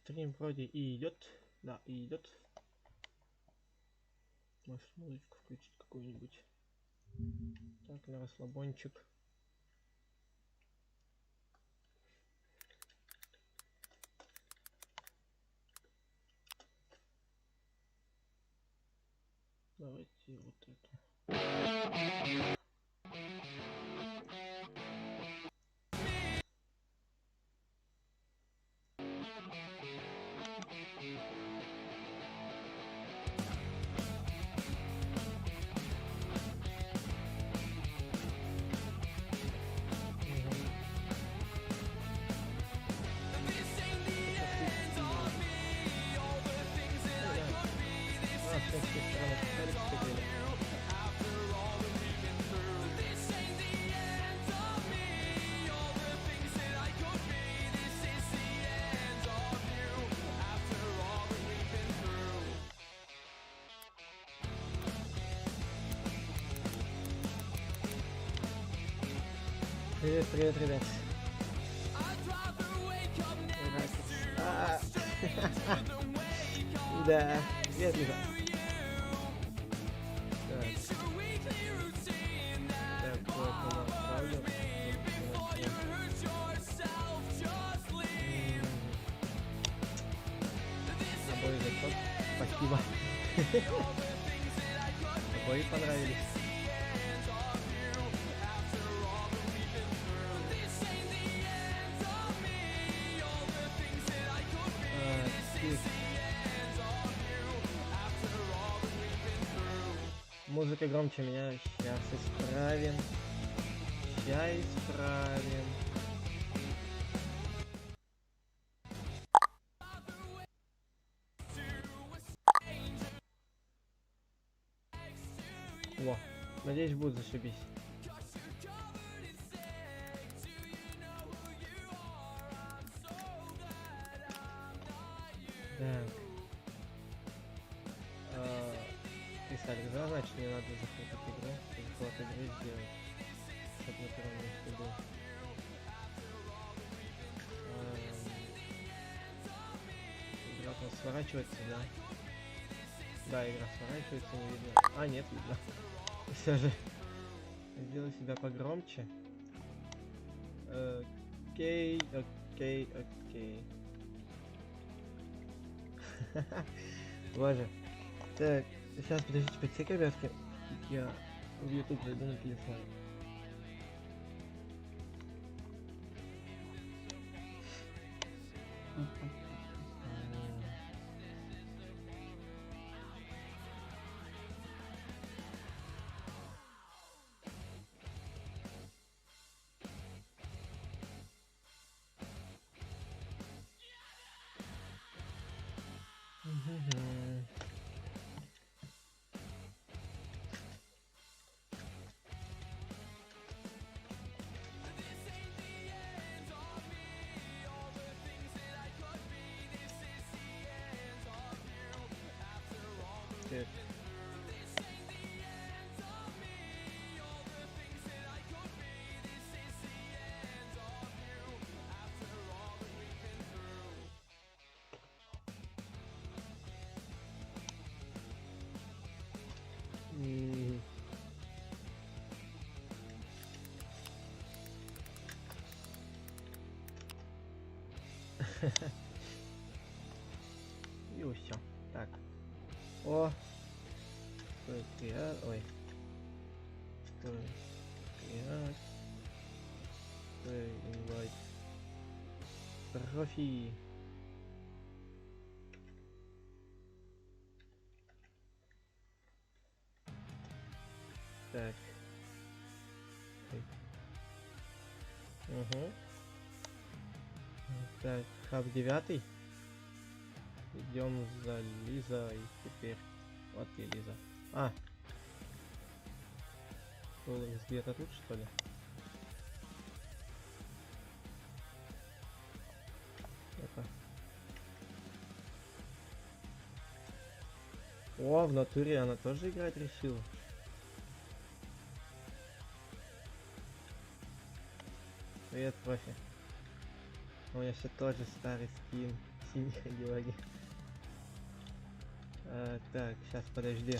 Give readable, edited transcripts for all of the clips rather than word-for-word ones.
Стрим вроде и идет. Да, и идет. Может, музычку включить какую-нибудь. Так, на расслабончик. Давайте вот это. Привет, привет, ребят. Да, привет, Лиза. Так, вот она отправлю. Обои зачет. Спасибо. Обои понравились. Музыка громче меня. Сейчас исправим. Сейчас исправим. Во. Надеюсь, будет зашибись. Так. Писали, да, значит, мне надо захватить игру. Захват игры сделать. Чтобы на первом месте был. Игра там сворачивается, да? Да, игра сворачивается, не видно. А, нет, видно. Все же. Сделаю себя погромче. Окей, окей, окей. Боже. Так, сейчас подождите 5 секунд, ребятки. Я в YouTube зайду на телефон. Так. И все. Так. О. Ой. Invite. Профи. Так. Угу. Так, хаб 9. Идем за Лизой теперь. Вот и Лиза. А. Где-то тут, что ли? Это. О, в натуре она тоже играть решила. Привет, профи. У меня все тот же старый скин. Тихо, Георгий. Так, сейчас, подожди.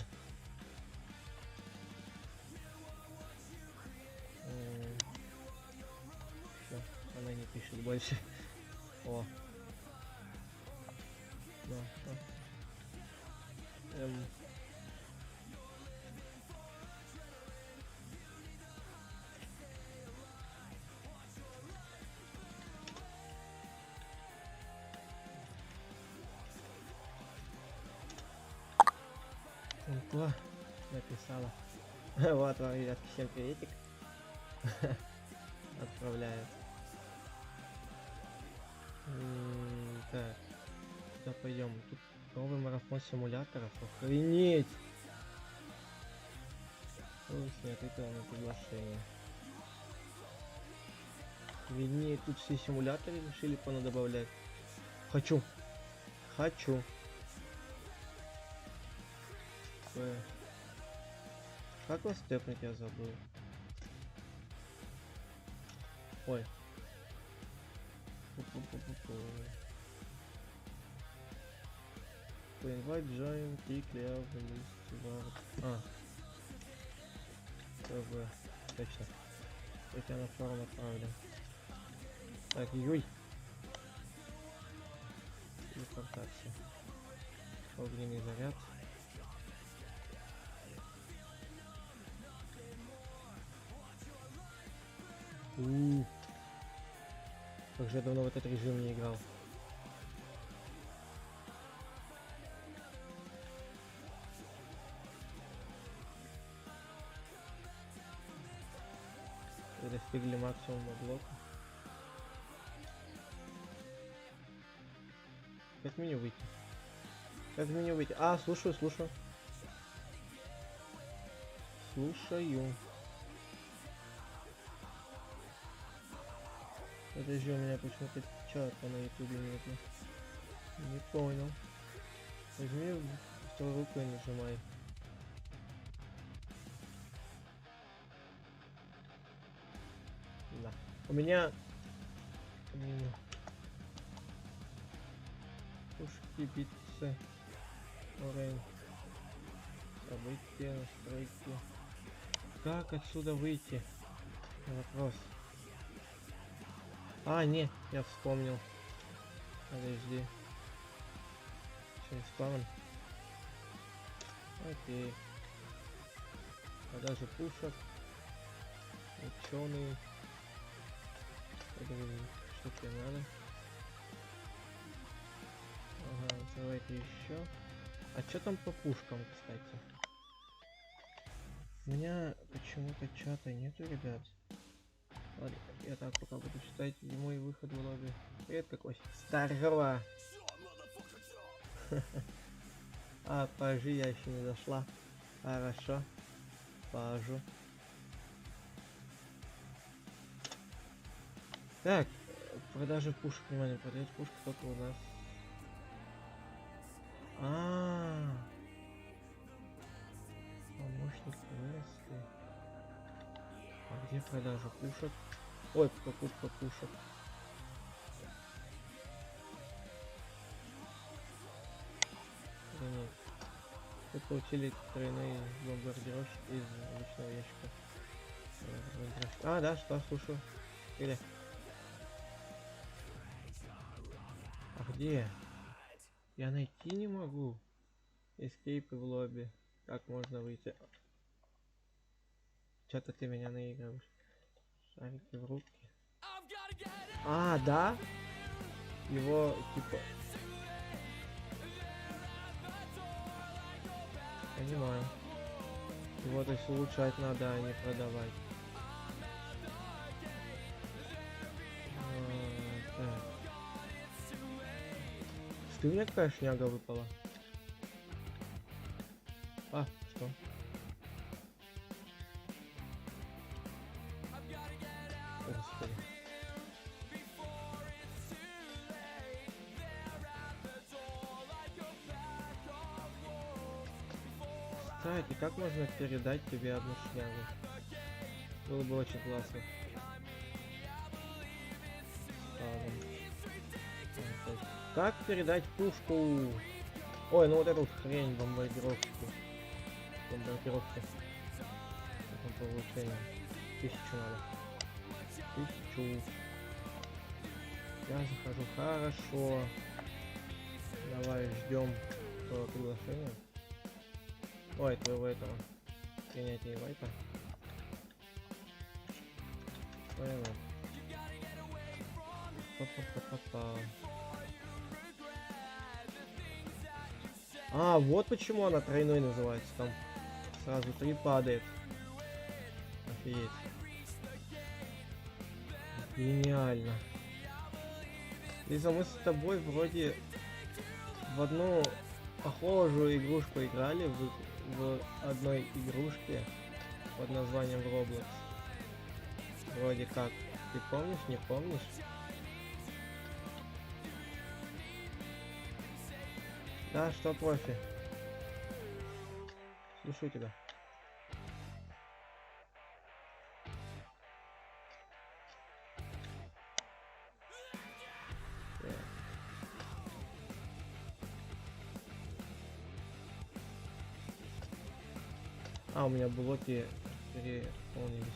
Всё, она не пишет больше. О. Да, да. Кто написала? Вот вам, ребят, всем приветик. Отправляю. Так, куда пойдем? Тут новый марафон симуляторов. Охренеть! Нет, это на приглашение. Охренеть, тут все симуляторы решили понадобавлять. Хочу. Хочу. Как вас степнуть, я забыл. Ой. Invite join, click layout, list, ТВ. Точно. Я тебя на форум отправлю. Так, Юй. Телепортация. Огненный заряд. Как же я давно в этот режим не играл. Вы достигли максимума блока. Как в меню выйти? Как в меню выйти? А, слушаю. Слушаю. Подожди, у меня почему-то чата на ютубе нету. Не понял. Возьми вторую руку и нажимай. Да. У меня... Пушки, битцы. Орейн. События, настройки. Как отсюда выйти? Вопрос. А, нет, я вспомнил. Подожди. Через спавн. Окей. Продажа пушек. Ученый. Что тебе надо? Ага, давайте еще. А что там по пушкам, кстати? У меня почему-то чата нету, ребят. Ладно, я так пока буду читать мой выход в лобби. Привет, какой? Здорово! А, пажи, я еще не зашла. Хорошо. Пажу. Так, продажа пушек, внимание, продает пушки только у нас. Помощник выросли. А где продажа пушек? Ой, покупка пушек. Нет. Вы получили тройной бомбардировщик из обычного ящика. А, да, что, слушаю. Или? А где? Я найти не могу. Эскейпы в лобби. Как можно выйти? Что-то ты меня наигрываешь. Шарики в руки. А, да? Его, типа... Понимаю. Его, то есть, улучшать надо, а не продавать. Так. Ты, у меня какая шняга выпала? А, что? Господи. Кстати, как можно передать тебе одну шнягу? Было бы очень классно. Как передать пушку? Ой, ну вот эту вот хрень бомбардировки. Бомбардировки. Потом по улучшению. 1000 надо. 1000. Я захожу. Хорошо. Давай ждем приглашения. Ой, твоего этого. Принятие инвайта. Понял. Па-па-па-па-па. А, вот почему она тройной называется. Там сразу 3 падает. Офигеть. Гениально. Лиза, мы с тобой вроде в одну похожую игрушку играли в одной игрушке под названием Roblox. Вроде как. Ты помнишь, не помнишь? Да, что, профи? Слушаю тебя. А, у меня блоки переполнились.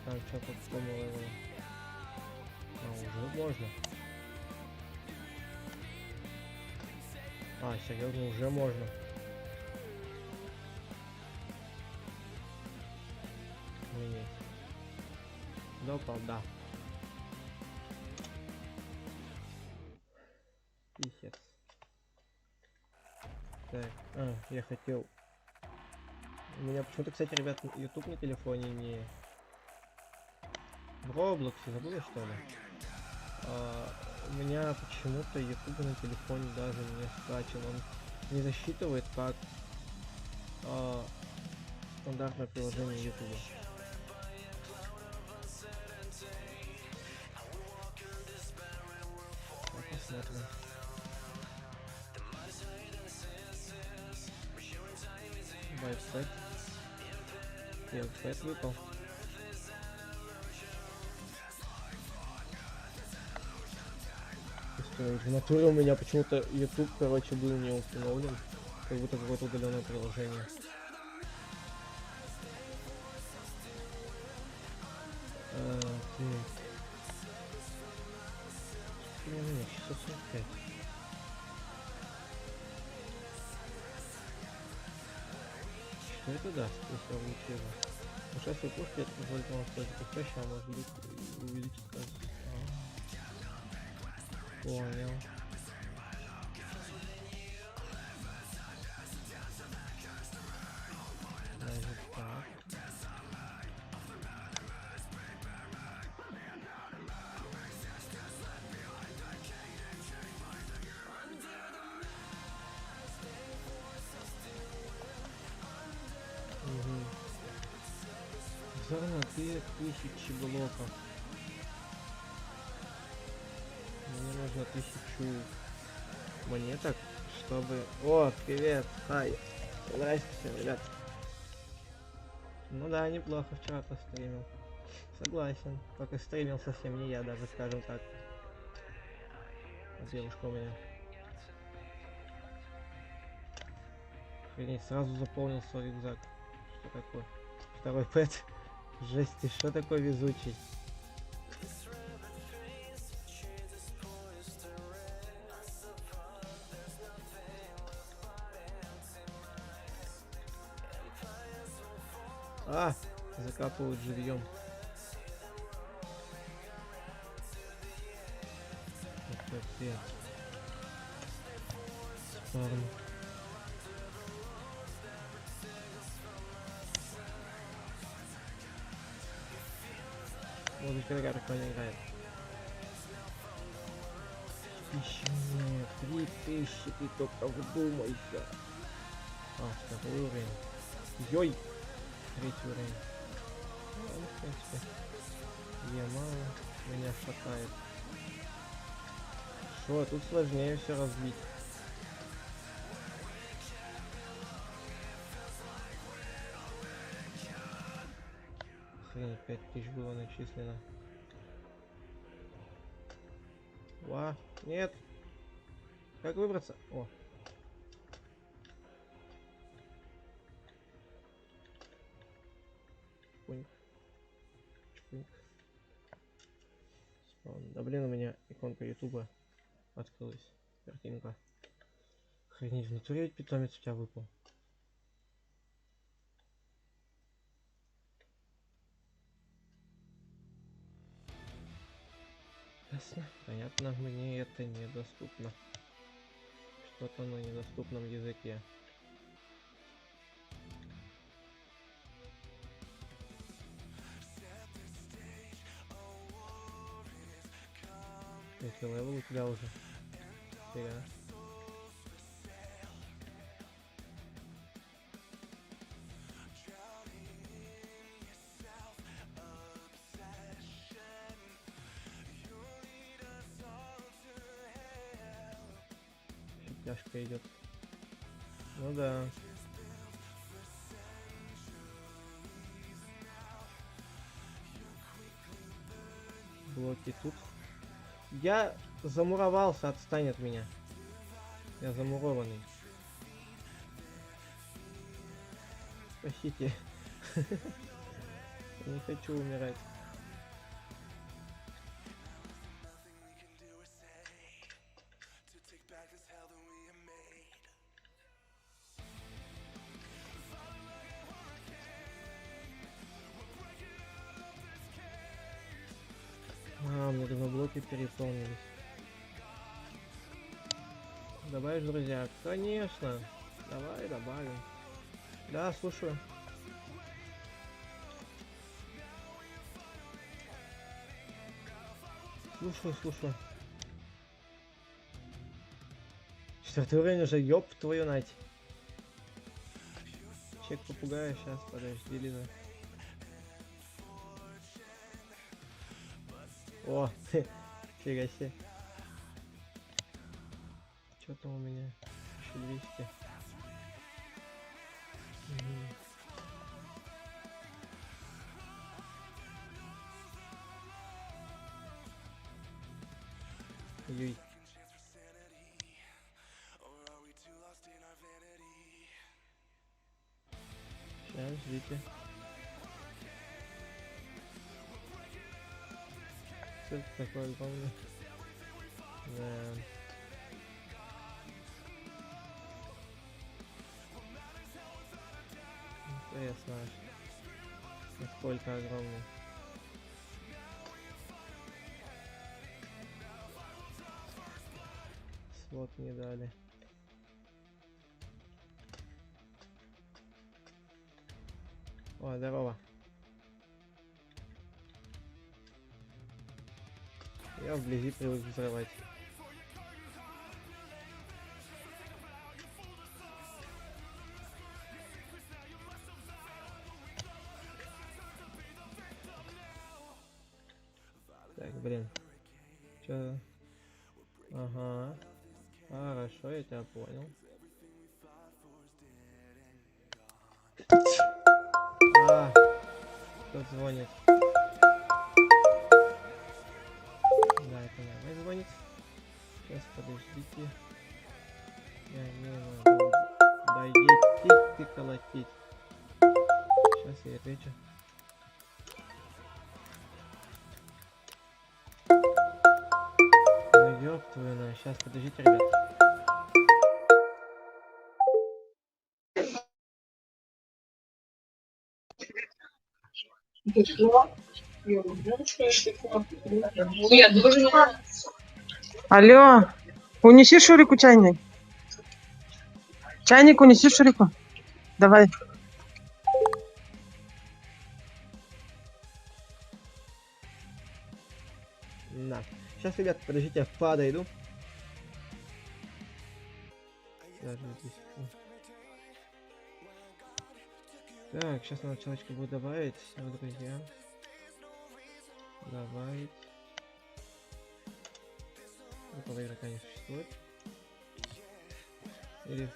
Там что-то вспомнил его. А, уже можно. А, серьезно, уже можно. Нет. Да, упал, да. Писец. Так, я хотел... У меня почему-то, кстати, ребят, YouTube на телефоне не... В Roblox забыла, что ли? У меня почему-то YouTube на телефоне даже не скачан. Он не засчитывает как стандартное приложение YouTube. Посмотрим. Вайпсет. Вайпсет выпал. В натуре у меня почему-то YouTube, короче, был не установлен. Как будто какое-то удаленное приложение. Часов 45. Что это даст, если облучила? Ушастые пушки это позволит вам стать чаще, а может быть увеличить скорость. Понял. Значит так. Зона 2000 блоков. Мне нужно 1000 монеток, чтобы... О, привет, хай. Здрасте, ребят. Ну да, неплохо вчера постримил. Согласен. Только стримил совсем не я, даже, скажем так. Девушка у меня. Охренеть, сразу заполнил свой рюкзак. Что такое? Второй пэт. Жесть, ты что такой везучий? А, закапывают живьем. Капец. Спарм. Вот еще ребята кто не играет. 3000, ты только вдумайся. А, второй уровень. Йой! Третий уровень. Ну, в принципе, я мало, меня шатает. Хорошо, тут сложнее все разбить. Охренеть, 5000 было начислено. Ва, нет. Как выбраться? О. Чпуньк. Чпуньк. Да блин, у меня иконка ютуба открылась. Картинка. Охренеть, в натуре ведь питомец у тебя выпал. Ясно. Понятно, мне это недоступно. Что-то на недоступном языке. Какой левел у тебя уже? Фига. Тяжко идет. Ну да. Блоки тут. Я замуровался, отстань от меня. Я замурованный. Спасите. Не хочу умирать. У меня давно блоки переполнились. Добавишь, друзья? Конечно. Давай добавим. Да, слушаю. Слушаю. 4-й уровень уже, ёб твою нать. Чек попугая, сейчас, подожди, Лина. О, фига себе. Что там у меня? 1200. Юй. Сейчас, ждите. Что это такое огромное? Да. Интересно, насколько огромный. Слот не дали. О, здорово. Я вблизи привык взрывать. Так, блин. Чё? Ага. Хорошо, я тебя понял. Кто звонит? Да, это мой звонит. Сейчас, подождите. Я не могу доедить ты колотить. Сейчас я отвечу. Ну ёб твою на. Сейчас, подождите, ребят. Алло, унеси Шурику чайник. Чайник унеси Шурику. Давай. На. Сейчас, ребят, подождите, я в подойду. Даже здесь. Так, сейчас надо человечка будет добавить, друзья. Добавить. Другого игрока не существует. Или...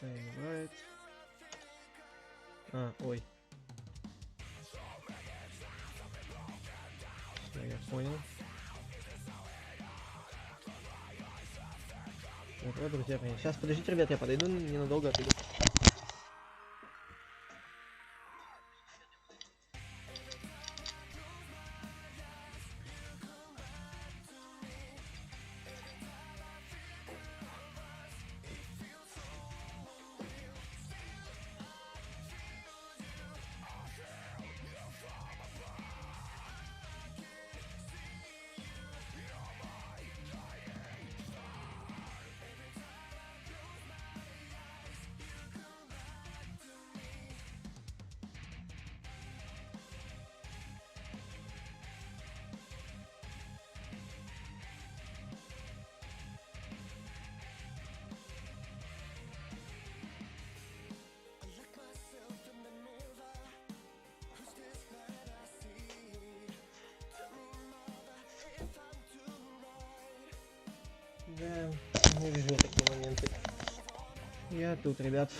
Играет. А, ой. Всё, я понял. Вот, друзья мои. Сейчас, подождите, ребят, я подойду ненадолго отойду. Да, не вижу такие моменты. Я тут, ребят.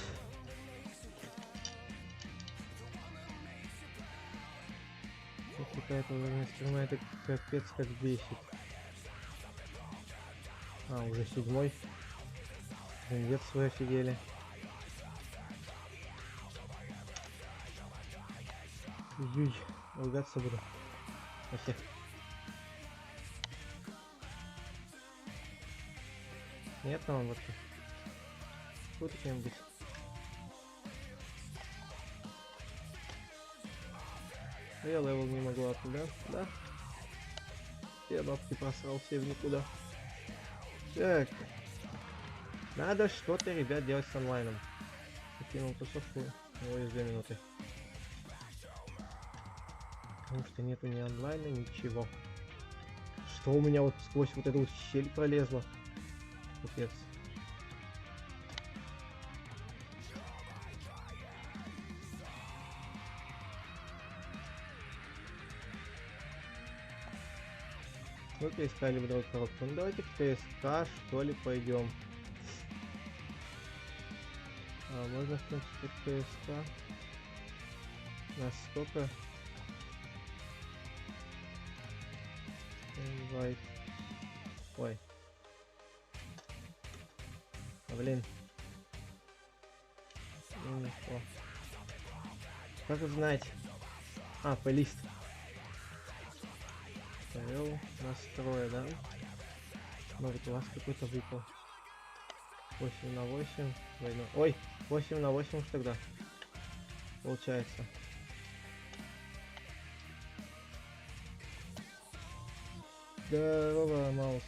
Какая-то струна, это капец как бесит. А, уже 7-й. Привет, свой офигели. Юй, ругаться буду. На всех. Нет там вообще. Тут кем-нибудь. Я левел не могу оттуда, да? Я бабки просрал все в никуда. Так. Надо что-то, ребят, делать с онлайном. Покинул тусовку, у него есть 2 минуты. Потому что нету ни онлайна, ничего. Что у меня вот сквозь вот эту вот щель пролезло? Капец. Мы перескали в другую коробку. Ну давайте к ТСК что ли пойдем. А можно в принципе к ТСК. Насколько? Invite. Ой. А, блин. Ничего. Как узнать? А, плейлист. Повел настроя, да? Может у вас какой-то выпал. 8 на 8. Ой, 8 на 8 уж тогда. Получается. Здорово, Маус.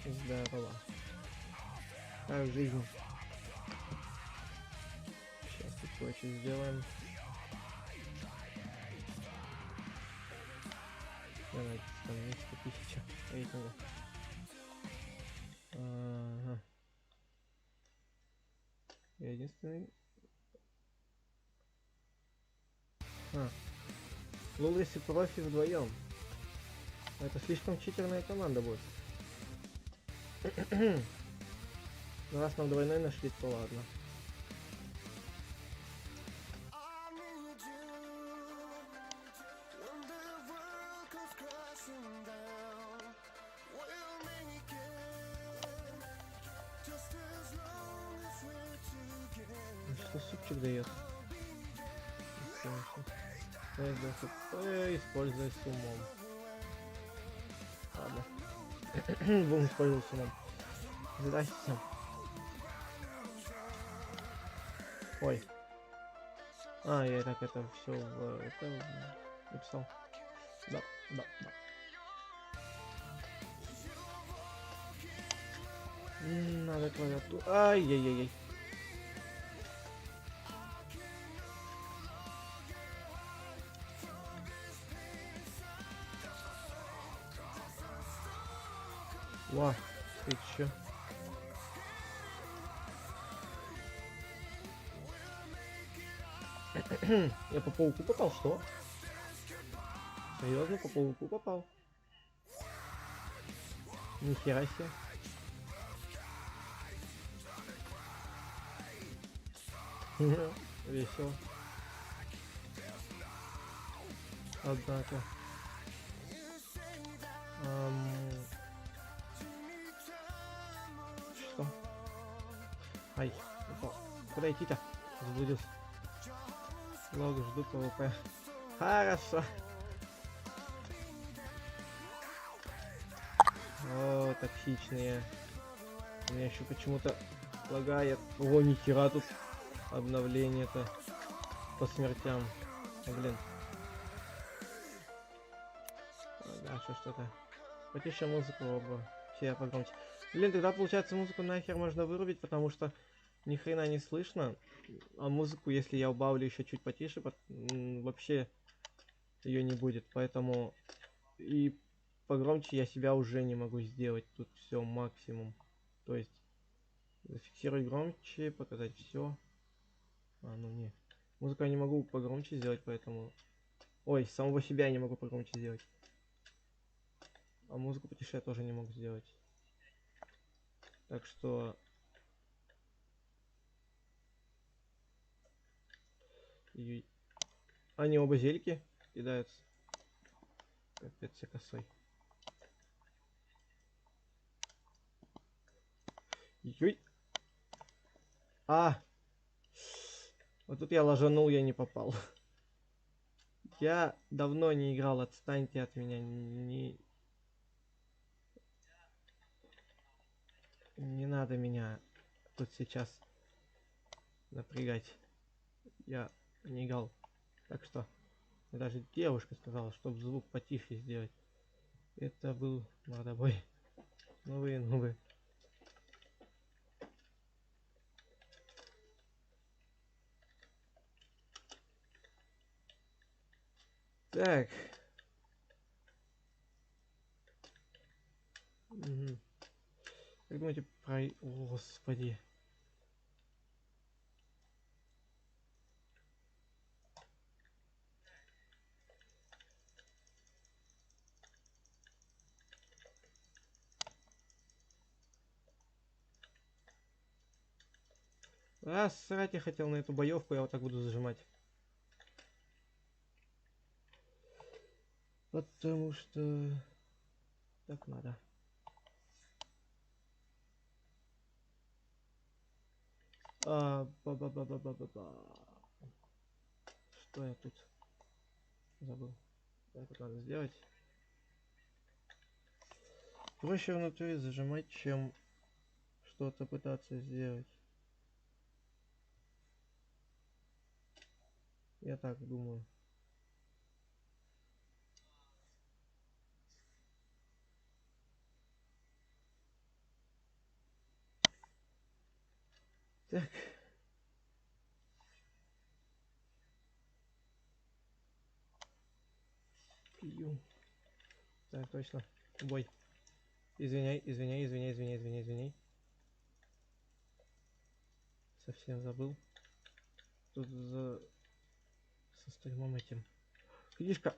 Здорово. Как жизнь? Сейчас тут кое-что сделаем. Давайте, там есть 100 000 рейтинга. Ага. Я единственный. Лулис и профи вдвоем. Это слишком читерная команда будет. Но раз нам двойной нашли, то ладно. Что супчик дает? Используй с умом. Ладно. Будем использовать с умом. Здрасте. Ой. А, я так это все написал. Да. Надо клавиатуру. Ай-яй-яй-яй. Ва, ты чё? Я по пауку попал, что? Серьезно, по пауку попал? Нихера себе. Весело. Однако. Что? Ай, упал. Куда идти-то? Заблудился. Лог, жду ПВП. Хорошо. О, токсичные. У меня еще почему-то лагает. О, нихера тут обновление-то по смертям. Блин. Да, что-то. Потише музыку оба. Все погромче. Блин, тогда получается музыку нахер можно вырубить, потому что ни хрена не слышно. А музыку, если я убавлю еще чуть потише, вообще ее не будет. Поэтому и погромче я себя уже не могу сделать. Тут все максимум. То есть зафиксировать громче, показать все. А, ну не. Музыку я не могу погромче сделать, поэтому... Ой, самого себя я не могу погромче сделать. А музыку потише я тоже не могу сделать. Так что... И... Они оба зельки кидаются. Капец, я косой. Юй. А! Вот тут я ложанул, я не попал. Я давно не играл, отстаньте от меня. Не надо меня тут сейчас напрягать. Я не играл. Так что даже девушка сказала, чтобы звук потише сделать. Это был мордобой. Новые нубы. Так. Угу. Как думаете про... О, господи. А, срать я хотел на эту боевку, я вот так буду зажимать. Потому что... Так надо. Ба-ба-ба-ба-ба-ба. Что я тут забыл? Так вот надо сделать. Проще внутри зажимать, чем что-то пытаться сделать. Я так думаю. Так. Пью. Так, точно. Бой. Извиняй, извиняй, извиняй, извиняй, извиняй, извиняй. Совсем забыл. Тут за... Со стримом этим. Книжка.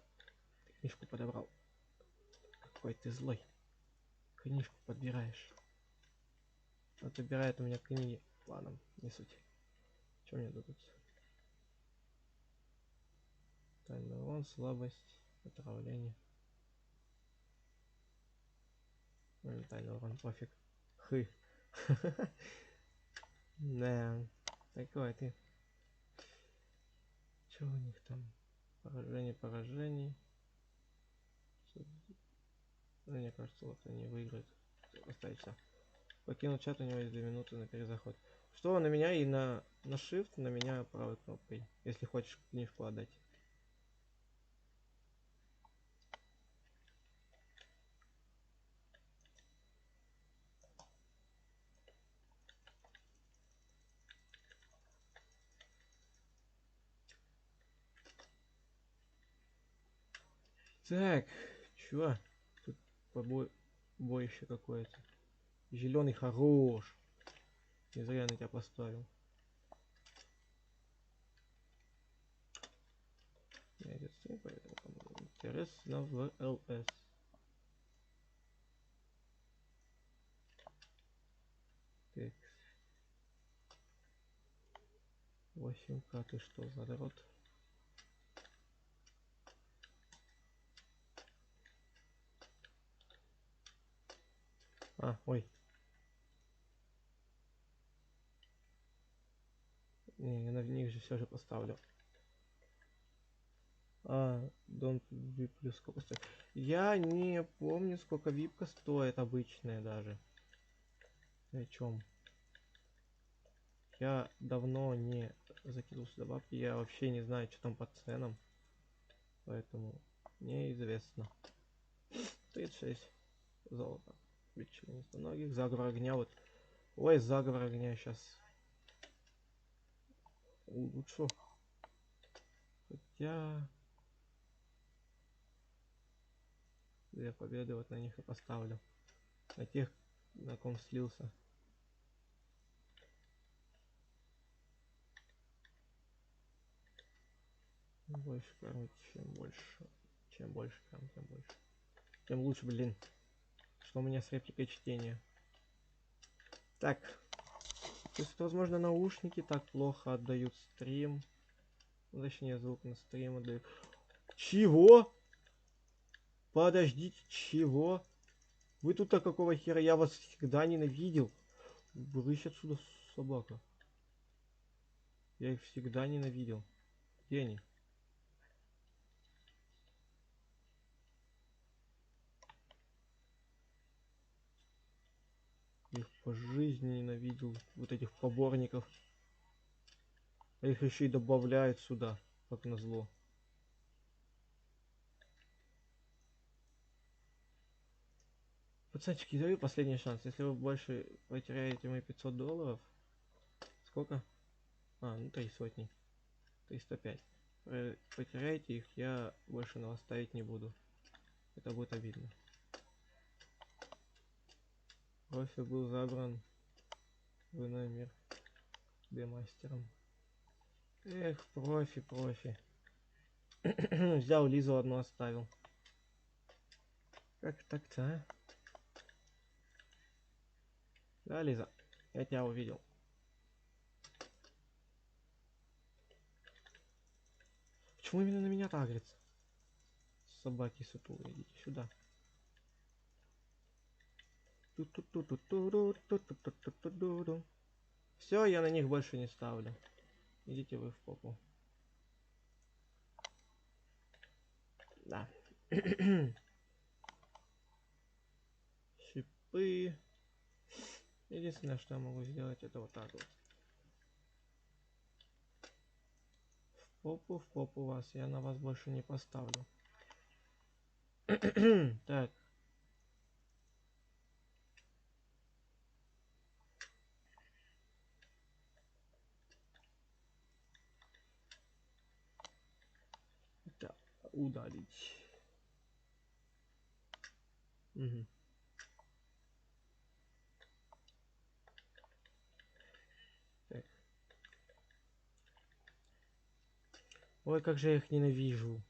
Книжку подобрал. Какой ты злой. Книжку подбираешь. Вот отбирает у меня книги. Ладно, не суть. Что мне дадут? Тайный урон, слабость, отравление. Тайный урон, пофиг. Хы. Да. Такой ты. Что у них там? Поражение, поражений. Мне кажется, вот они выиграют. Оставить все. Покинул чат, у него есть 2 минуты на перезаход. Что на меня и на Shift, на меня правой кнопкой, если хочешь книжку отдать. Так, чё? Тут побоище какое-то. Зеленый хорош. Не зря на тебя поставил. Я идет стрим, поэтому интересно в ЛС. Так. 8К, ты что, задрот? А, ой. Не, я на них же все же поставлю. А, Don't VIP плюс сколько стоит? Я не помню, сколько випка стоит обычная даже. О чем? Я давно не закинул сюда бабки, я вообще не знаю, что там по ценам. Поэтому неизвестно. 36 золота. Вечерний многих. Заговор огня вот. Ой, заговор огня сейчас улучшу. Хотя... 2 победы вот на них и поставлю. На тех, на ком слился. Больше кормить, чем больше. Чем больше кормить, тем больше. Тем лучше, блин. Что у меня с репликой чтения. Так. То есть, возможно, наушники так плохо отдают стрим. Ну, точнее, звук на стрим отдают. Чего? Подождите, чего? Вы тут-то какого хера? Я вас всегда ненавидел. Брысь отсюда, собака. Я их всегда ненавидел. Где они? Их по жизни ненавидел. Вот этих поборников. А их еще и добавляют сюда. Как назло. Пацанчики, даю последний шанс. Если вы больше потеряете мои $500. Сколько? А, ну 3 сотни. 305. Потеряете их, я больше на вас ставить не буду. Это будет обидно. Профи был забран в иной мир демастером. Эх, профи. Взял Лизу, одну оставил. Как так-то, а? Да, Лиза, я тебя увидел. Почему именно на меня тагрится? Собаки сутулые, идите сюда. Все, я на них больше не ставлю. Идите вы в попу. Да. Шипы. Единственное, что я могу сделать, это вот так вот. В попу вас. Я на вас больше не поставлю. Так. Это удалить. Угу. Так. Ой, как же я их ненавижу.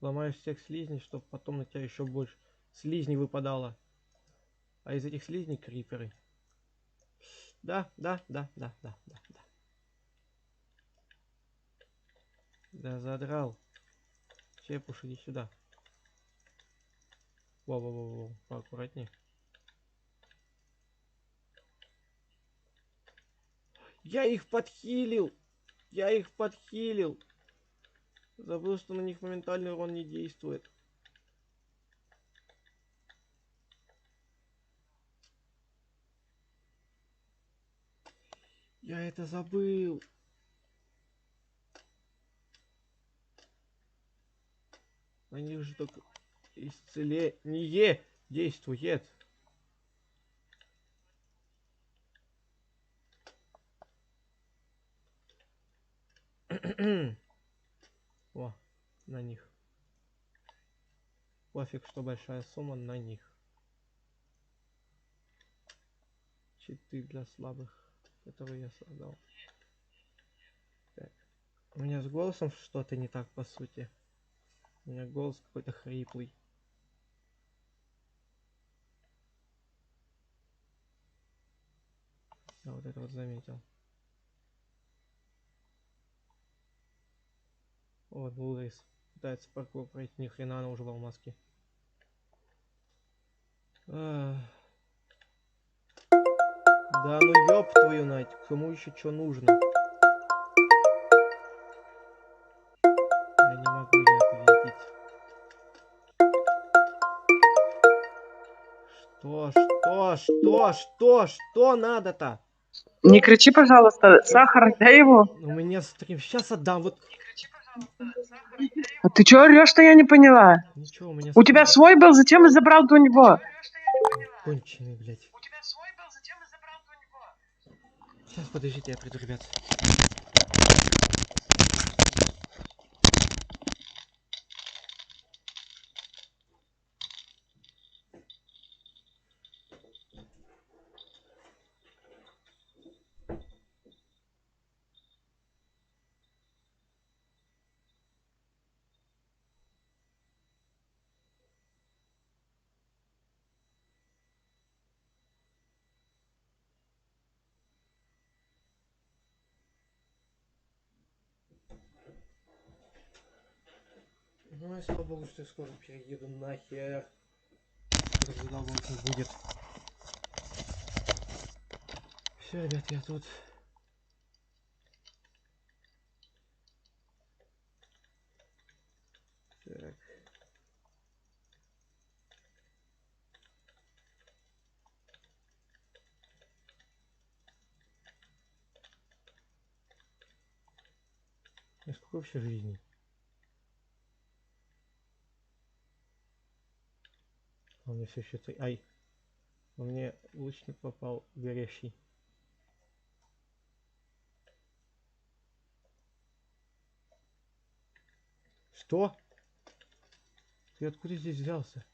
Ломаю всех слизней, чтобы потом на тебя еще больше слизней выпадало. А из этих слизней криперы. Да. Да, задрал. Чепуш, иди сюда. Воу, поаккуратнее. Я их подхилил. Забыл, что на них моментальный урон не действует. Я это забыл. На них же только исцеление действует. О, на них. Пофиг, что большая сумма, на них. Читы для слабых, которые я создал. Так. У меня с голосом что-то не так, по сути. У меня голос какой-то хриплый. Да, вот это вот заметил. Вот, Лурис пытается паркур пройти, ни хрена она уже в маске. Да ну ёб твою мать, кому еще что нужно? Я не могу я это видеть. Что надо-то? Не кричи, пожалуйста. Сахар, дай его. У меня стрим. Сейчас отдам. Вот. А ты чё орёшь-то, я не поняла? Ничего, у меня У стрим. тебя свой был, зачем и забрал у него? Конченый, блядь. Сейчас, подождите, я приду, ребят. Ну и слава богу, что я скоро перееду нахер. Так задолбался будет. Все, ребят, я тут. Так. А сколько вообще жизней? У меня все еще... Ай! У меня лучник попал горящий. Что? Ты откуда здесь взялся?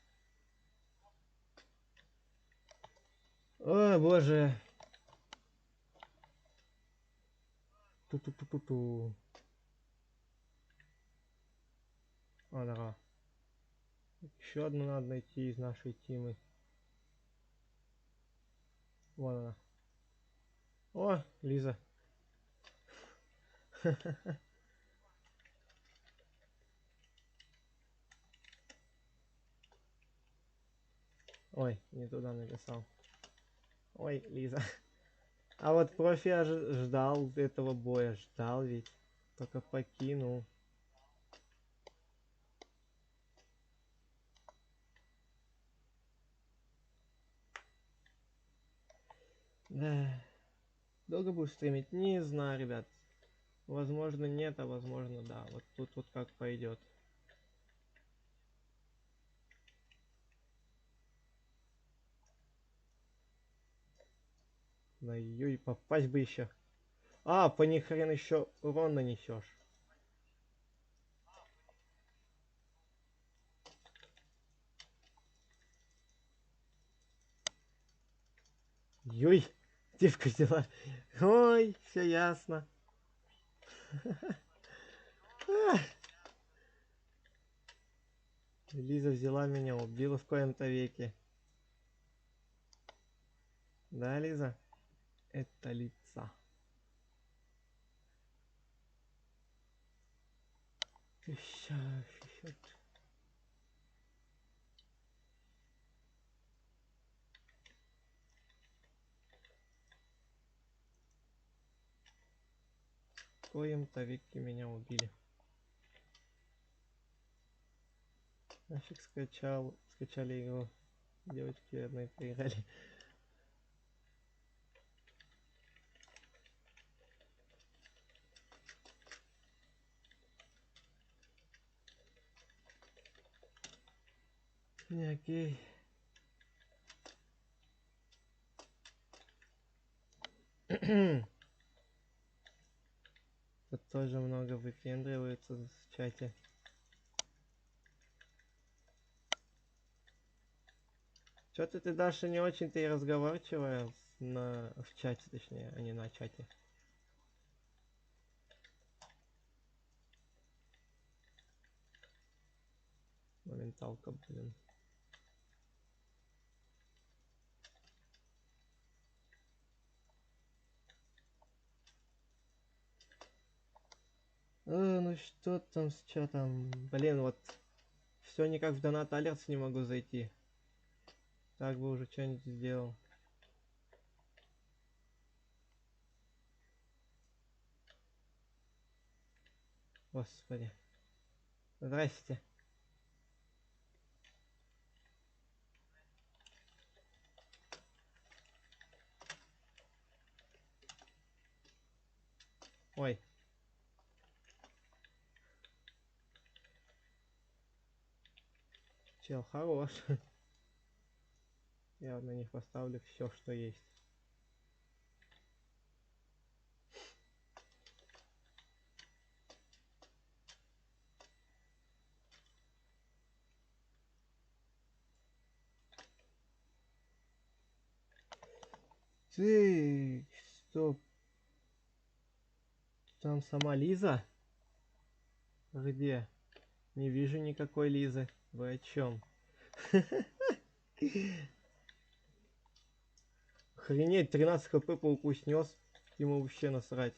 О, боже. Ту-ту-ту-ту-ту. Ага. Еще одну надо найти из нашей тимы. Вон она. О, Лиза. Ой, не туда написал. Ой, Лиза. А вот профи я ждал этого боя. Ждал ведь. Только покинул. Да. Долго будешь стримить? Не знаю, ребят. Возможно нет, а возможно да. Вот тут вот как пойдет. Да ой, попасть бы еще. А, по них хрен еще урон нанесешь. Ой, девка взяла. Ой, все ясно. Лиза взяла меня, убила в коем-то веке. Да, Лиза? Это лица. Сейчас. В коем-то веке меня убили. Нафиг скачали игру. Девочки одной поиграли. Не, окей. Тут тоже много выпендриваются в чате. Что-то ты, Даша, не очень-то и разговорчивая в чате, точнее, а не на чате. Моменталка, блин. Ну что там с чатом? Блин, вот все никак в Донат Алерts не могу зайти. Так бы уже что-нибудь сделал. Господи. Здрасте. Ой. Чел хорош. Я на них поставлю все, что есть. Ты, стоп. Там сама Лиза? Где? Не вижу никакой Лизы. Вы о чем? Охренеть, 13 хп пауку снес. Ему вообще насрать.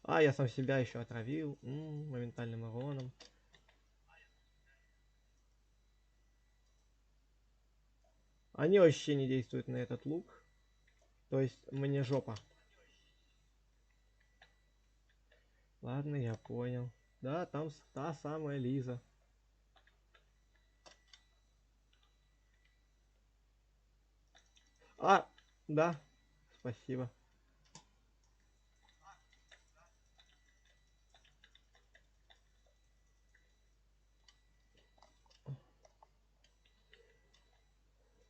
А, я сам себя еще отравил. Моментальным уроном. Они вообще не действуют на этот лук. То есть мне жопа. Ладно, я понял. Да, там та самая Лиза. А, да. Спасибо.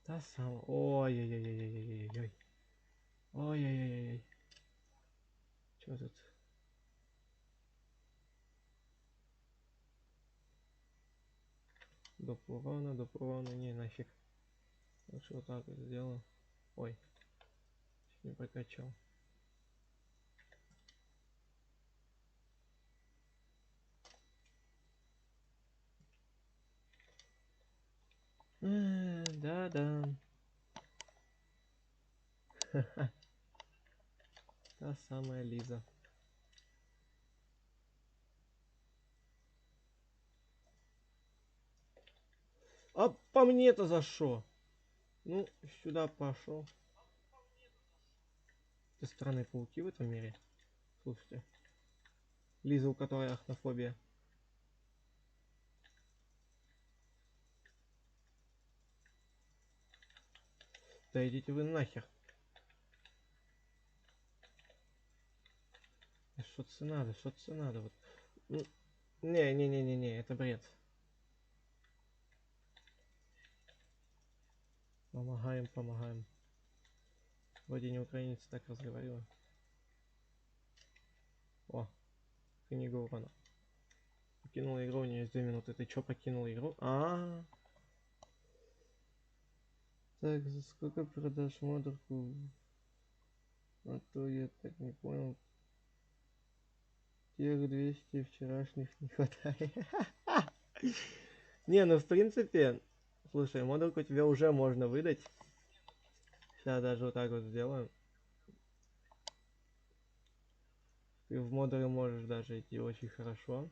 Та самая. Ой-ой-ой-ой-ой-ой-ой. Ой-ой-ой-ой. Чё тут? Доп урона, не, нафиг. Лучше вот так вот сделаю. Ой, чуть не прокачал. Да-да. Та самая Лиза. А по мне-то за шо? Ну, сюда пошел. Это странные пауки в этом мире. Слушайте. Лиза, у которой ахнофобия. Да идите вы нахер. Что-то надо, что-то надо. Вот. Не, это бред. Помогаем, помогаем. Вроде не украинец, так разговариваю. О, книга урона. Покинул игру, у нее есть 2 минуты. Ты чё покинул игру? Так, за сколько продашь модерку? А то я так не понял. Тех 200 вчерашних не хватает. Не, ну в принципе, слушай, модулку тебе уже можно выдать. Сейчас даже вот так вот сделаем. Ты в модуле можешь даже идти очень хорошо.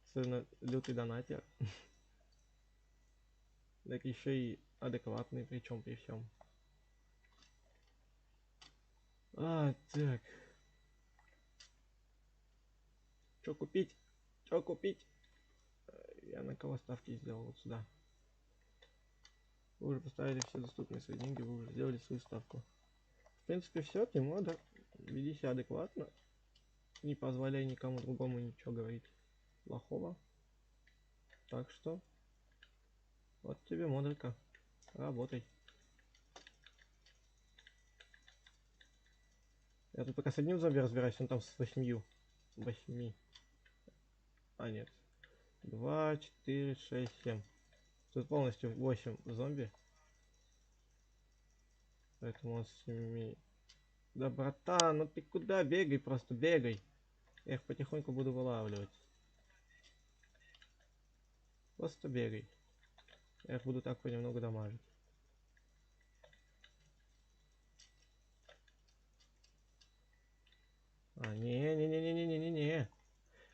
Особенно лютый донатер. Так еще и адекватный, причем при всем. Так. Что купить? Что купить? Я на кого ставки сделал? Вот сюда. Вы уже поставили все доступные свои деньги, вы уже сделали свою ставку. В принципе, все, ты модер. Веди себя адекватно. Не позволяй никому другому ничего говорить плохого. Так что, вот тебе модерка. Работай. Я тут пока с одним зомби разбираюсь, он там с 8. 8. А, нет. 2, 4, 6, 7. Тут полностью 8 зомби. Поэтому он с ними... Да, братан, ну ты куда? Бегай, просто бегай. Я их потихоньку буду вылавливать. Просто бегай. Я их буду так понемногу дамажить.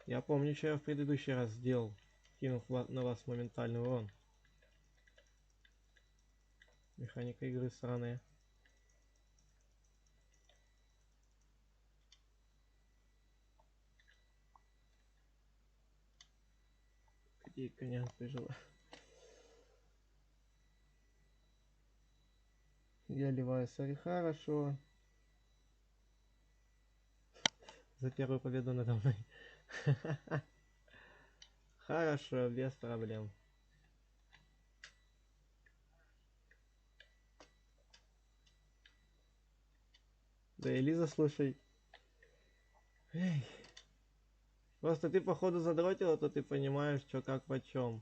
Я помню, что я в предыдущий раз сделал, кинув на вас моментальный урон. Механика игры сраная. Где коня прижила? Я ливаю сори хорошо. За первую победу надо мной. Хорошо, без проблем. Да, Элиза, слушай. Эй. Просто ты походу задротила, то ты понимаешь, что как почем.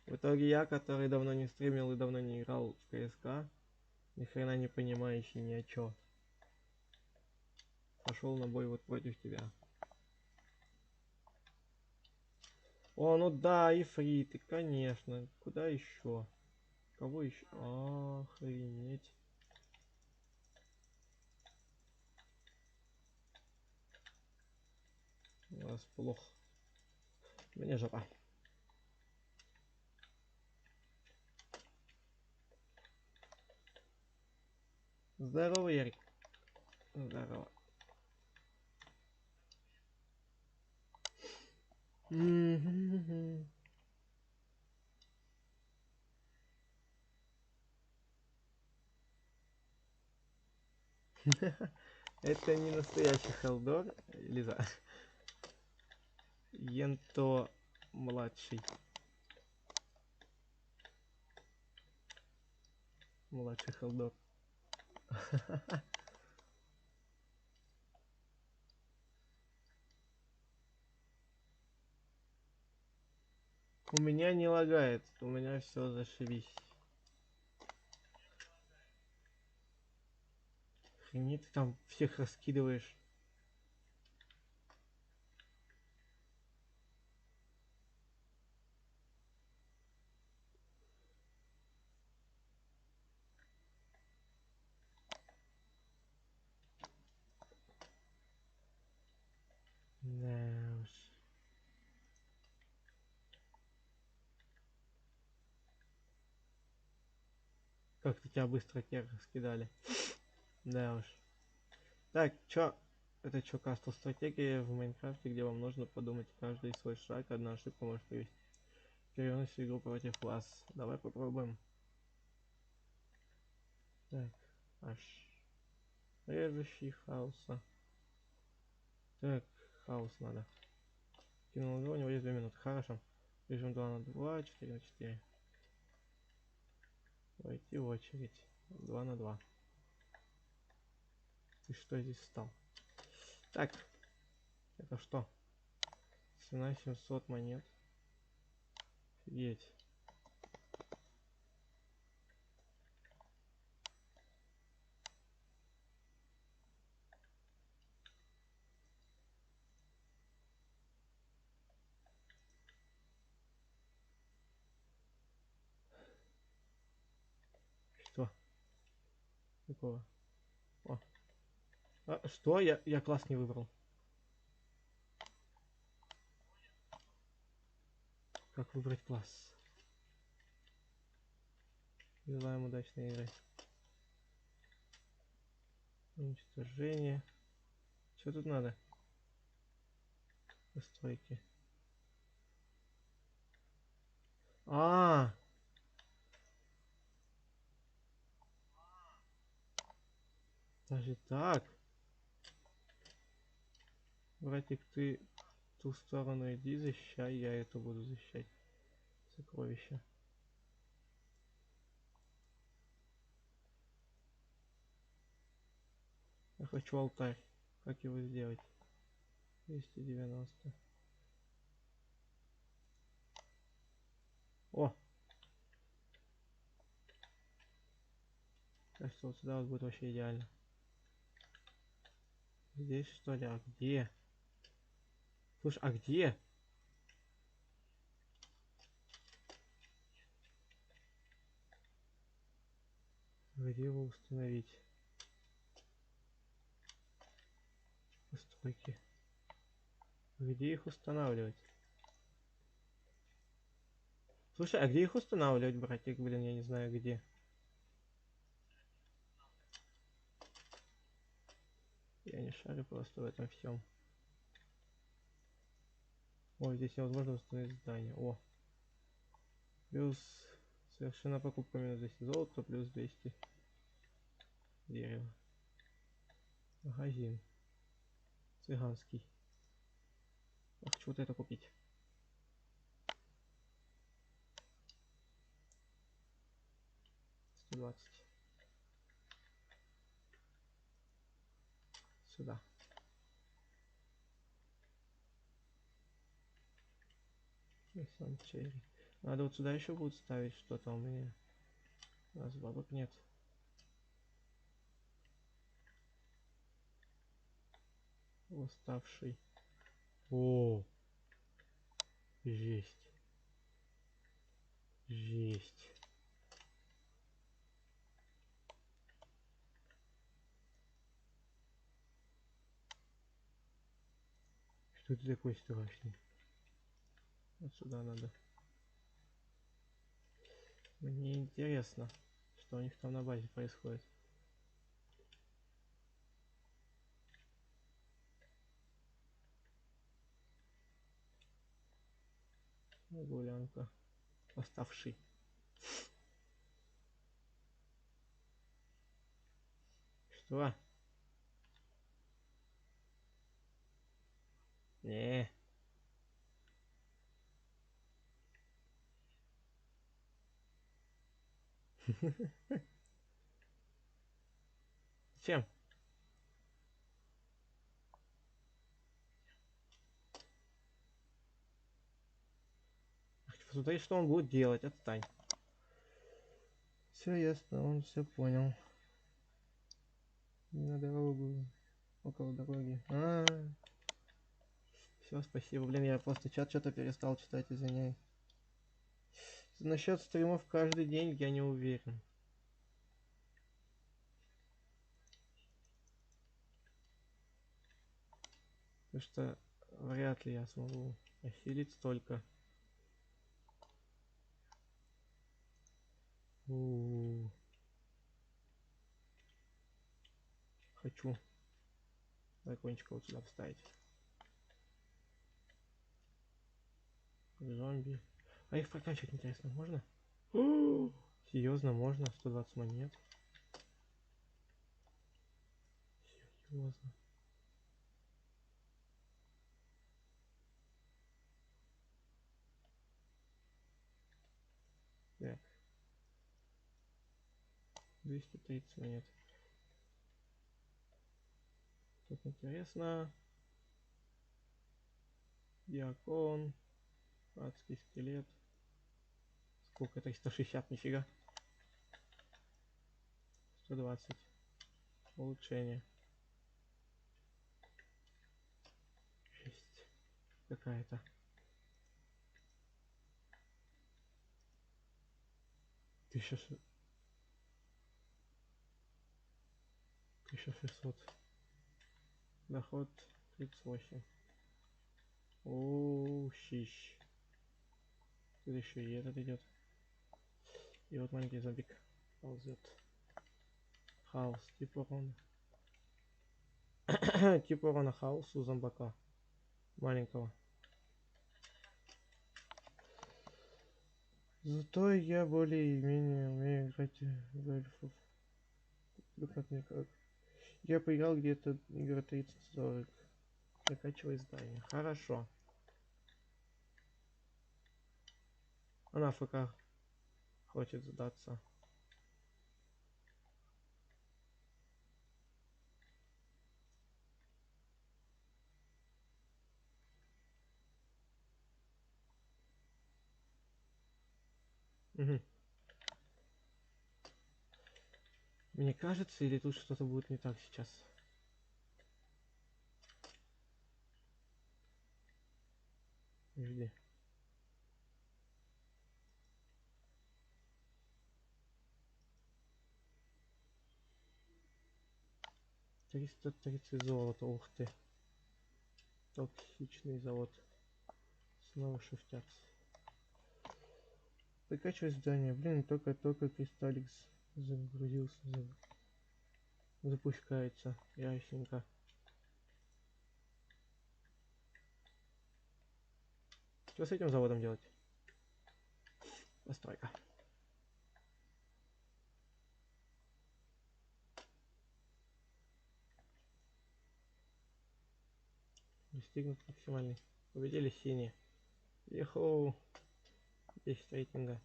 В итоге я, который давно не стримил и давно не играл в КСК, ни хрена не понимающий ни о чё, пошел на бой вот против тебя. О, ну да, ифриты, конечно. Куда еще? Кого еще? Охренеть. У вас плохо. Мне жопа. Здорово, Ярик. Здорово. Это не настоящий Халдор, Лиза. Енто младший. Младший Халдор. У меня не лагает, у меня все зашибись. Хренит, ты там всех раскидываешь. Да уж. Как-то тебя быстро те раскидали. Да уж. Так, чё? Это чё, кастл стратегия в Майнкрафте, где вам нужно подумать каждый свой шаг, одна ошибка может привести к переносу игру против вас. Давай попробуем. Так, аж режущий хаоса. Так, хаос надо. Кинул игру, у него есть 2 минуты. Хорошо. Режим 2 на 2, 4 на 4. Войти в очередь. 2 на 2. Ты что здесь встал? Так, это что? Цена 700 монет. Офигеть. Что? Какого? О. А, что? Я класс не выбрал. Как выбрать класс? Желаем удачной игры. Уничтожение. Что тут надо? Настройки. А, даже так. Братик, ты ту сторону иди, защищай, я эту буду защищать. Сокровища. Я хочу алтарь. Как его сделать? 290. О! Кажется, вот сюда вот будет вообще идеально. Здесь что ли? А где? Слушай, а где? Где его установить? Настройки. Где их устанавливать? Слушай, а где их устанавливать, братик? Блин, я не знаю где. Я не шарю просто в этом всем. Ой, здесь невозможно установить здание. О. Плюс совершена покупка минус 200 золота, плюс 200 дерева. Магазин. Цыганский. Я хочу вот это купить. $120. Сюда. Черри. Надо вот сюда еще будет ставить что-то у меня. У нас бабок нет. Уставший. О, жесть. Жесть. Что это такое страшный? Вот сюда надо. Мне интересно, что у них там на базе происходит. Гулянка. Оставший. Что? Не. Чем? Посмотри, что он будет делать. Отстань. Все ясно, он все понял. На дорогу. Около дороги. Все, спасибо. Блин, я просто чат что-то перестал читать, извиняй. Насчет стримов каждый день я не уверен. Потому что вряд ли я смогу осилить столько. Хочу закончика вот сюда вставить. Зомби. А их прокачивать интересно, можно? Серьезно, можно? 120 монет. Серьезно. Так. 230 монет. Тут интересно. Диакон. Адский скелет. Сколько? 360, нифига. 120. Улучшение. Жесть. Какая-то. 1600. Доход 38. О, щищ. Тут еще и этот идет. И вот маленький зомбик ползет. Хаос. Типа урона. Типа урона хаос у зомбака. Маленького. Зато я более-менее умею играть в эльфов. Как-никак. Я поиграл где-то игра 30-40. Закачивай здание. Хорошо. Она ФК хочет сдаться. Угу. Мне кажется, или тут что-то будет не так сейчас? Жди. 330 золота, ух ты. Токсичный завод. Снова шифтятся. Закачивать здание. Блин, только кристаллик загрузился. Запускается. Ясненько. Что с этим заводом делать? Постройка. Достигнут максимальный. Победили синие. Еху. 10 рейтинга.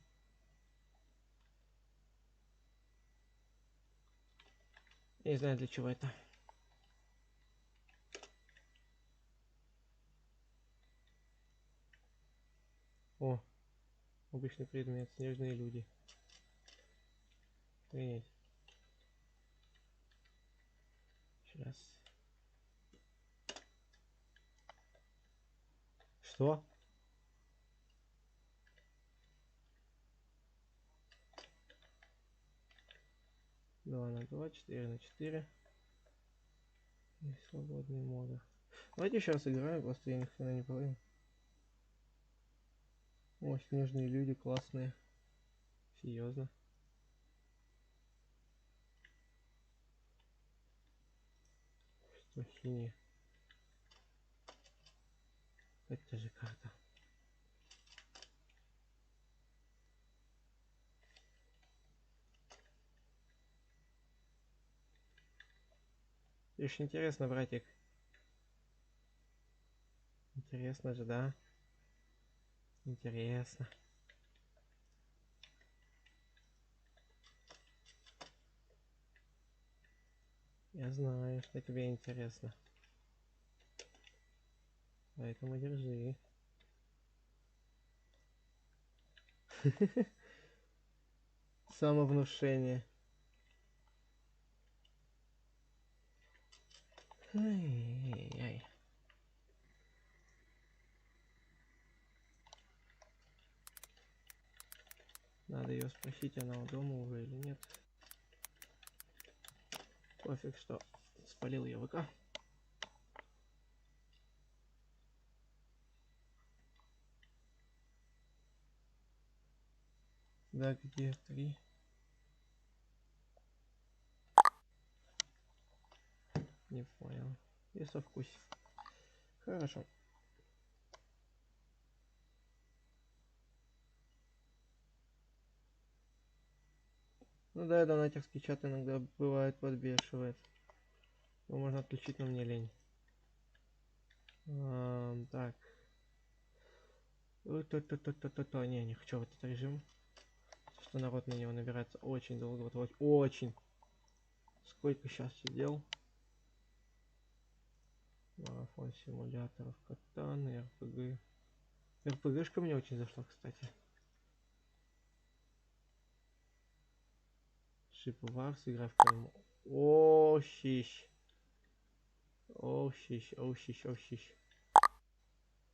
Я не знаю, для чего это. О, обычный предмет. Снежные люди. Охренеть. Сейчас. Что? 2 на 2, 4 на 4. И свободный моды. Давайте еще раз играем, просто я ни хрена не понял. О, снежные люди классные. Серьезно. Что синие? Это же карта. Лишь интересно, братик. Интересно же, да? Интересно. Я знаю, что тебе интересно. Поэтому держи. Самовнушение. Ай-яй-яй. Надо ее спросить, она дома уже или нет. Пофиг, что спалил ее ВК. Да, где 3? Не понял. И со вкусом. Хорошо. Ну да, донатерский чат иногда бывает подбешивает. Но можно отключить, но мне лень. Так. Не хочу в этот режим. Что народ на него набирается очень долго. Вот очень. Сколько сейчас сидел. Марафон симуляторов, катаны, РПГ. РПГшка мне очень зашла, кстати. Шип Варс, игра в кальму. О, щищ. О, щищ, о, щищ, о, щищ.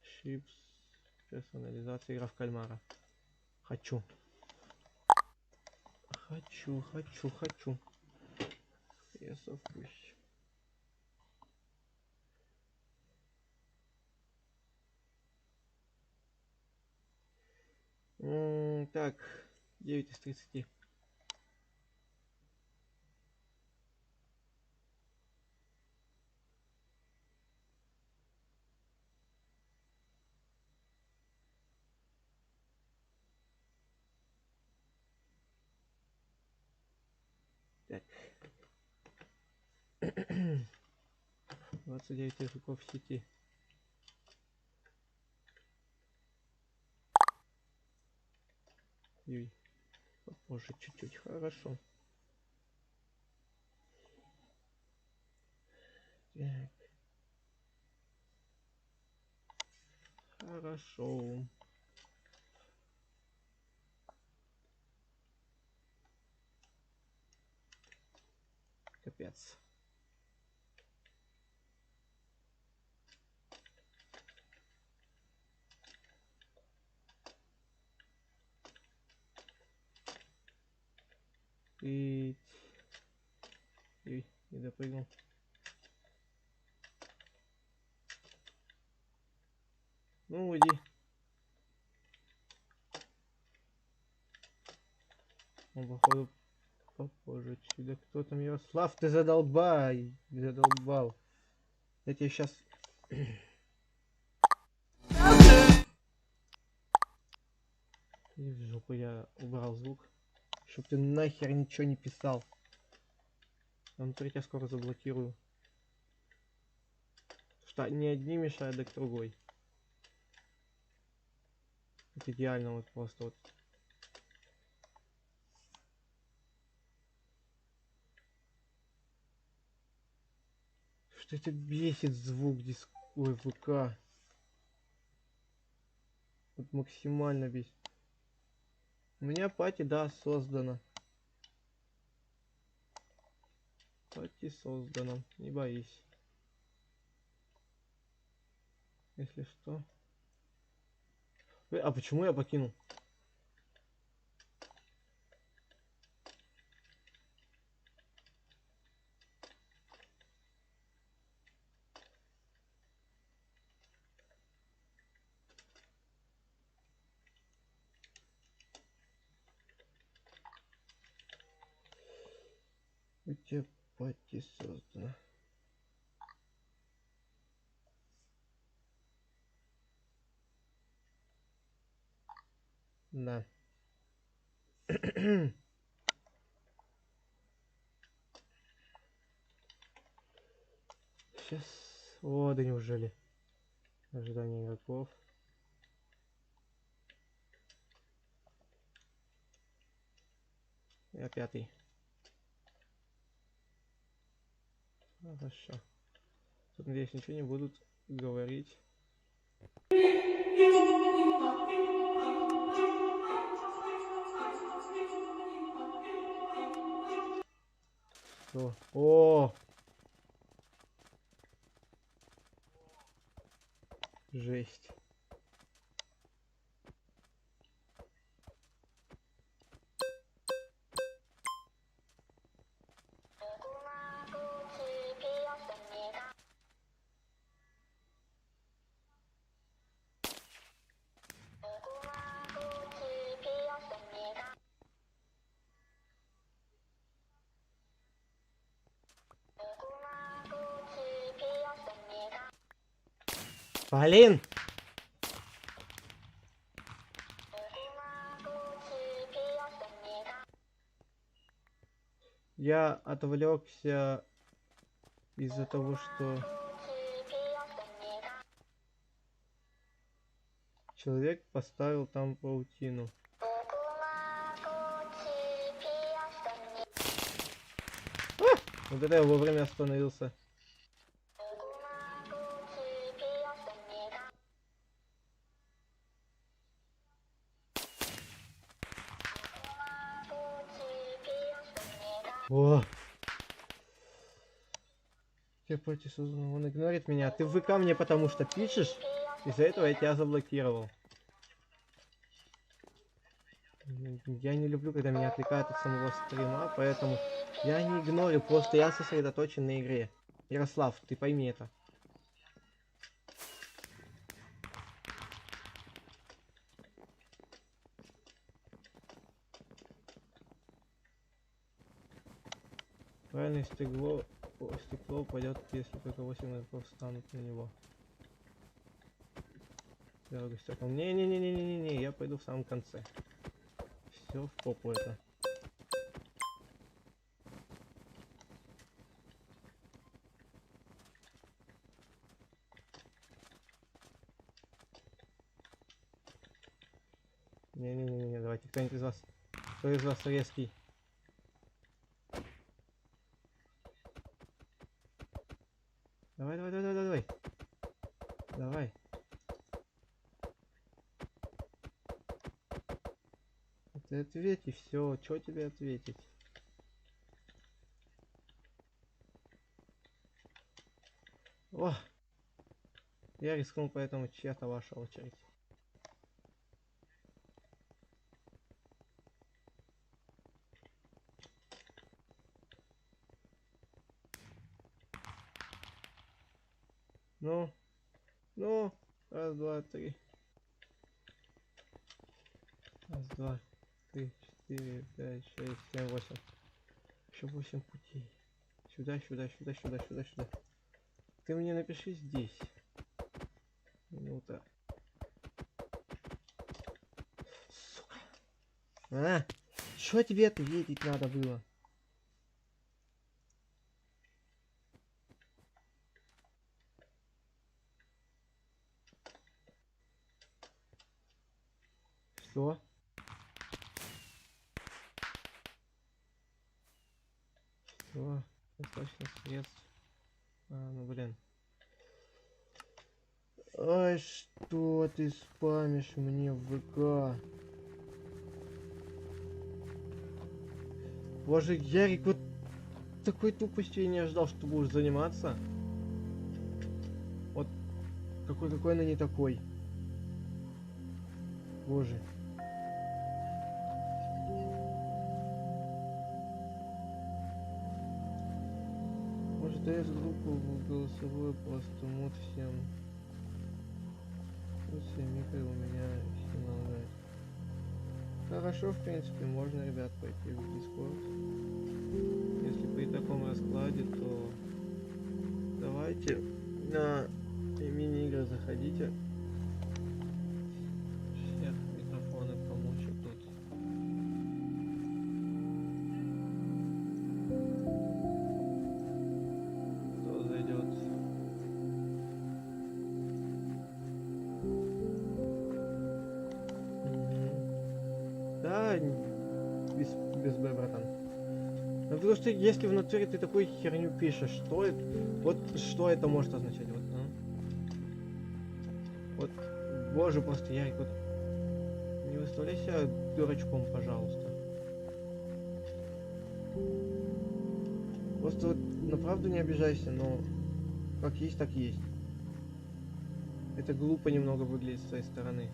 Шипс. Персонализация, игра в кальмара. Хочу. Хочу. Я совкусь. Так, 9 из 30. Так. 29 языков в сети. Юй. Попозже чуть-чуть. Хорошо. Так. Хорошо. Капец. И... Ой, не допрыгнул. Ну, уйди. Он, походу, попозже. Да кто там, Ярослав, ты задолбал. Я тебе сейчас... И в жопу я убрал звук. Чтоб ты нахер ничего не писал. Я внутри тебя скоро заблокирую. Что не одни мешают, так другой. Это идеально вот просто вот. Что это бесит звук диск... Ой, ВК. Вот максимально бесит. У меня пати, да, создана. Пати создана. Не боись. Если что. А почему я покинул? У тебя пати создана. Да. Сейчас. О, да неужели? Ожидание игроков. Я пятый. Хорошо. Тут, надеюсь, ничего не будут говорить. Что? О! Жесть. Блин! Я отвлекся из-за того, что человек поставил там паутину. Вот это я вовремя остановился. О! Я пойти создал. Он игнорит меня. Ты в ВК мне потому что пишешь? Из-за этого я тебя заблокировал. Я не люблю, когда меня отвлекают от самого стрима, поэтому я не игнорю, просто я сосредоточен на игре. Ярослав, ты пойми это. Правильное стекло упадет, если только 8 игроков встанут на него. Не-не-не-не-не-не, я пойду в самом конце. Все в попу это. Не-не-не-не, давайте кто-нибудь из вас. Кто из вас резкий? Давай, давай, давай, давай, давай. Давай. Ты ответь и все. Чё тебе ответить? О! Я рискнул, поэтому чья-то ваша очередь. Ну, раз, два, три. 2, 3, 4, 5, 6, 7, 8. Еще 8 путей. Сюда, сюда, сюда, сюда, сюда, сюда. Ты мне напиши здесь. Минута. Сука. А, что тебе ответить надо было? Что? Что? Достаточно средств. А, ну блин. Ай, что ты спамишь мне в ВК? Боже, Ярик, вот такой тупостью я не ожидал, что ты будешь заниматься. Вот какой она не такой. Боже. Может, даешь группу в голосовую, просто мут всем. Вот все микро у меня все налагает. Хорошо, в принципе, можно, ребят, пойти в Discord. Если при таком раскладе, то давайте на мини-игры заходите. Всех микрофоны помочь тут. Кто зайдет? Да, без Б, братан. Ну, потому что если в натуре ты такую херню пишешь, что это, вот что это может означать? Вот, ну? Вот, боже, просто Ярик, вот не выставляй себя дурачком, пожалуйста. Просто вот на правду не обижайся, но как есть, так есть. Это глупо немного выглядит с твоей стороны.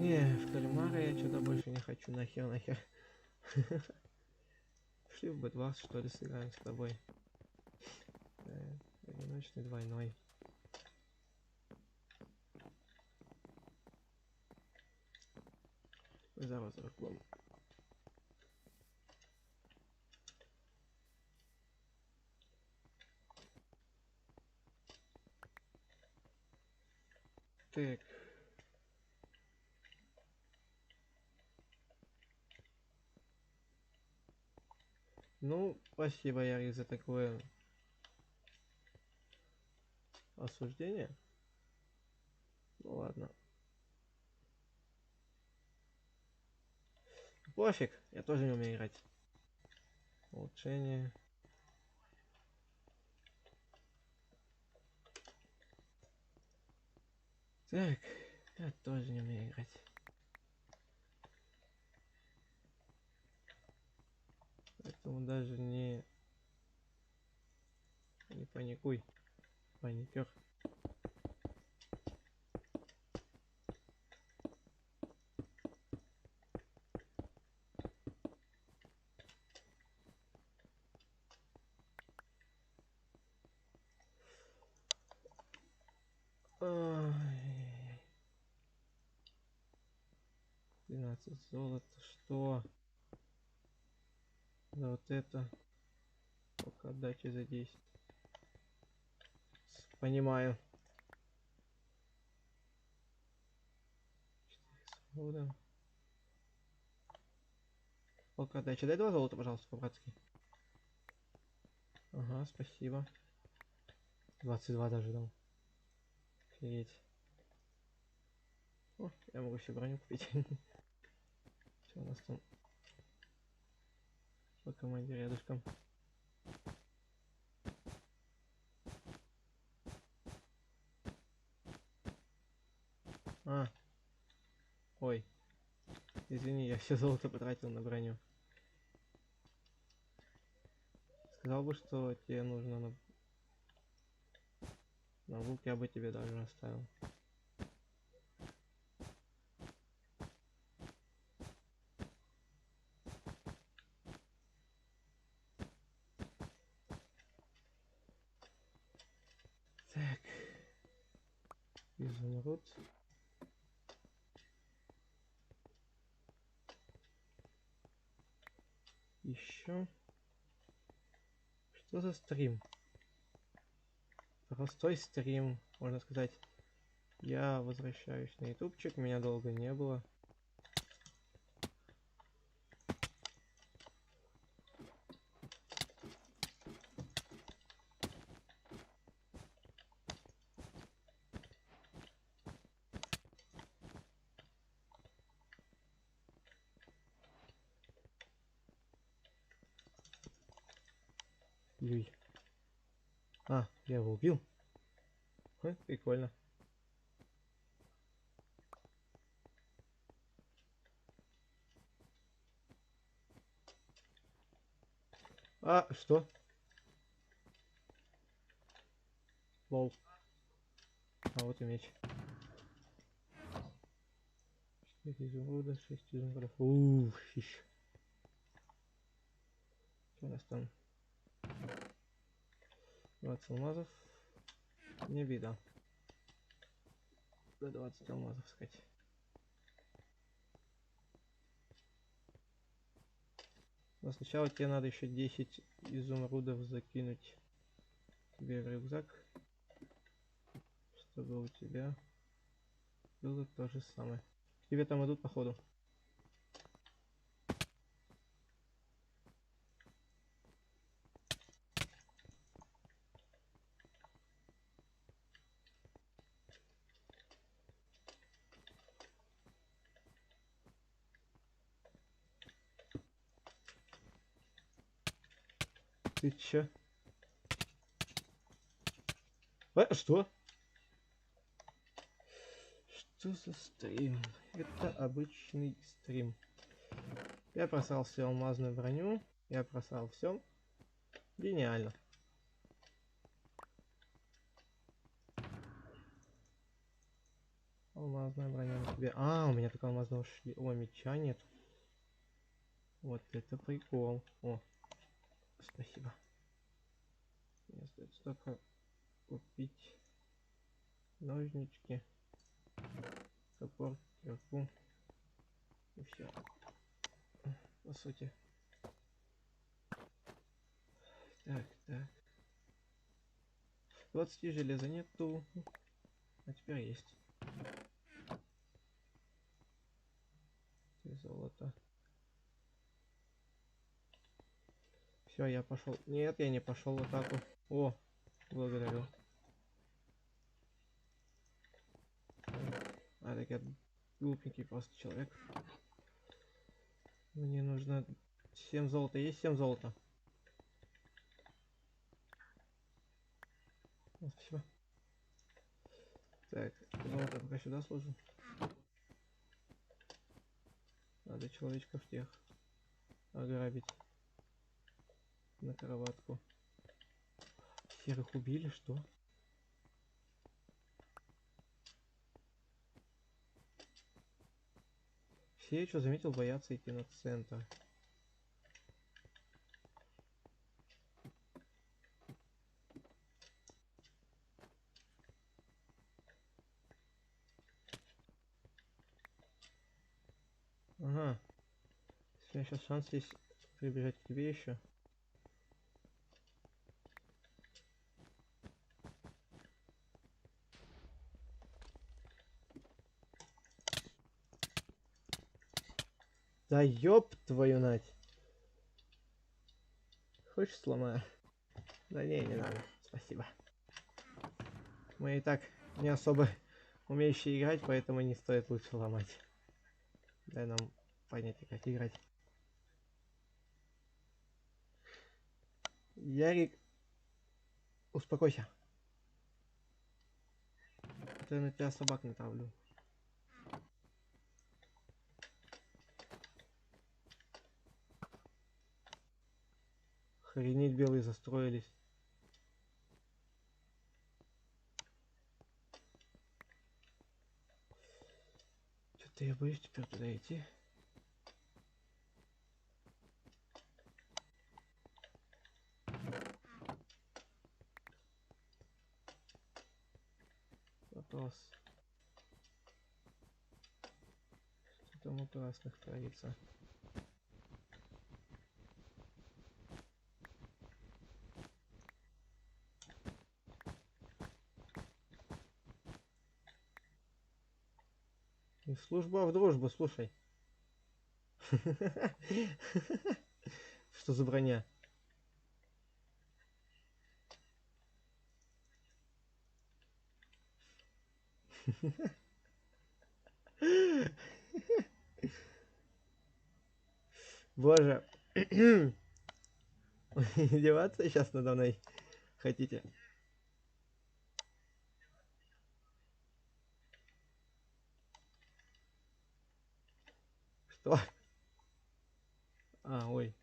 Не, в кальмара я что-то больше не хочу, нахер, нахер. Шли в B20, что ли, сыграем с тобой. Одиночный двойной. Зараз рекламу. Так. Ну, спасибо, Ярик, за такое осуждение. Ну ладно. Пофиг, я тоже не умею играть. Улучшение. Так, я тоже не умею играть. Поэтому даже не паникуй, паникер. Ай, 12 золота, что? Да вот это. Пока отдачи за 10. Понимаю. 4 свобода. Пока отдачи. Дай 2 золота, пожалуйста, по-братски. Ага, спасибо. 22 даже дал. Офигеть. О, я могу себе броню купить. Что у нас там по команде рядышком? А. Ой. Извини, я все золото потратил на броню. Сказал бы, что тебе нужно на лук, я бы тебе даже оставил. Так. Изумруд. Еще. Что за стрим? Простой стрим, можно сказать. Я возвращаюсь на ютубчик, меня долго не было. Юй. А, я его убил. Прикольно. А, что? Лол. А вот и меч. 4 изумруда, 6 изумрудов. Ух, фиш. Что у нас там? 20 алмазов. Не беда. До 20 алмазов сказать. Но сначала тебе надо еще 10 изумрудов закинуть тебе в рюкзак, чтобы у тебя было то же самое. К тебе там идут походу. Ты чё? Что? Что за стрим? Это обычный стрим. Я просрал всю алмазную броню. Я просрал все. Гениально. Алмазная броня на тебе. А, у меня только алмазного меча нет. Вот это прикол. О, спасибо. Мне остается только купить ножнички, топор, кирку и все. По сути. Так. 20 железа нету. А теперь есть. И золото. Все, я пошел. Нет, я не пошел в атаку. О, благодарю. А, так я глупенький просто человек. Мне нужно 7 золота. Есть 7 золота? О, спасибо. Так, золото пока сюда сложу. Надо человечков тех ограбить. На кроватку. Серых убили, что? Все, я что заметил, боятся идти на центр. Ага. У меня сейчас шанс есть прибежать к тебе еще. Да ёб твою нать. Хочешь сломаю? Да не надо. Спасибо. Мы и так не особо умеющие играть, поэтому не стоит лучше ломать. Дай нам понять, как играть. Ярик, успокойся. Это я на тебя собак натравлю. Охренеть, белые застроились. Что-то я боюсь теперь туда идти. Вопрос. Что там у красных творится? И служба в дружбу, слушай. Что за броня? Боже. Издеваться сейчас надо мной хотите? Что? А, ой.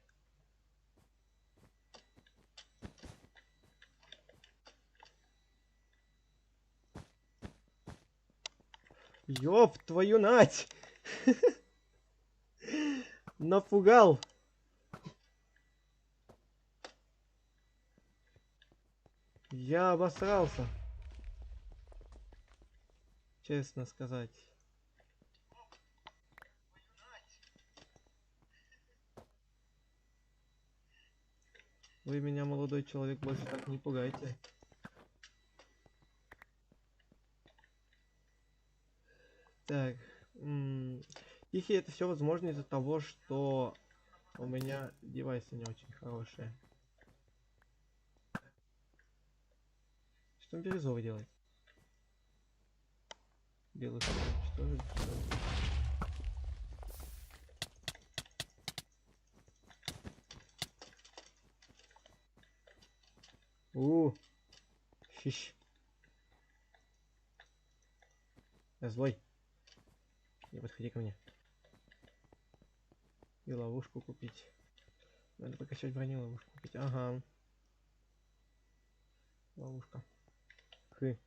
Ёб твою нать! Напугал! Я обосрался. Честно сказать. Вы меня, молодой человек, больше так не пугайте. Так. Тихий, это все возможно из-за того, что у меня девайсы не очень хорошие. Что он бирюзовый делает? Белый что же? Фищ. Я злой. Не подходи ко мне. И ловушку купить. Надо покачать броню, ловушку купить. Ага. Ловушка. Хы.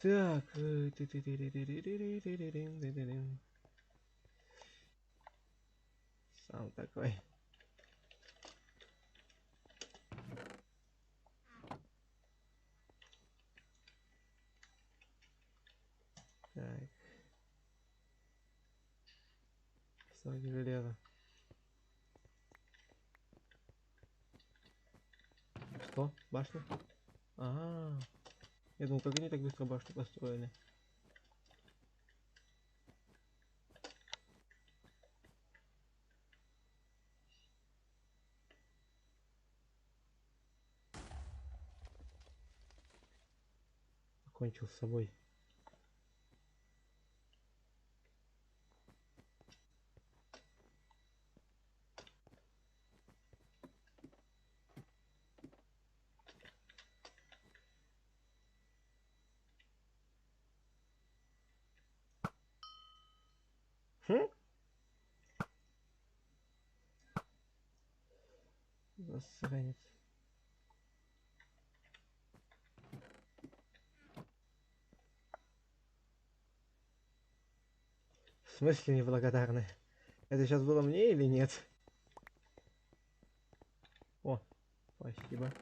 Так. Сам такой. Так. Кстати, железо. Что? Башня? Ага. Я думал, как они так быстро башню построили. Покончил с собой. Хм? Засранец. В смысле неблагодарны? Это сейчас было мне или нет? О, спасибо.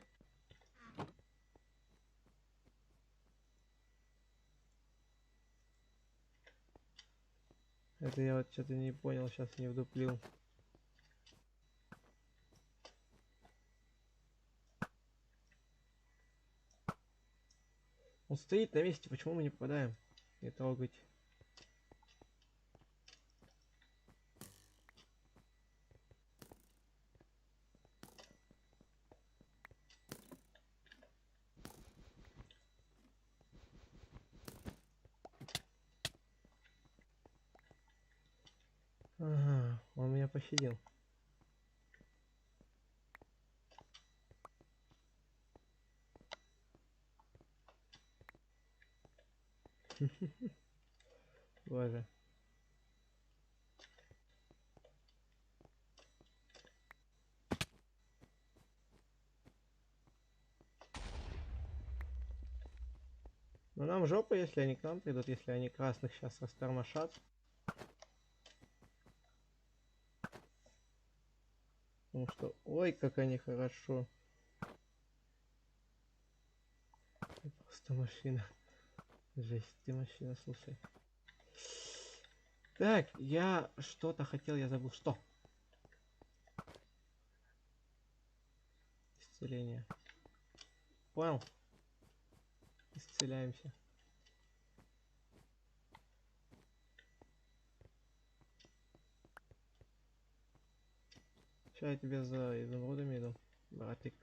Это я вот что-то не понял, сейчас не вдуплил. Он стоит на месте, почему мы не попадаем? Не трогать. Ага, он меня пощадил. Боже. Ну нам жопа, если они к нам придут, если они красных сейчас растормошат. Потому что, ой, как они хорошо. ты машина. Жесть, ты машина, слушай. Так, я что-то хотел, я забыл. Что? Исцеление. Понял? Исцеляемся. Сейчас я тебе за изумрудами иду, братик.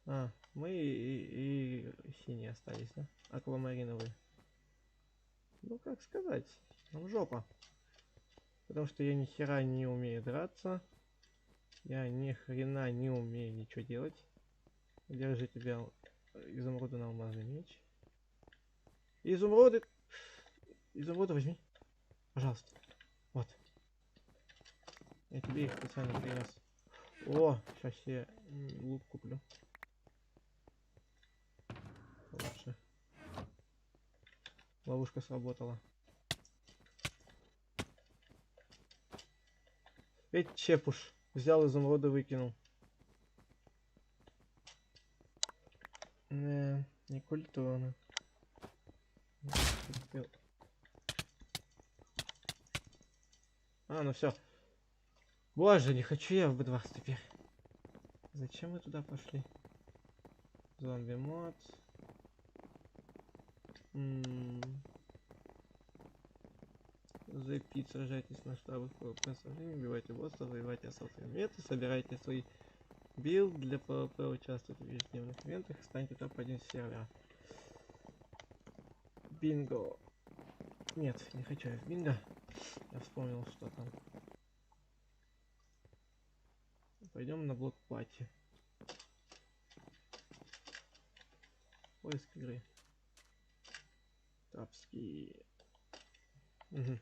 А, мы и синие остались, да? Аквамариновые. Ну, как сказать, нам жопа. Потому что я ни хера не умею драться. Я ни хрена не умею ничего делать. Держи тебя изумруды на алмазный меч. Изумруды! Изумруды возьми. Пожалуйста. Вот. Я тебе их специально принес. О, сейчас я лук куплю. Лучше. Ловушка сработала. Ведь чепуш. Взял изумруды, выкинул. Не культурно. А, ну все. Боже, не хочу я в B20 теперь. Зачем мы туда пошли? Зомби мод. Запить, сражайтесь на штабах PvP сражений, убивайте боссов, воевайте особые меты, собирайте свои билд для PvP, участвуйте в ежедневных ивентах, станьте топ-1 сервера. Бинго. Нет, не хочу я в бинго. Я вспомнил, что там. Пойдем на блок пати. Поиск игры. Тапский. Угу.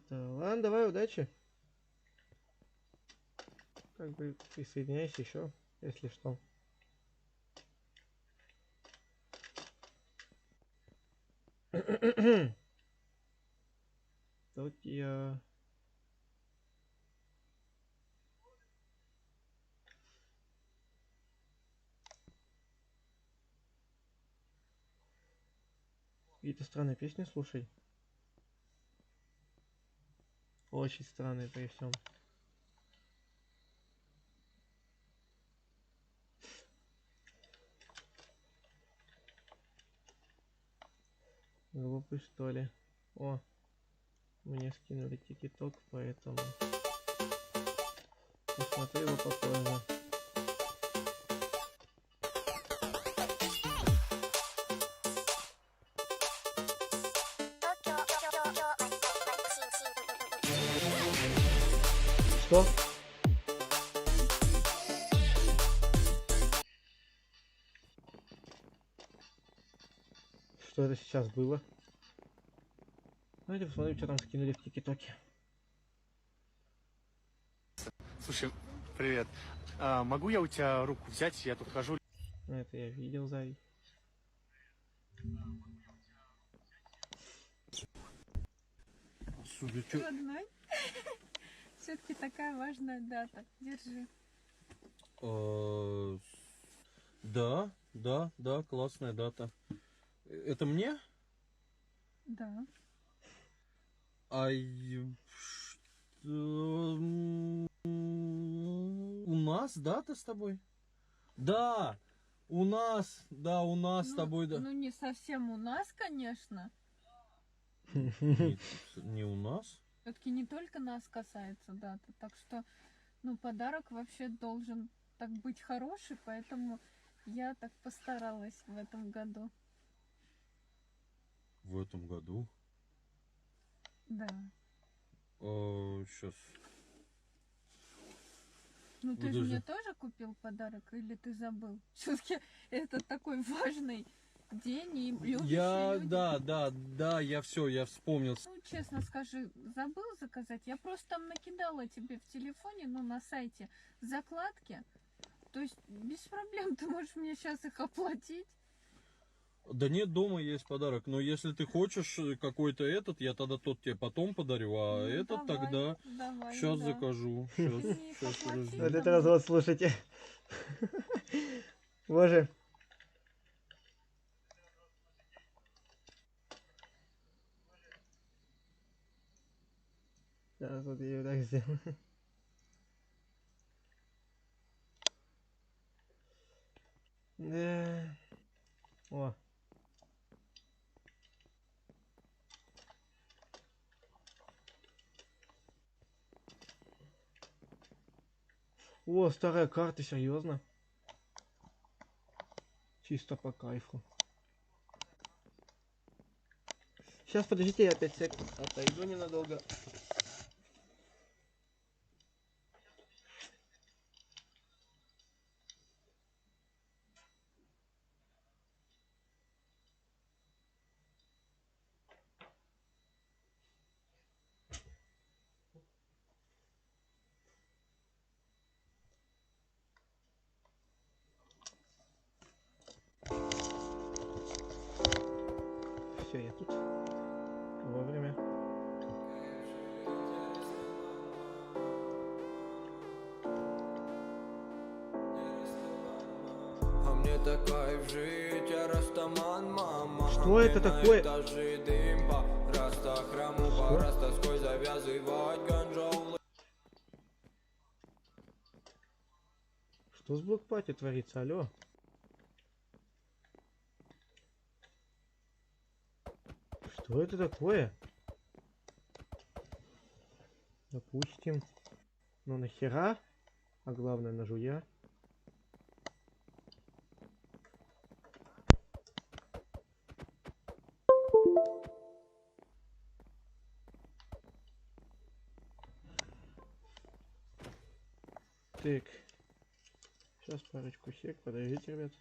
Ладно, давай, удачи. Как бы присоединяйся еще, если что. Тут я... Какие-то странные песни слушай. Очень странные при всем. Глупый что ли? О, мне скинули тикеток, поэтому посмотрю его попозже. Что? Что это сейчас было? Давайте посмотрим, что там скинули в тикетоке. Слушай, привет. Могу я у тебя руку взять? Я тут хожу. Это я видел, Зай. Супер, чё? Родной. Все-таки такая важная дата. Держи. Да, классная дата. Это мне? Да. У нас дата с тобой? Да, у нас с тобой, да. Ну, не совсем у нас, конечно. Не у нас? Все-таки не только нас касается дата. Так что, ну, подарок вообще должен так быть хороший, поэтому я так постаралась в этом году. В этом году? Да. Сейчас. Ну, ты же Подожди. мне тоже купил подарок, или ты забыл? Все-таки это такой важный день, и любящие люди... Да, я вспомнил. Ну, честно скажи, забыл заказать? Я просто там накидала тебе в телефоне, ну, на сайте, закладки. То есть без проблем ты можешь мне сейчас их оплатить. Да нет, дома есть подарок. Но если ты хочешь какой-то этот, я тогда тот тебе потом подарю, а Ну, этот давай, тогда давай, сейчас да. закажу. Ты мне Сейчас, поплати подожди. Вот за это развод, слушайте. Боже. Сейчас вот я её так сделаю. Да. О. О, старая карта, серьезно? Чисто по кайфу. Сейчас, подождите, я опять сек отойду ненадолго. Все, я тут. Вовремя. А мне так кайф жить, я растаман, мама. Что это такое? Этажи дым по раста, храму по раста, сквозь завязывать ганджоу. Что с блокпати творится, алло? Что это такое? Допустим. Ну нахера? А главное, нажуя. Так. Сейчас парочку сек, подождите, ребят.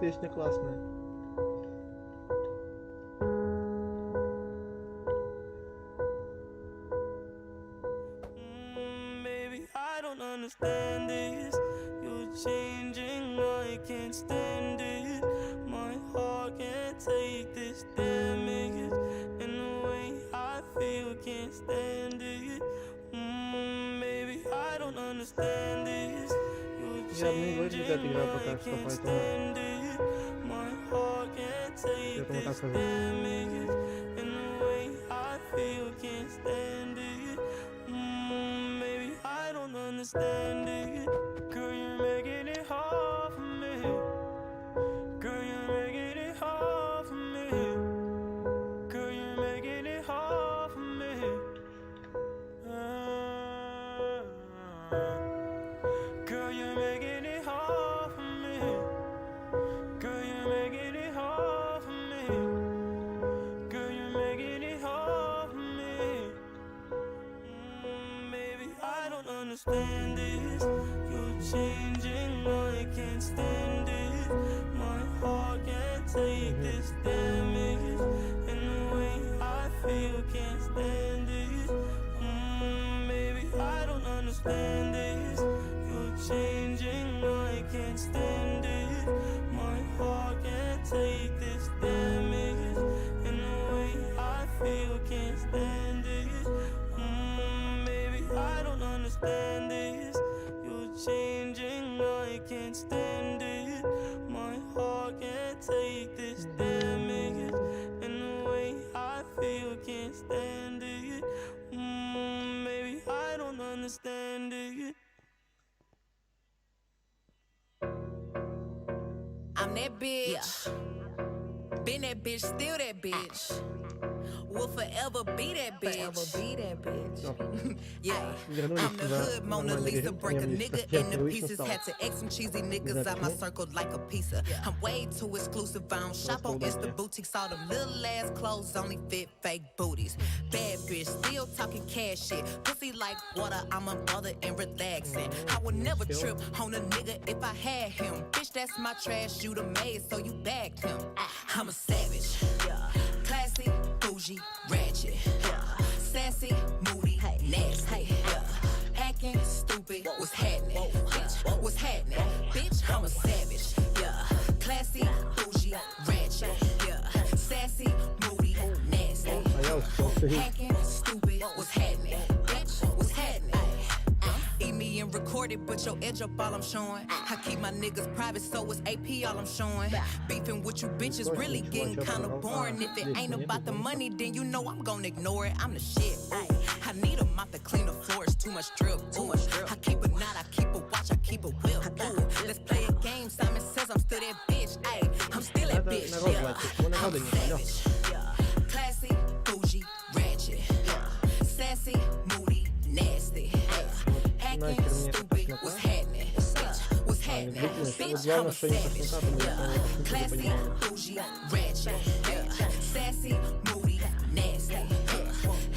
Песня классная. Baby, I don't understand this. You're changing, I can't stand it. My heart can't take this damage. And the way I feel, can't stand it. Baby, I don't understand this. Я не выглядит игра пока что, поэтому так скажу. Understand it, girl, you're making it hard for me. Girl, you're making it hard for me. Girl, you're making it hard for me. Girl, you're making it hard for me. Girl, you're making it hard for me. Girl, you're making it hard for me. Baby, I don't understand this. You're changing, I can't stand it. My heart can't take this damage. And the way I feel, can't stand it. Baby, I don't understand this. You're changing, I can't stand it. My heart can't take this damage. And the way I feel, can't stand it. Baby, I don't understand this. You're changing, I can't stand it. My heart can't take this damage. And the way I feel, can't stand it. Baby, I don't understand it. I'm that bitch. Been that bitch, still that bitch. Will forever be that bitch. Всё, Yeah. вернулись I'm the туда. hood, Mona Нормальный Lisa, режим. break a Мне nigga здесь как into привычно pieces. стало. Had to X some cheesy Не niggas знаю out my почему. circle like a pizza. I'm way too exclusive. I don't shop on удобнее. Insta boutiques. All them little ass clothes only fit fake booties. Bad bitch, still talking cash shit. Pussy like water, I'm a mother and relaxing. I would never trip on a nigga if I had him. Bitch, that's my trash, you the maid, so you bagged him. I'm a savage. Classy, bougie, ratchet. Sassy, moody, nasty. Acting stupid, what's happening? Bitch, what's happening? Bitch, I'm a savage. Yeah. Classy, bougie, ratchet. Yeah. Sassy, moody, nasty. А я успел сходить. Hacking, stupid, what's happening? Bitch, what's happening? Eat me and record it, but your edge up all I'm showing. I keep my niggas private, so it's AP all I'm showing. Beefing with you bitches really getting kinda boring. If it ain't about the money, then you know I'm gonna ignore it. I'm the shit. Ooh. I need a mop to clean the floors, too much drip. Ooh. I keep a knot, I keep a watch, I keep a whip. Ooh. Let's play a game. Simon says I'm still that bitch. Ay, I'm still that Надо bitch. народ Yeah. платить. Его народу I'm не алё. savage. Yeah. Classy, bougie, ratchet. Yeah. Sassy, moody, nasty. Acting нахер мне stupid, это what's посмотреть? happening? Bitch, what's А, не happening? длительность. Вот Bitch, I'm главное, a что не savage. посмотрел, потому что Yeah. я очень плохо Classy, понимаю. bougie, ratchet. Yeah. Sassy, moody, nasty. Yeah.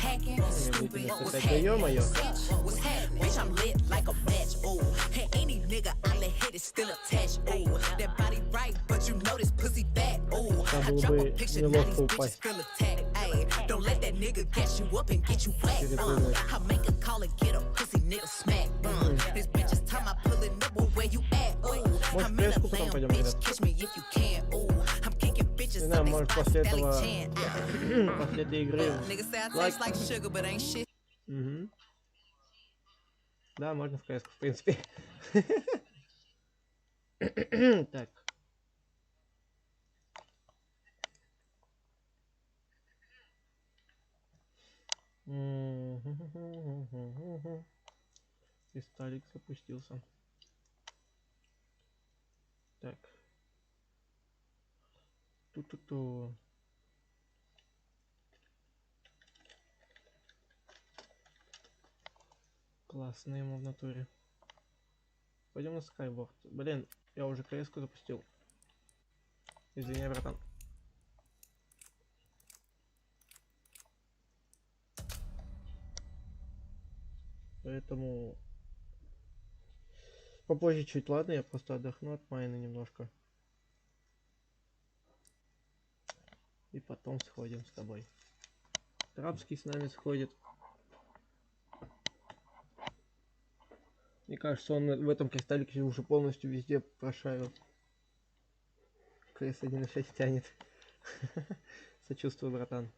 Hacking, stupid, длительность what's опять. Да ё-моё. happening? Bitch, what's happening? Bitch, I'm lit like a match. Ooh, and any nigga I let hit is still attached. Ooh, that body right, but you know this pussy fat. Ooh, Там I было drop a бы picture, now неловко these bitches упасть. feel attacked. Ayy, don't let that nigga gas you up and get you whacked. Перепрыгнуть. I make a call and get a pussy nigga smack. This bitch is time I pulling up, well, where you at? Ooh, Может, I'm in a PS-ку потом lamb, пойдем bitch, играть? catch me if you can. Ooh, I'm kicking bitches Не знаю, up, they может, spot после Stanley этого, Chan. после этой игры. Nigga say I Лайк. taste like sugar, but ain't shit. Мгм. Да, можно в КС, в принципе. Так. Кристаллик запустился. Так. Ту-ту-ту. Классно ему в натуре. Пойдем на скайборд. Блин, я уже КС-ку запустил. Извини, братан. Поэтому попозже чуть, ладно, я просто отдохну от майна немножко. И потом сходим с тобой. Трапский с нами сходит. Мне кажется, он в этом кристаллике уже полностью везде прошарил. КС 1.6 тянет. Сочувствую, братан.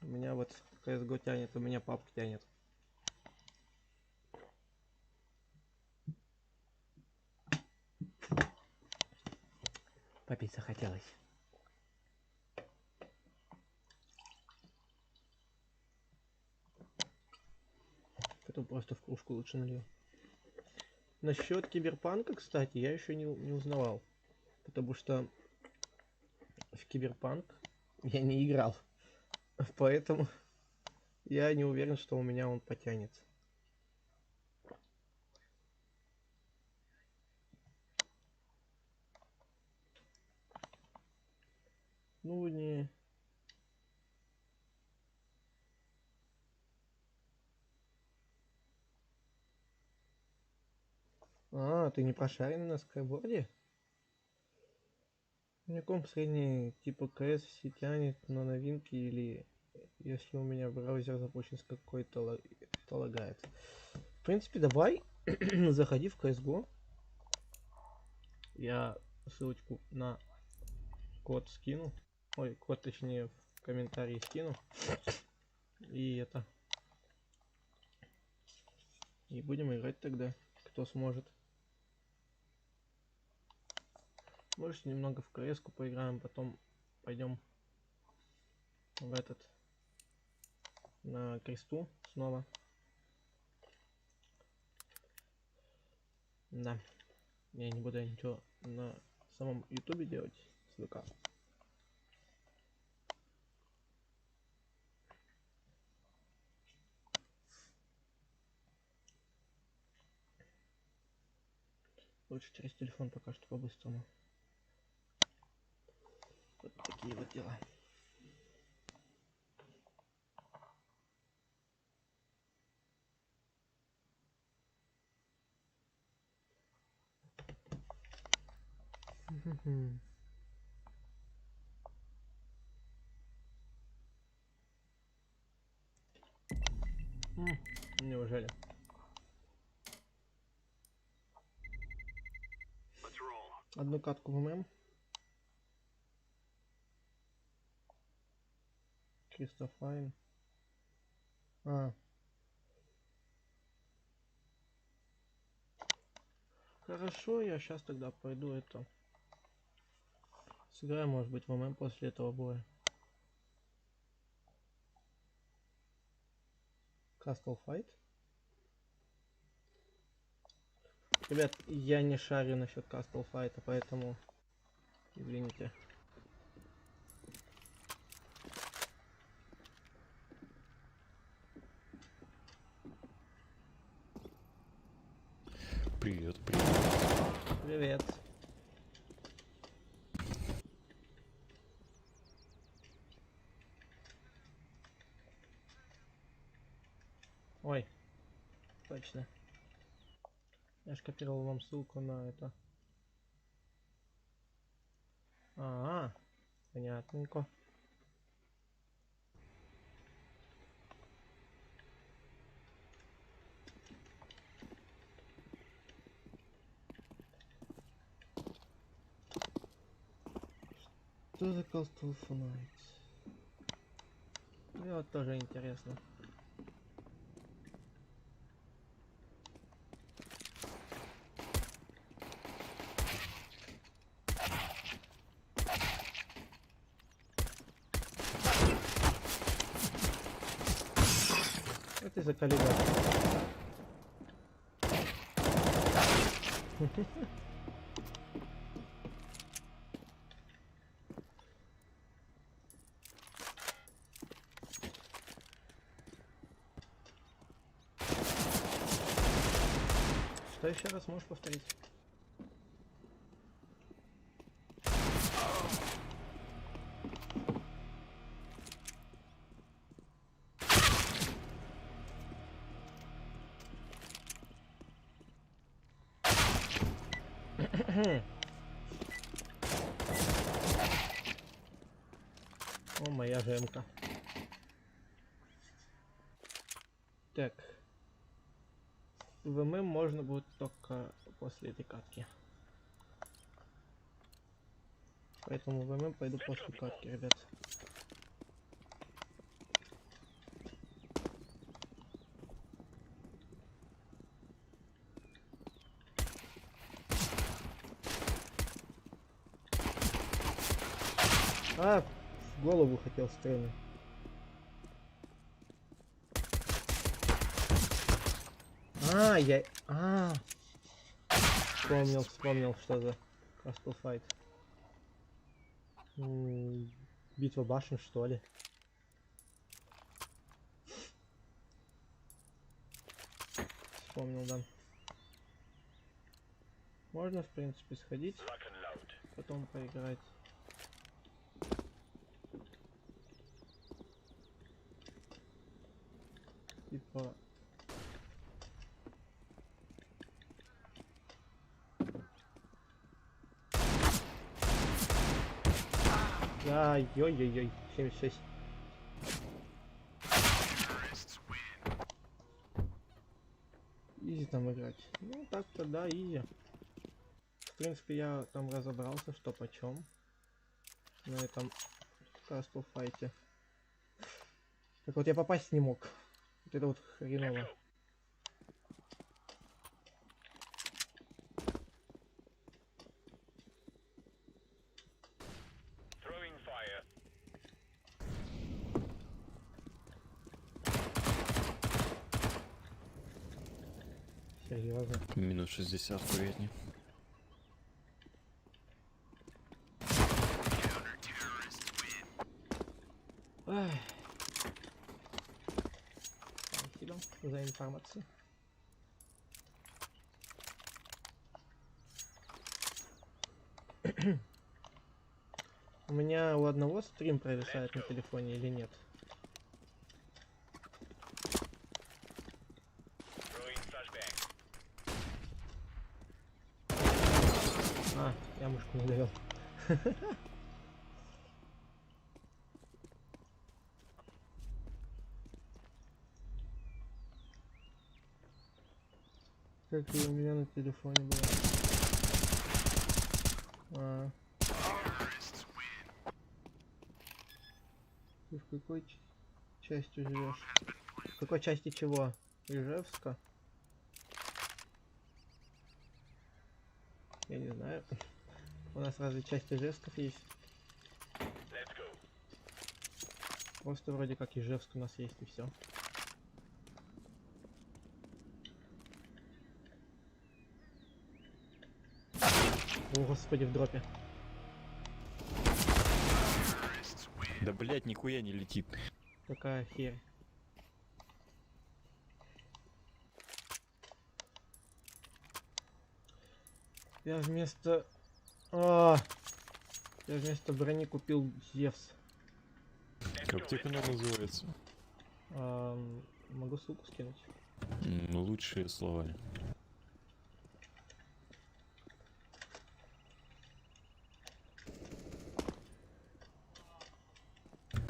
У меня вот CSGO тянет, у меня папка тянет. Попить захотелось. Потом просто в кружку лучше налью. Насчет киберпанка, кстати, я еще не узнавал. Потому что в киберпанк я не играл. Поэтому я не уверен, что у меня он потянется. Ну не... А, ты не прошаренный на скайборде? У меня комп средний типа КС все тянет на новинки, или если у меня браузер запущен с какой-то, то лагает. В принципе, давай заходи в CSGO. Я ссылочку на код скину. Ой, код точнее в комментарии скину. И это. И будем играть тогда, кто сможет. Может, немного в КС-ку поиграем, потом пойдем в этот, на кресту снова. Да, я не буду ничего на самом ютубе делать с ВК. Лучше через телефон пока что по-быстрому. Вот такие вот дела. Неужели? Одну катку ВМ. Чисто файн. Хорошо, я сейчас тогда пойду это. Сыграем, может быть, в ВМ после этого боя. Castle Fight. Ребят, я не шарю насчет Castle Fight, поэтому извините. Привет, привет. Привет. Ой, точно. Я ж копировал вам ссылку на это. Понятненько. Что за Castle Fight? Мне вот тоже интересно. Вот и за коллегат. Что еще раз можешь повторить? О, моя жемка. Так. ВМ можно будет только после этой катки. Поэтому ВМ пойду после катки, ребят. В голову хотел стрельнуть. Вспомнил, что за Castle Fight. Битва башен, что ли? Вспомнил, да. Можно, в принципе, сходить, потом поиграть. Типа... Ой-ой-ой, 76. Изи там играть. Ну так-то да, изи. В принципе, я там разобрался, что почем на этом Castle Fight. Так вот я попасть не мог. Вот это вот хреново. Серьезно. Минус 60 в курятне. Спасибо за информацию. У меня у одного стрим провисает на телефоне или нет? А, я мышку не довел. Как и у меня на телефоне было. Ты в какой части живешь? В какой части чего? Ижевска? Я не знаю. У нас разве часть Ижевсков есть? Просто вроде как Ижевск у нас есть и все. О, господи, в дропе. Да блять, нихуя не летит. Какая херь. Я вместо... Я вместо брони купил Зевс. Как тебе канал называется? Могу ссылку скинуть. Ну, лучшие слова.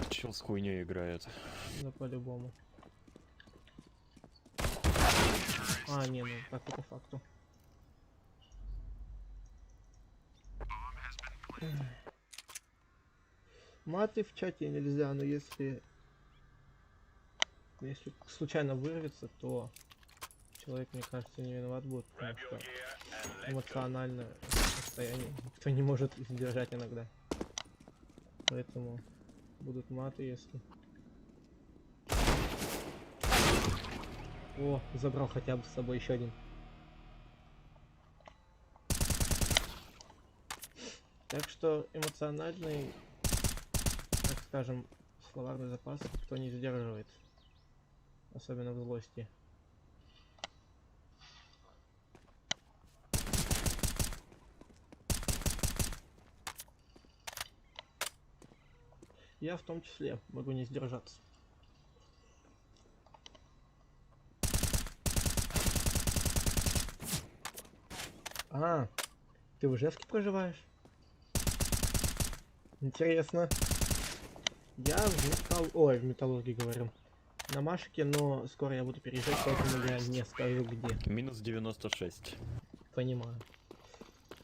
Чел с хуйней играет. Да по-любому. Не, ну так по факту. Маты в чате нельзя, но если случайно вырвется, то человек, мне кажется, не виноват будет, потому что эмоциональное состояние никто не может сдержать иногда. Поэтому будут маты, если... О, забрал хотя бы с собой еще один. Так что эмоциональный, так скажем, словарный запас никто не сдерживает. Особенно в злости. Я в том числе могу не сдержаться. Ты в Ижевске проживаешь? Интересно. Я в металлургии говорю. На Машике, но скоро я буду переезжать, поэтому я не скажу где. Минус 96. Понимаю.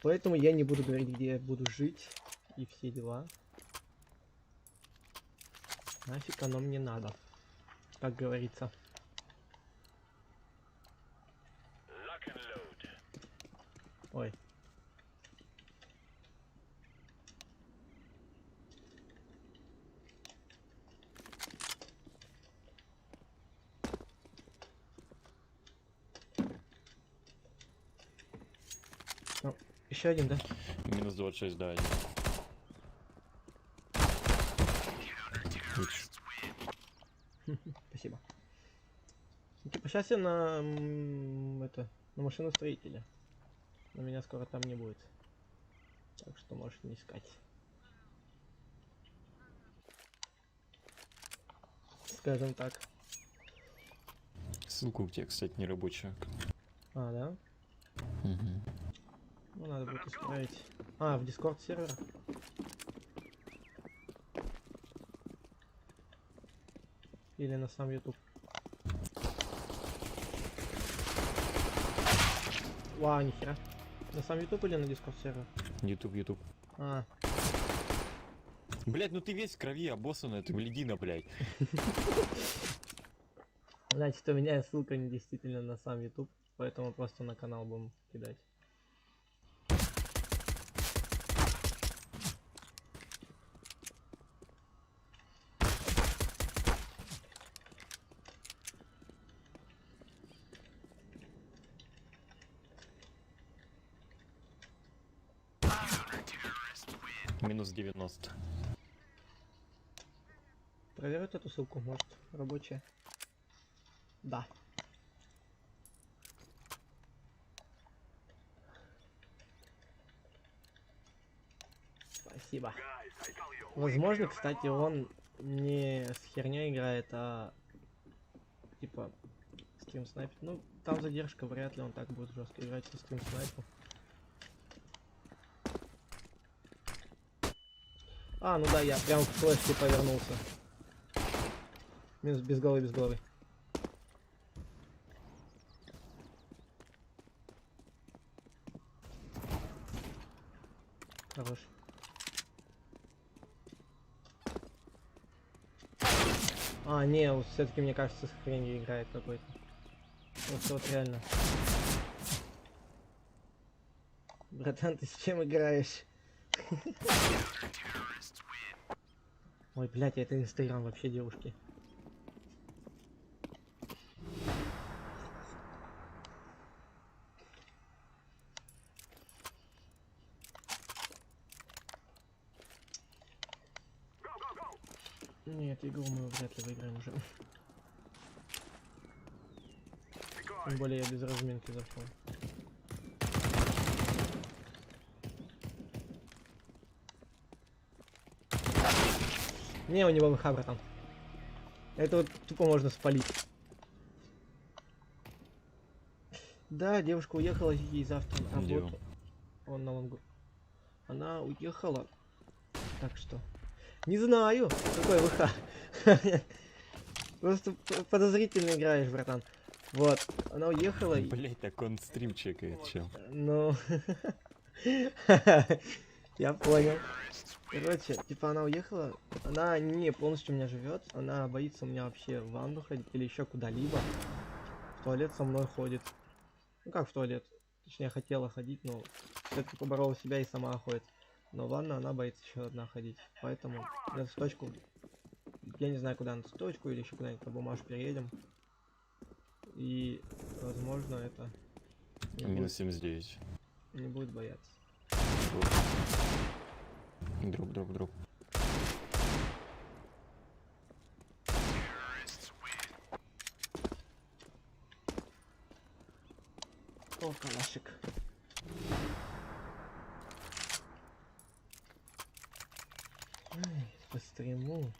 Поэтому я не буду говорить, где я буду жить и все дела. Нафиг оно мне надо, как говорится. Ой. Еще один, да? Минус 26, да. Спасибо. Ну, типа сейчас я на на машиностроителя. Но меня скоро там не будет. Так что можешь не искать. Скажем так. Ссылка у тебя, кстати, не рабочая. Да? Угу. Ну, надо будет исправить. В Discord сервер. Или на сам YouTube. Нихера. На сам YouTube или на Discord сервер? YouTube. Блять, ну ты весь в крови, обоссанная, ты блядина, блядь. Значит, у меня ссылка не действительно на сам YouTube, поэтому просто на канал будем кидать. Минус 90. Проверить эту ссылку, может, рабочая? Да. Спасибо. Возможно, кстати, он не с херней играет, а типа стрим снайпер. Ну, там задержка, вряд ли он так будет жестко играть со стрим снайпер. А, ну да, я прям в флешке повернулся. Минус без головы, без головы. Хорош. А, не, все-таки мне кажется, с хренью играет какой-то. Вот реально. Братан, ты с чем играешь? Ой, блядь, это инстаграм вообще девушки. Нет, игру мы вряд ли выиграем уже. Тем более я без разминки зашел. Не, у него ВХ, братан. Это вот тупо можно спалить. Да, девушка уехала, ей завтра на Где работу. Он на лонгу. Она уехала. Так что... Не знаю, какой ВХ. Просто подозрительно играешь, братан. Вот, она уехала. Блять, так он стрим чекает, чел. Ну... Я понял. Короче, типа она уехала, она не полностью у меня живет, она боится у меня вообще в ванну ходить или еще куда-либо. В туалет со мной ходит. Ну как в туалет? Точнее, хотела ходить, но все-таки поборола себя и сама ходит. Но в ванну она боится еще одна ходить. Поэтому на цветочку, я не знаю куда, на цветочку или еще куда-нибудь на бумажку переедем. И, возможно, это Минус 79. не будет бояться. Дроп. О, калашик. Ай, по стриму.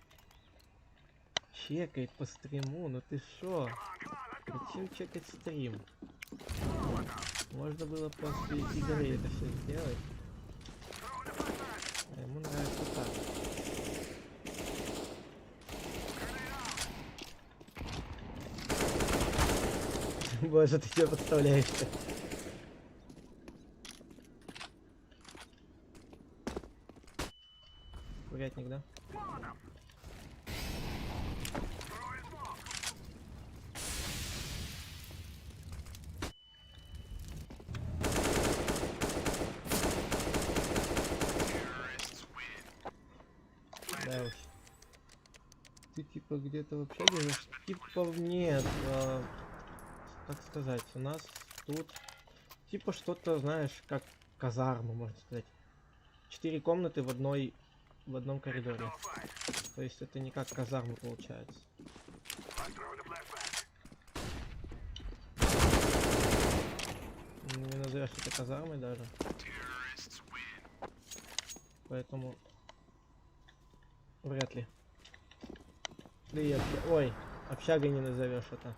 Чекает по стриму, ну ты шо? Зачем чекать стрим? Можно было после игры это все сделать. А ему нравится так. Боже, ты себе подставляешься. Курятник, да? Да уж. Ты типа где-то в общаге живешь? Типа нет, как сказать, у нас тут типа что-то, знаешь, как казарма, можно сказать. 4 комнаты в одном коридоре. То есть это не как казарма получается. Не назовешь это казармой даже. Поэтому вряд ли. Да и ой, общагой не назовешь это.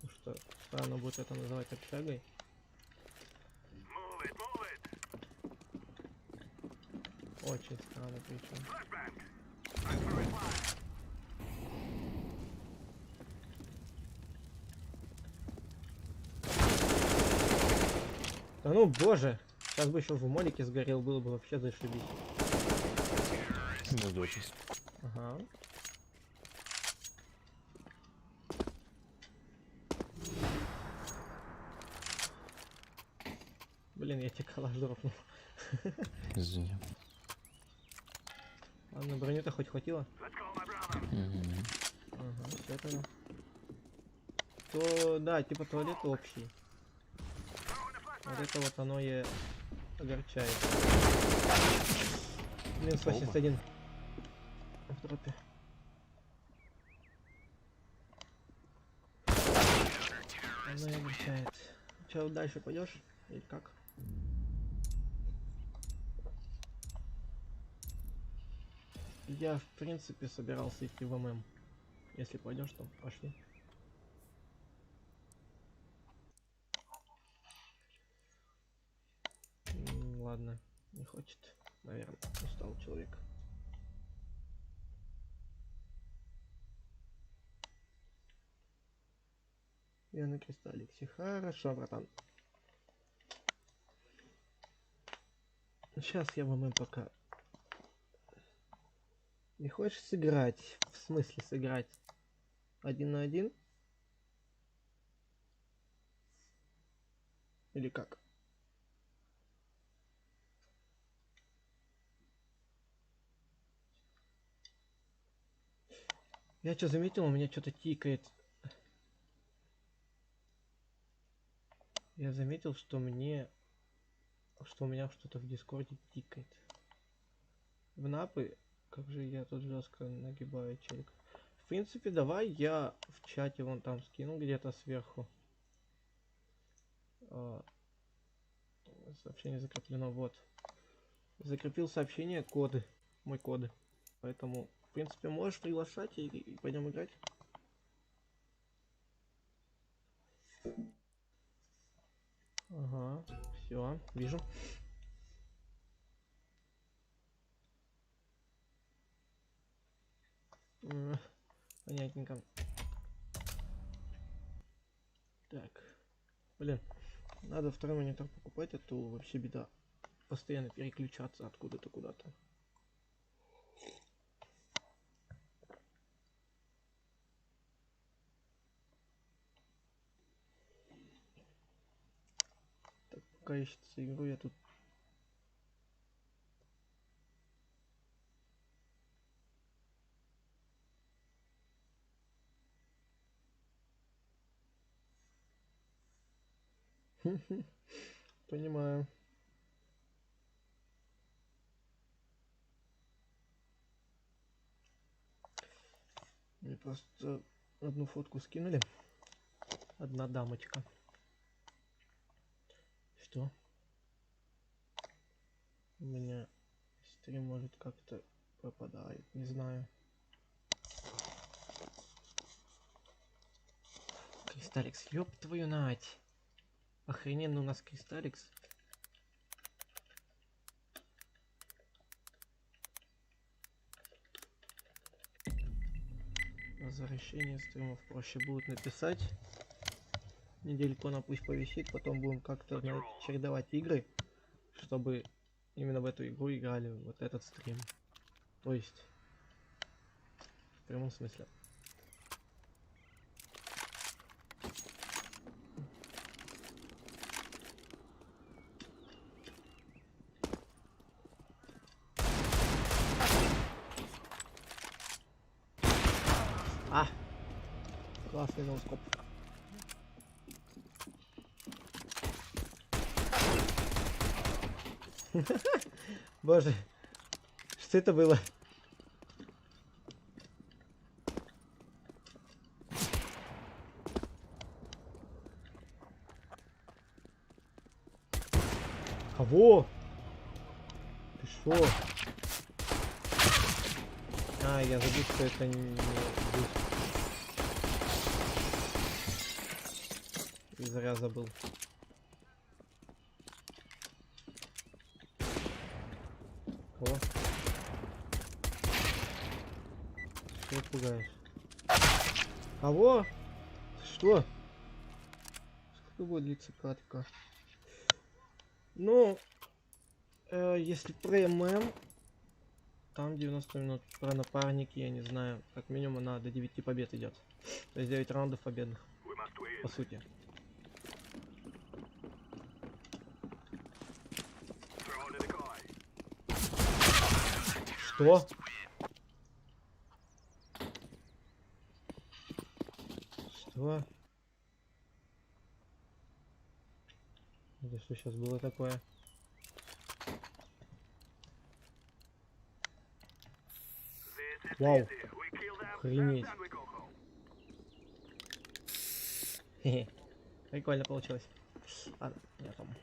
Ну что, странно будет это называть общагой. Очень странно причем. Да ну боже! Сейчас бы еще в молике сгорел, было бы вообще зашибись. Ну, дочись. Ага. Блин, я тебе калаш дропнул. Извини. Ладно, броню-то хоть хватило? Ага, все тогда. То, да, типа туалет общий. Вот это вот оно и огорчает. Минус 81. В дропе. Оно и огорчает. Че, дальше пойдешь? Или как? Я, в принципе, собирался идти в ММ. Если пойдешь, то пошли. Ладно, не хочет. Наверное, устал человек. Я на кристалликсе. Хорошо, братан. Сейчас я в ММ пока. Не хочешь сыграть? В смысле сыграть? 1 на 1? Или как? Я что заметил, у меня что-то тикает. Я заметил, что у меня что-то в Дискорде тикает. В напы, как же я тут жестко нагибаю челик. В принципе, давай я в чате вон там скину где-то сверху. Сообщение закреплено, вот. Закрепил сообщение, коды, мой коды. Поэтому, в принципе, можешь приглашать и пойдем играть. Ага, все, вижу. Понятненько. Так, блин, надо второй монитор покупать, а то вообще беда. Постоянно переключаться откуда-то куда-то. Так, пока ищется игру, я тут. Понимаю. Мне просто одну фотку скинули. Одна дамочка. Что? У меня стрим может как-то пропадает, не знаю. Кристалликс, ёб твою нать. Охрененно у нас Кристалликс. Возвращение стримов проще будет написать. Недельку она пусть повисит, потом будем как-то чередовать игры, чтобы именно в эту игру играли вот этот стрим. То есть, в прямом смысле. А! Классный ноускоп. Боже, что это было? Кого? Ты шо? А, я забыл, что это не и зря забыл. Кого? Что ты пугаешь? Кого? Что? Сколько будет длиться катка? Ну, если про ММ, там 90 минут. Про напарники, я не знаю. Как минимум она до 9 побед идет. То есть 9 раундов победных. По сути. Что? Что? Это что сейчас было такое? Вау. Охренеть. Хе-хе. Прикольно получилось. Ладно, я там.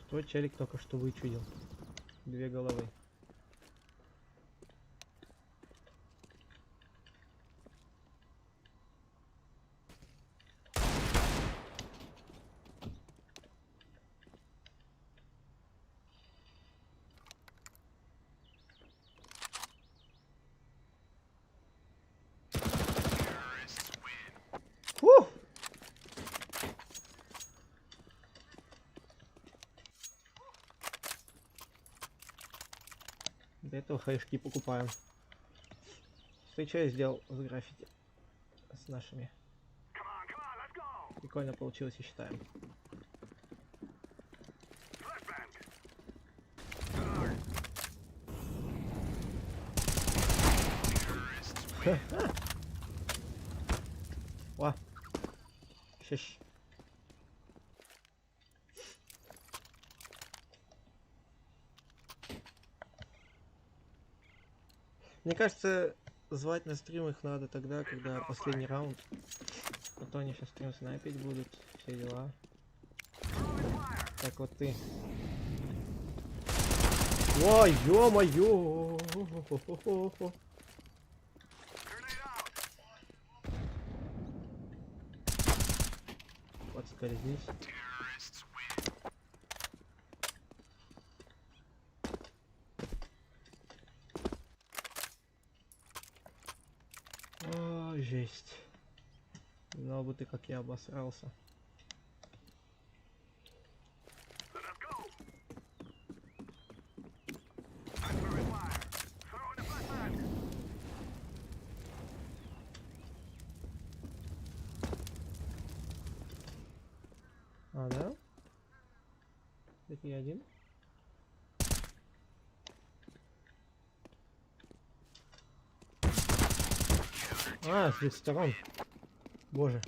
Что челик только что вычудил? 2 головы. Для этого хаешки покупаем. Ты что я сделал с граффити? С нашими. Прикольно получилось, и считаем. О! Щищ. Мне кажется, звать на стрим их надо тогда, когда последний раунд. А то они сейчас стрим снайпить будут, все дела. Так вот ты. Ой, ё-моё! Подскользнись. О, жесть. Знал бы ты, как я обосрался. А, да? Это я один? А, с двух сторон. Боже.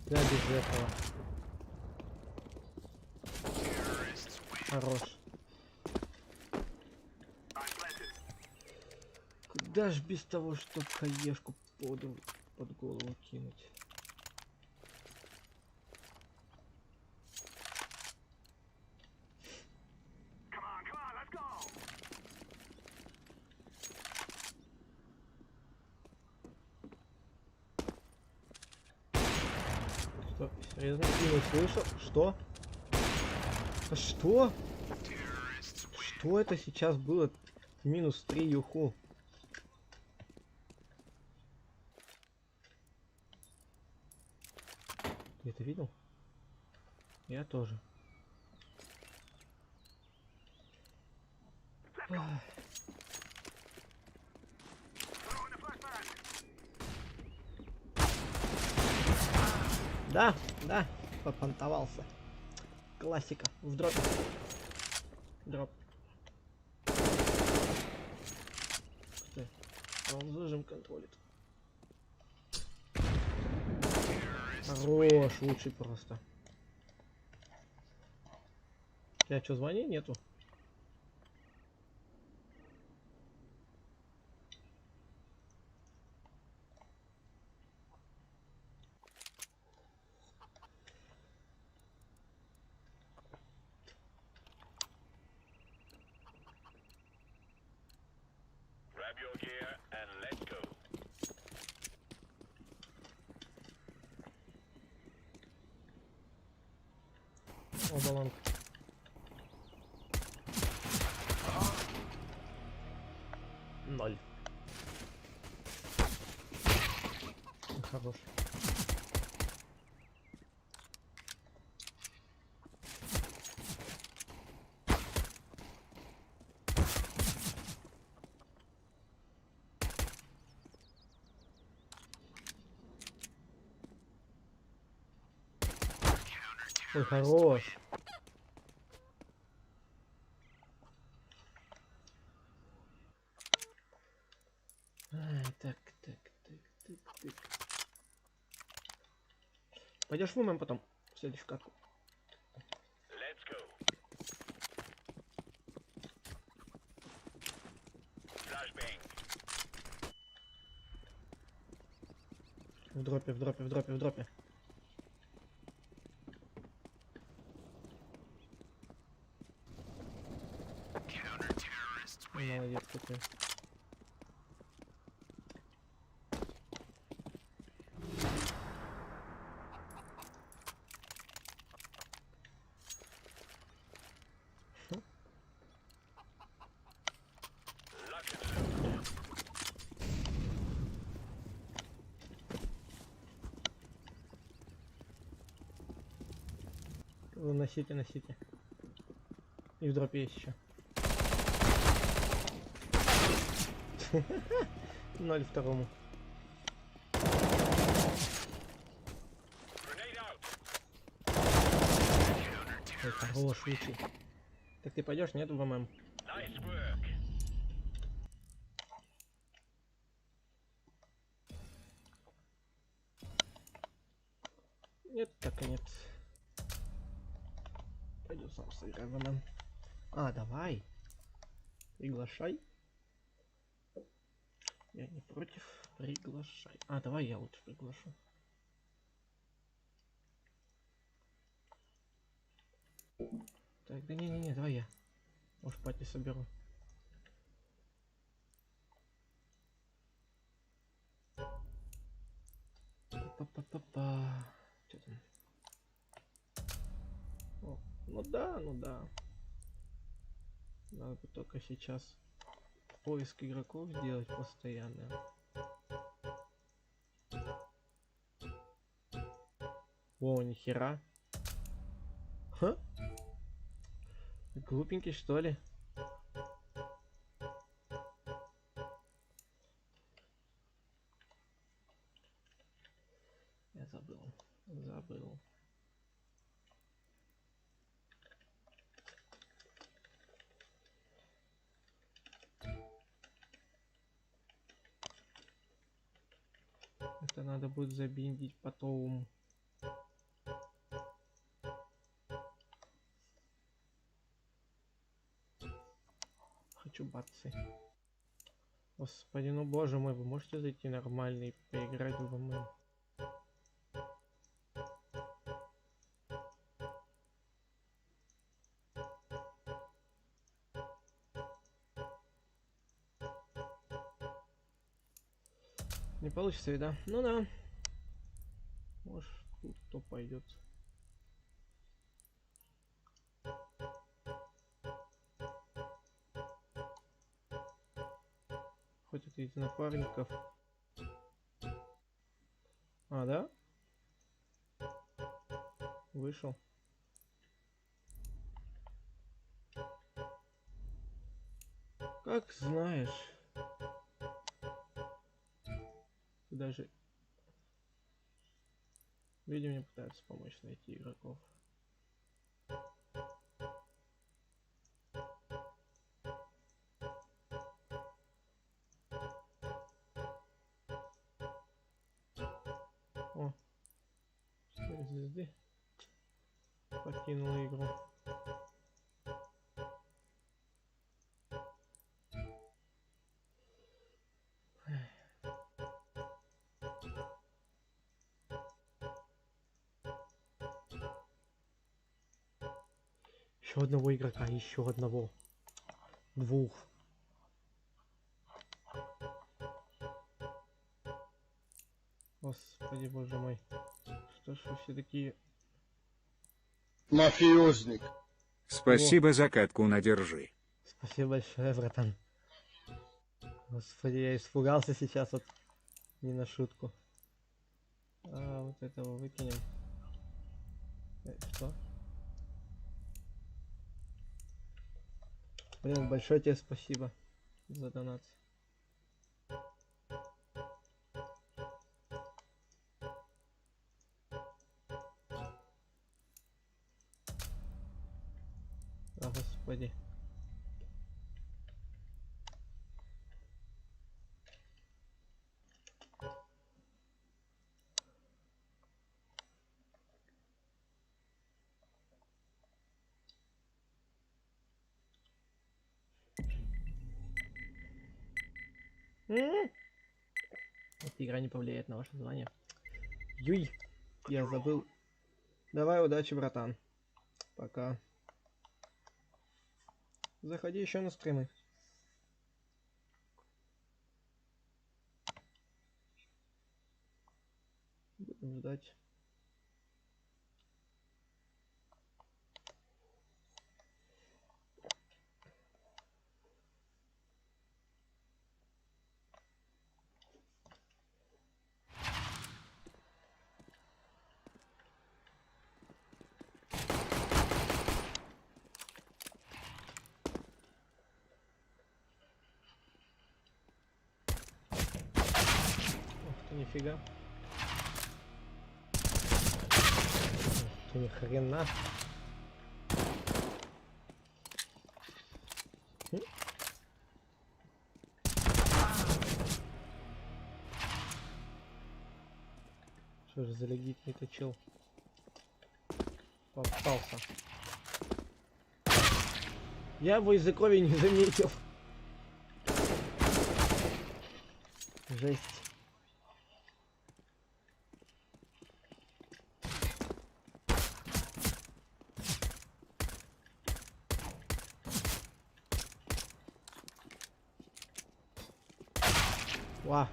Да, без этого. Хорош. Куда ж без того, чтоб хаешку под голову кинуть? Что? Серьезно? Не услышал? Что? А что? Что это сейчас было? Минус 3 юху. Ты это видел? Я тоже. Ах. Да, да, попонтовался. Классика. В дропе. Дроп. Стой. А он зажим контролит. Хорош, лучший просто. У тебя что, звоней нету? О, баланка. Ноль. Хорош. Ой, хорош. Ай, так. Пойдешь в умем потом, в следующую катку. В дропе. Молодец какой. Носите, носите. И в дропе есть еще. 0-2. Ой, хорош, лучший. Так ты пойдешь, нет, в ММ? Нет, так и нет. Пойду сам сыграю в ММ. А, давай. Приглашай. Я не против. Приглашай. А, давай я лучше приглашу. Так, да не-не-не, давай я. Может, пати соберу. Па-па-па-па. Что там? О, ну да, ну да. Надо бы только сейчас поиск игроков сделать постоянно. О, нихера. Ха? Глупенький, что ли? Я забыл. Забыл. Это надо будет забиндить потом. Хочу бацы. Господи, ну боже мой, вы можете зайти нормально и поиграть в ММ? Не получится, да? Ну да. Может, тут кто пойдет. Хоть это из напарников. А, да? Вышел. Как знаешь. Ты даже... Видимо, мне пытаются помочь найти игроков. О, 4 звезды. Покинула игру. Еще одного игрока, еще одного. 2. Господи, боже мой. Что ж вы все такие... Мафиозник. Спасибо за катку, надержи. Спасибо большое, братан. Господи, я испугался сейчас вот не на шутку. А, вот этого выкинем. Что? Блин, большое тебе спасибо за донат. А, господи. Эта игра не повлияет на ваше звание. Юй, я забыл. Давай, удачи, братан. Пока. Заходи еще на стримы. Будем ждать. Нифига. Ни хрена. Что же за легитный-то чел? Попался. Я его из-за крови не заметил. Жесть. Ва.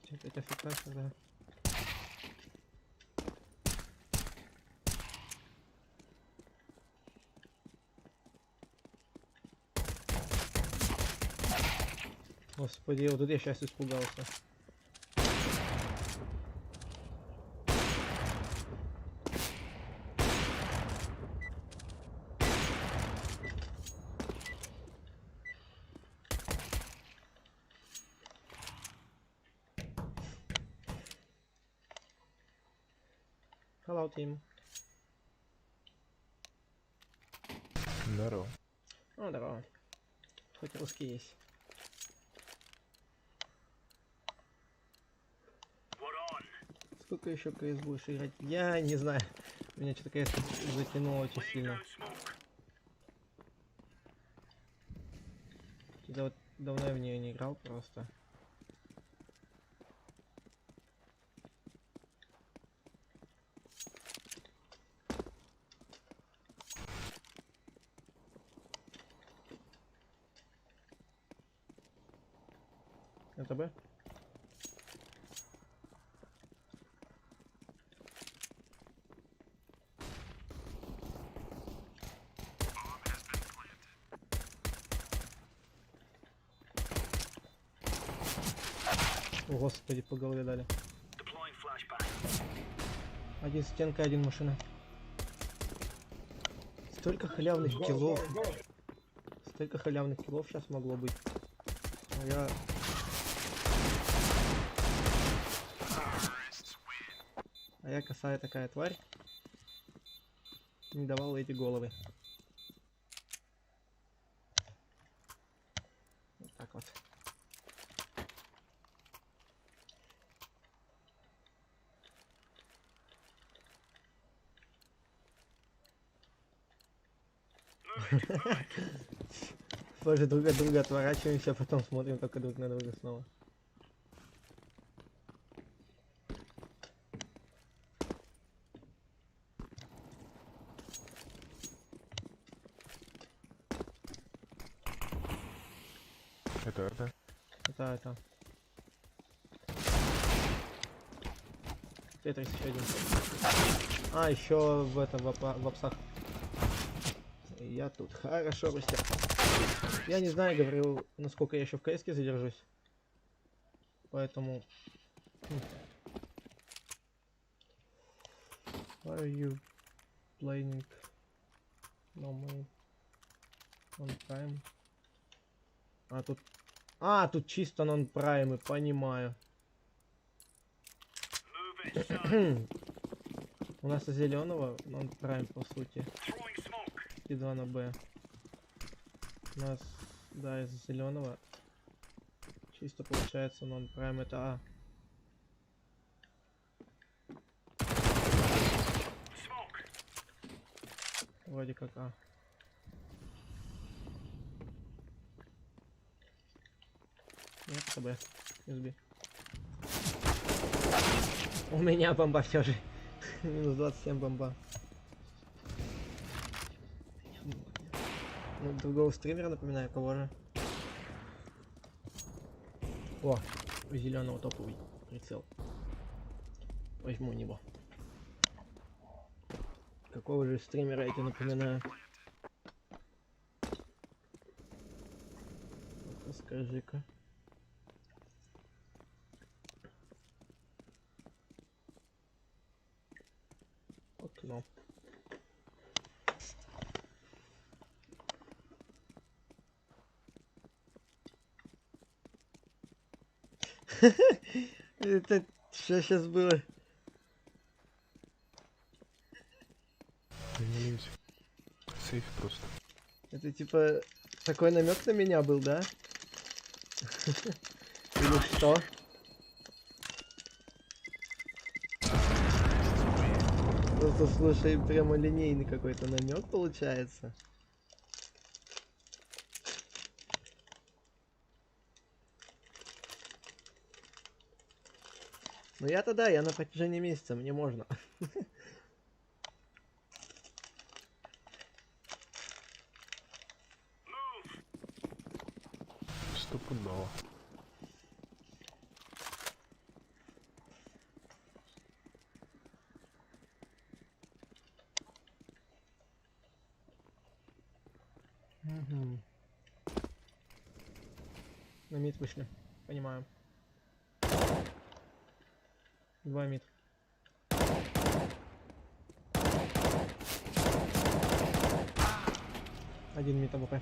Опять аффикация, да. Господи, вот тут я сейчас испугался. Hello, team. Здорово. Ну, здорово. Хоть русский есть. Сколько еще КС будешь играть? Я не знаю. Меня что-то КС затянуло очень сильно. Что-то вот давно я в нее не играл просто. Это Б? О, господи, по голове дали. Один стенка, один машина. Столько халявных киллов. Столько халявных киллов сейчас могло быть. Но я... А я косая такая тварь. Не давала эти головы. Вот так вот. Позже друг от друга отворачиваемся, а потом смотрим только друг на друга снова. Это. Это. Тетрис еще один. А, еще в этом, в апсах. Я тут. Хорошо, Рустя. Я не знаю, говорю, насколько я еще в КС-ке задержусь. Поэтому... Why are you playing no main on prime? Тут чисто нон-праймы, понимаю. У нас из зеленого нон-прайм, по сути. И 2 на Б. У нас, да, из зеленого чисто получается нон-прайм это А. Вроде как А. Нет, это Б. SB. У меня бомба все же. Минус 27 бомба. Ну, другого стримера, напоминаю, кого же. О, у зеленого топовый прицел. Возьму у него. Какого же стримера я тебе напоминаю? Скажи-ка. Но. Это что сейчас было? Не лезь. Сейф просто. Это типа такой намек на меня был, да? Или что? Просто слушай, прямо линейный какой-то намек получается. Ну я-то да, я на протяжении месяца, мне можно. Стопудово. Мгм. На мид вышли, понимаю. 2 мид. Один мид АВП.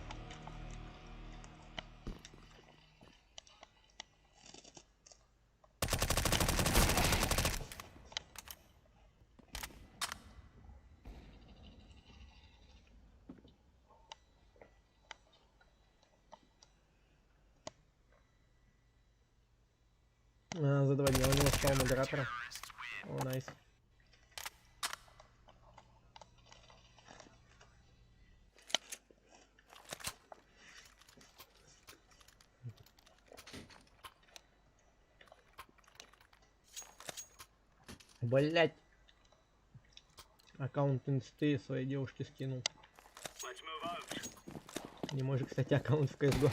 Задавание, у него стал модератора. О, найс. Блять. Аккаунт инсты своей девушке скинул. Не может, кстати, аккаунт в CSGO.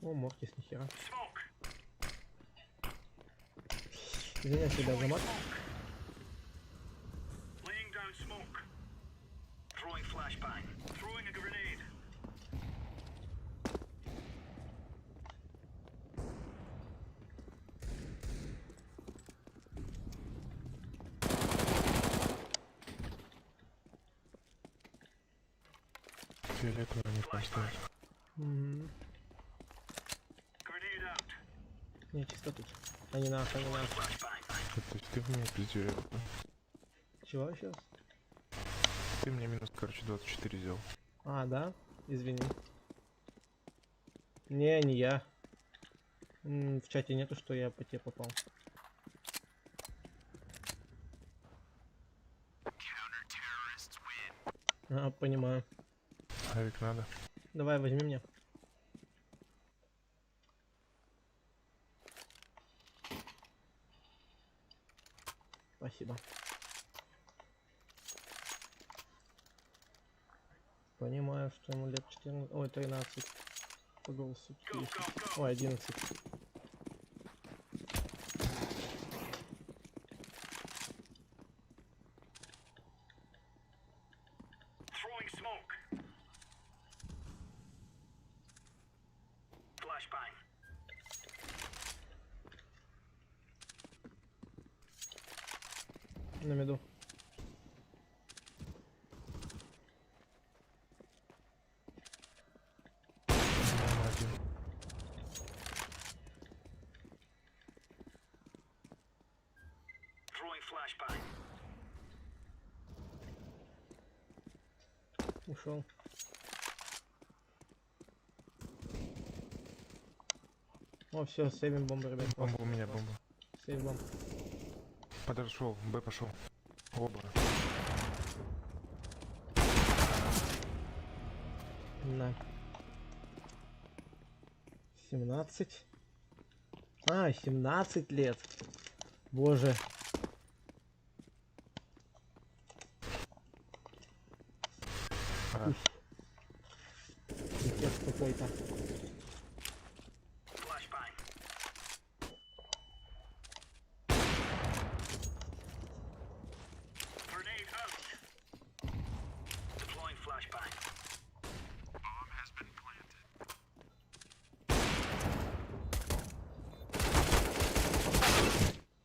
О, Мортис, нихера. Извиняюсь, себя за мат. Фиолетовый не поставить. Не, чисто тут. А не нах, а не нах. То есть ты в меня пиздюрил, да? Чего сейчас? Ты мне минус, короче, 24 сделал. А, да? Извини. Не я. В чате нету, что я по тебе попал. А, понимаю. Авик надо. Давай, возьми мне. Спасибо. Понимаю, что ему лет 14... Ой, 13. По голосу. 10. Ой, 11. На меду. Ушел. О, все, сейвим бомбу, ребят. Бомба у меня, бомба. Сейв бомб. Подошел, Б пошел. Оба. На. 17. А, 17 лет. Боже. А. Уф. Пиздец какой-то.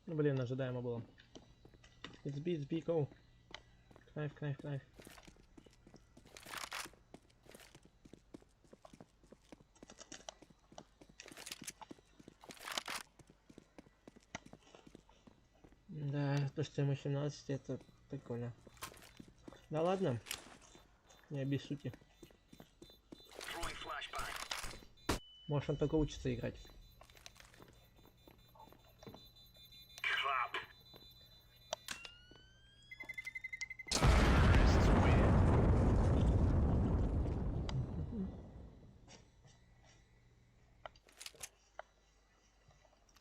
Ну блин, ожидаемо было. It's B, go. Knife. Да, то, что ему 17, это прикольно. Да ладно, не обессудьте. Может, он только учится играть.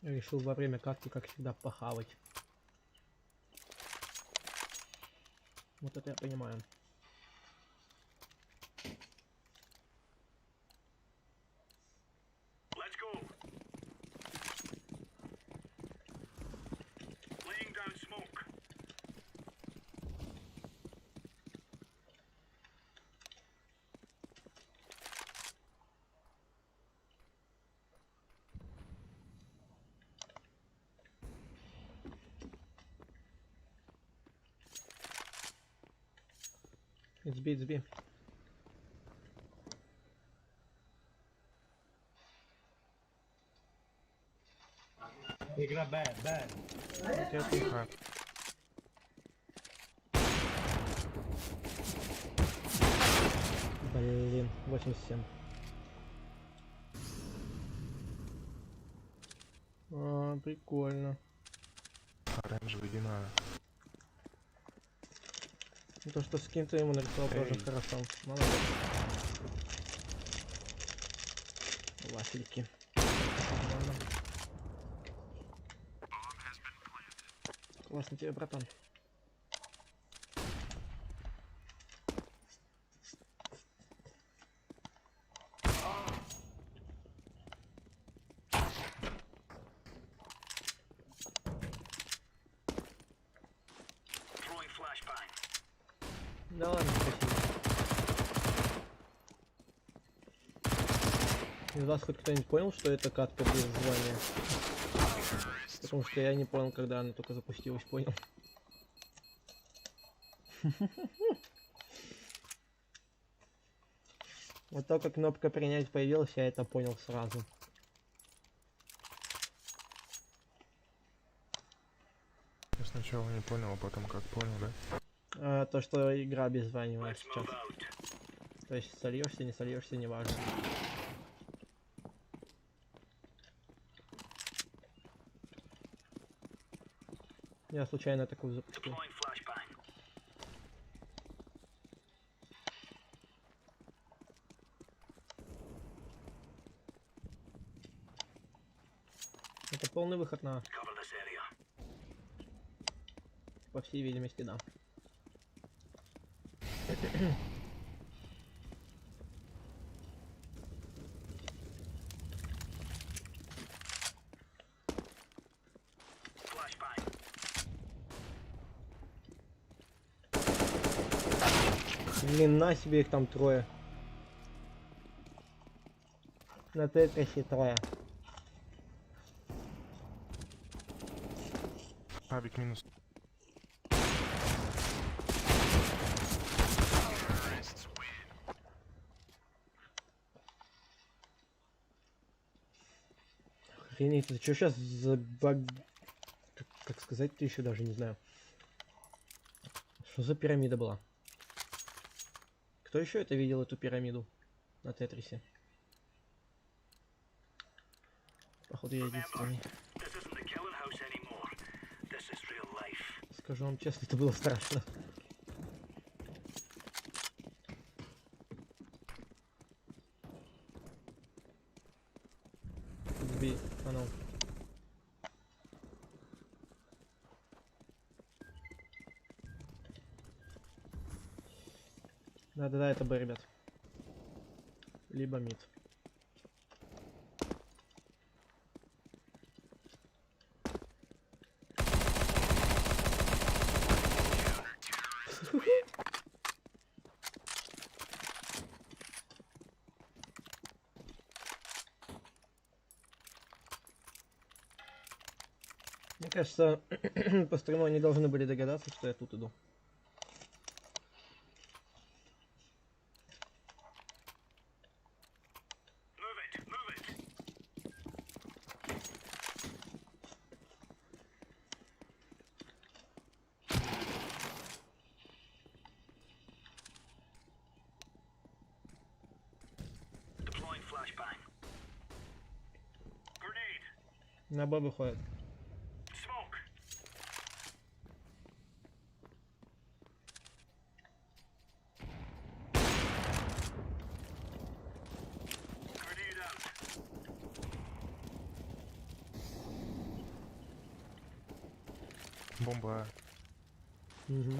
Я решил во время катки, как всегда, похавать. Вот это я понимаю. It's B. Игра bad. Ха. Блин, 87. А, прикольно. Оранжевый динара. То, что скин-то ему нарисовал, тоже Эй. хорошо. Молодец. Вафельки. Нормально. Классно тебе, братан. Да ладно, спасибо. Из вас хоть кто-нибудь понял, что это катка без звания? Потому что я не понял, когда она только запустилась, понял. Вот только кнопка принять появилась, я это понял сразу. Я сначала не понял, а потом как понял, да? То, что игра без звания у нас сейчас. То есть сольешься, не сольешься, не важно. Я случайно такую запустил. Это полный выход на... По всей видимости, да. Блин, на себе их там трое. На Тетрисе трое. Авик минус. Охренеть, это что сейчас за баг... Как сказать-то еще даже не знаю. Что за пирамида была? Кто еще это видел, эту пирамиду на Тетрисе? Походу я единственный. Скажу вам честно, это было страшно. Би, а ну. Да, это Б, ребят. Либо мид. Мне кажется, по стриму они должны были догадаться, что я тут иду. На Б выходит. Бомба. Угу.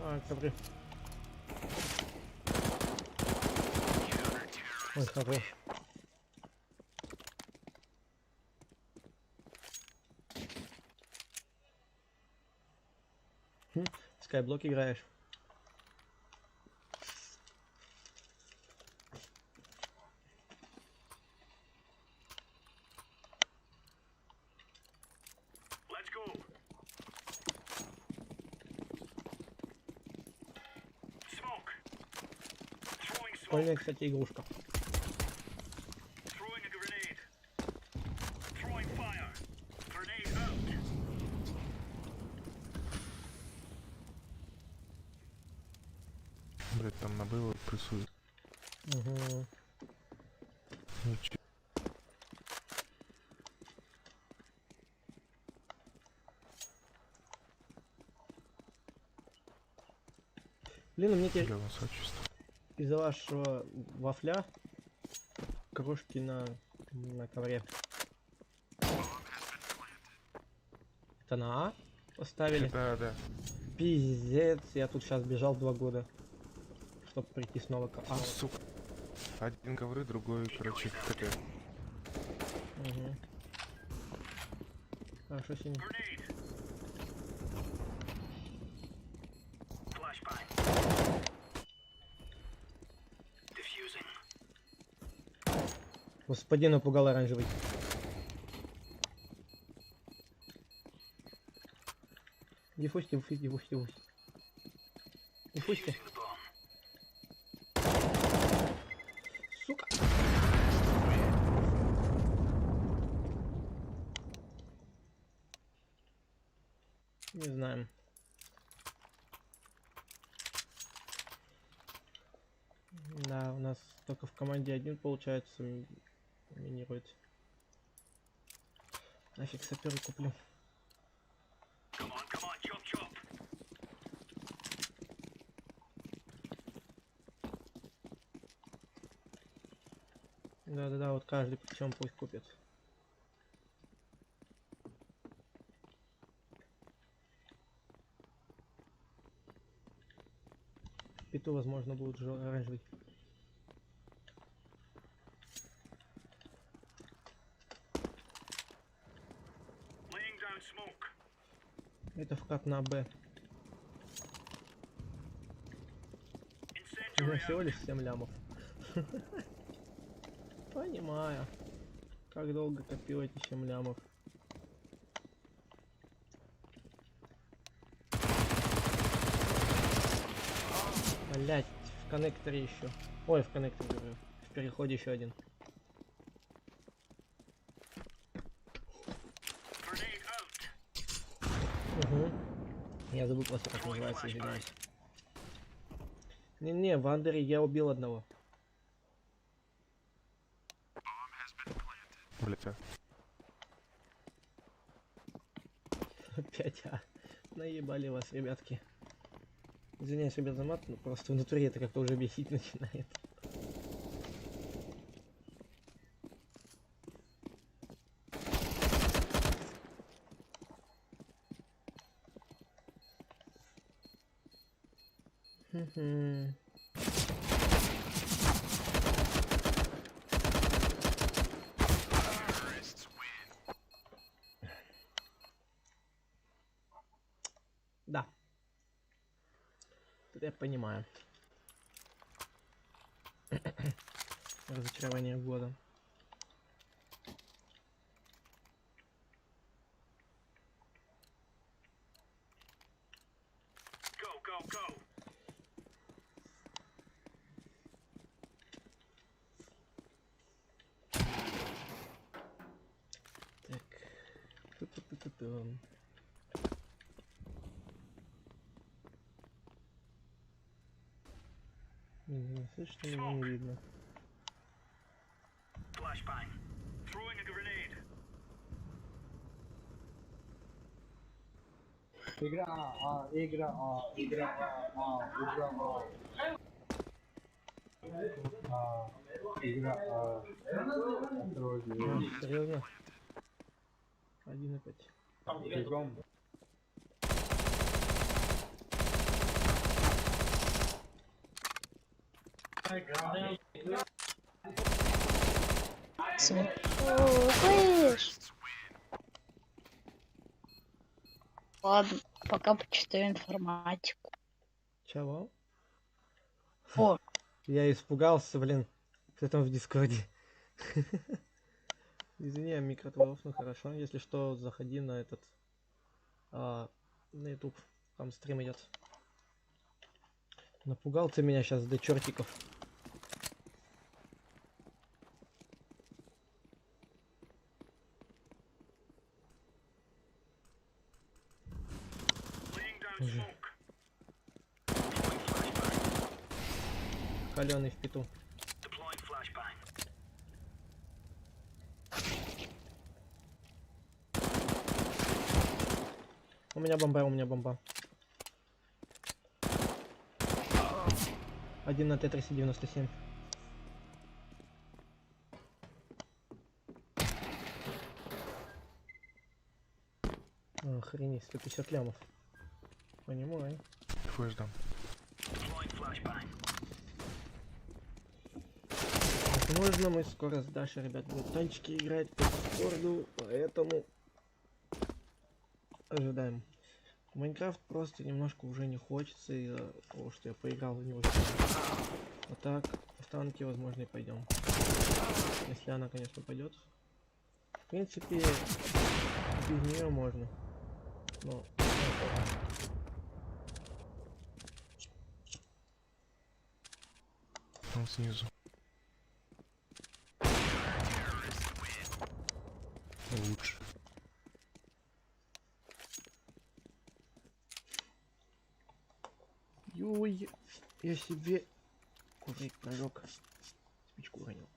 А, ковры. Ой, хорош. Скайблок играешь. Прикольная, кстати, игрушка. Блять, там набыло прессует. Угу. Блин, мне теперь Для вас отчество. из-за вашего вафля крошки на ковре. Это на А поставили? Да. Пиздец, я тут сейчас бежал 2 года, чтобы прийти снова к А. Сука. Один ковры, другой, короче, КТ. Угу. Хорошо, синий. Господин напугал оранжевый. Диффусти. Сука. Не знаем. Да, у нас только в команде один получается минирует. Нафиг саперы куплю. Да, вот каждый причем пусть купит. Питу, возможно, будет оранжевый. Это вкат на Б. У меня всего лишь 7 лямов. Понимаю. Как долго копил эти 7 лямов. Блять, в коннекторе еще. Ой, в коннекторе, говорю. В переходе еще один. Угу. Я забыл просто, как называется, извиняюсь. Не, в Андере я убил одного. Блять, а. Опять, наебали вас, ребятки. Извиняюсь, ребят, за мат, но просто в натуре это как-то уже бесить начинает. Да. Это я понимаю. разочарование года. Так. Ту-ту-ту-ту-ту. Не слышно, меня не видно. Серьезно? 1,5. Слышь. Ладно, пока почитаю информатику. Чего? О. Я испугался, блин. Кто там в Дискорде? Извини, я микротворов, ну хорошо. Если что, заходи на этот... на YouTube. Там стрим идет. Напугал ты меня сейчас до чертиков. Каленый в пету. У меня бомба. Один на Т-397. Охренеть, 150 лямов. Понимаю. Флэш дам. Возможно, мы скоро с Дашей, ребят, будут танчики играть по Дискорду, поэтому ожидаем. Майнкрафт просто немножко уже не хочется из-за того, что я поиграл в него. А так, в танки, возможно, и пойдем. Если она, конечно, пойдет. В принципе, без нее можно. Но... Он снизу. Лучше. Юй, я себе курик прожег. Спичку уронил.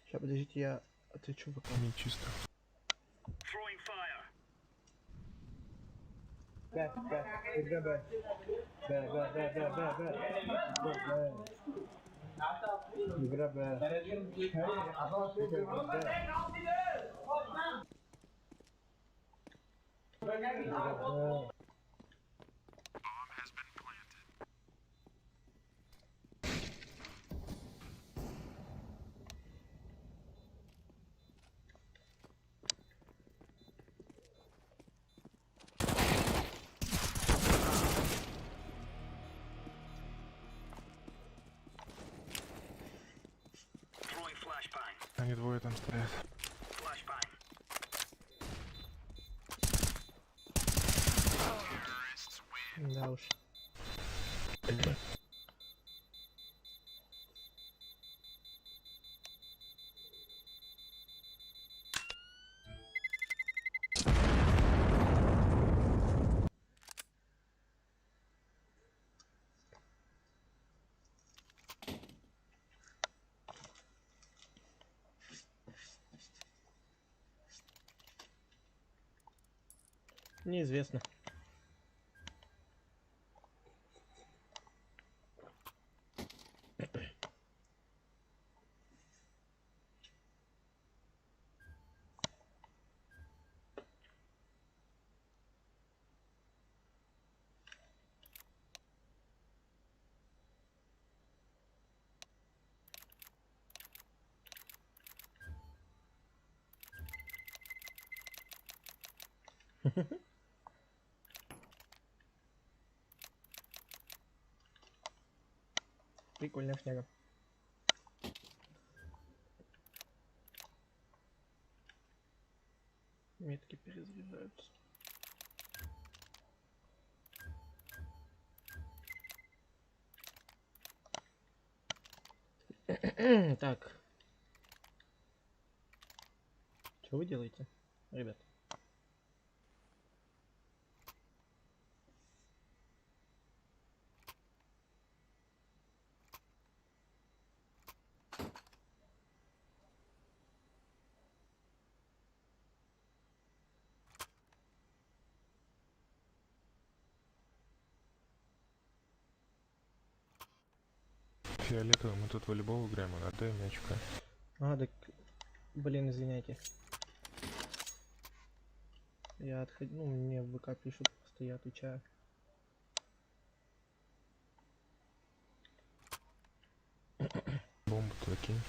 Сейчас, подождите, я отвечу в экран. Не чисто. Они двое там стоят. Да уж. Неизвестно. Прикольная шняга. Метки перезаряжаются. Так. Что вы делаете, ребят? Фиолетовый, мы тут волейбол играем, отдай мячика. А, так, блин, извиняйте. Я отходил, ну, мне в ВК пишут, просто я отвечаю. Бомбу туда кинь.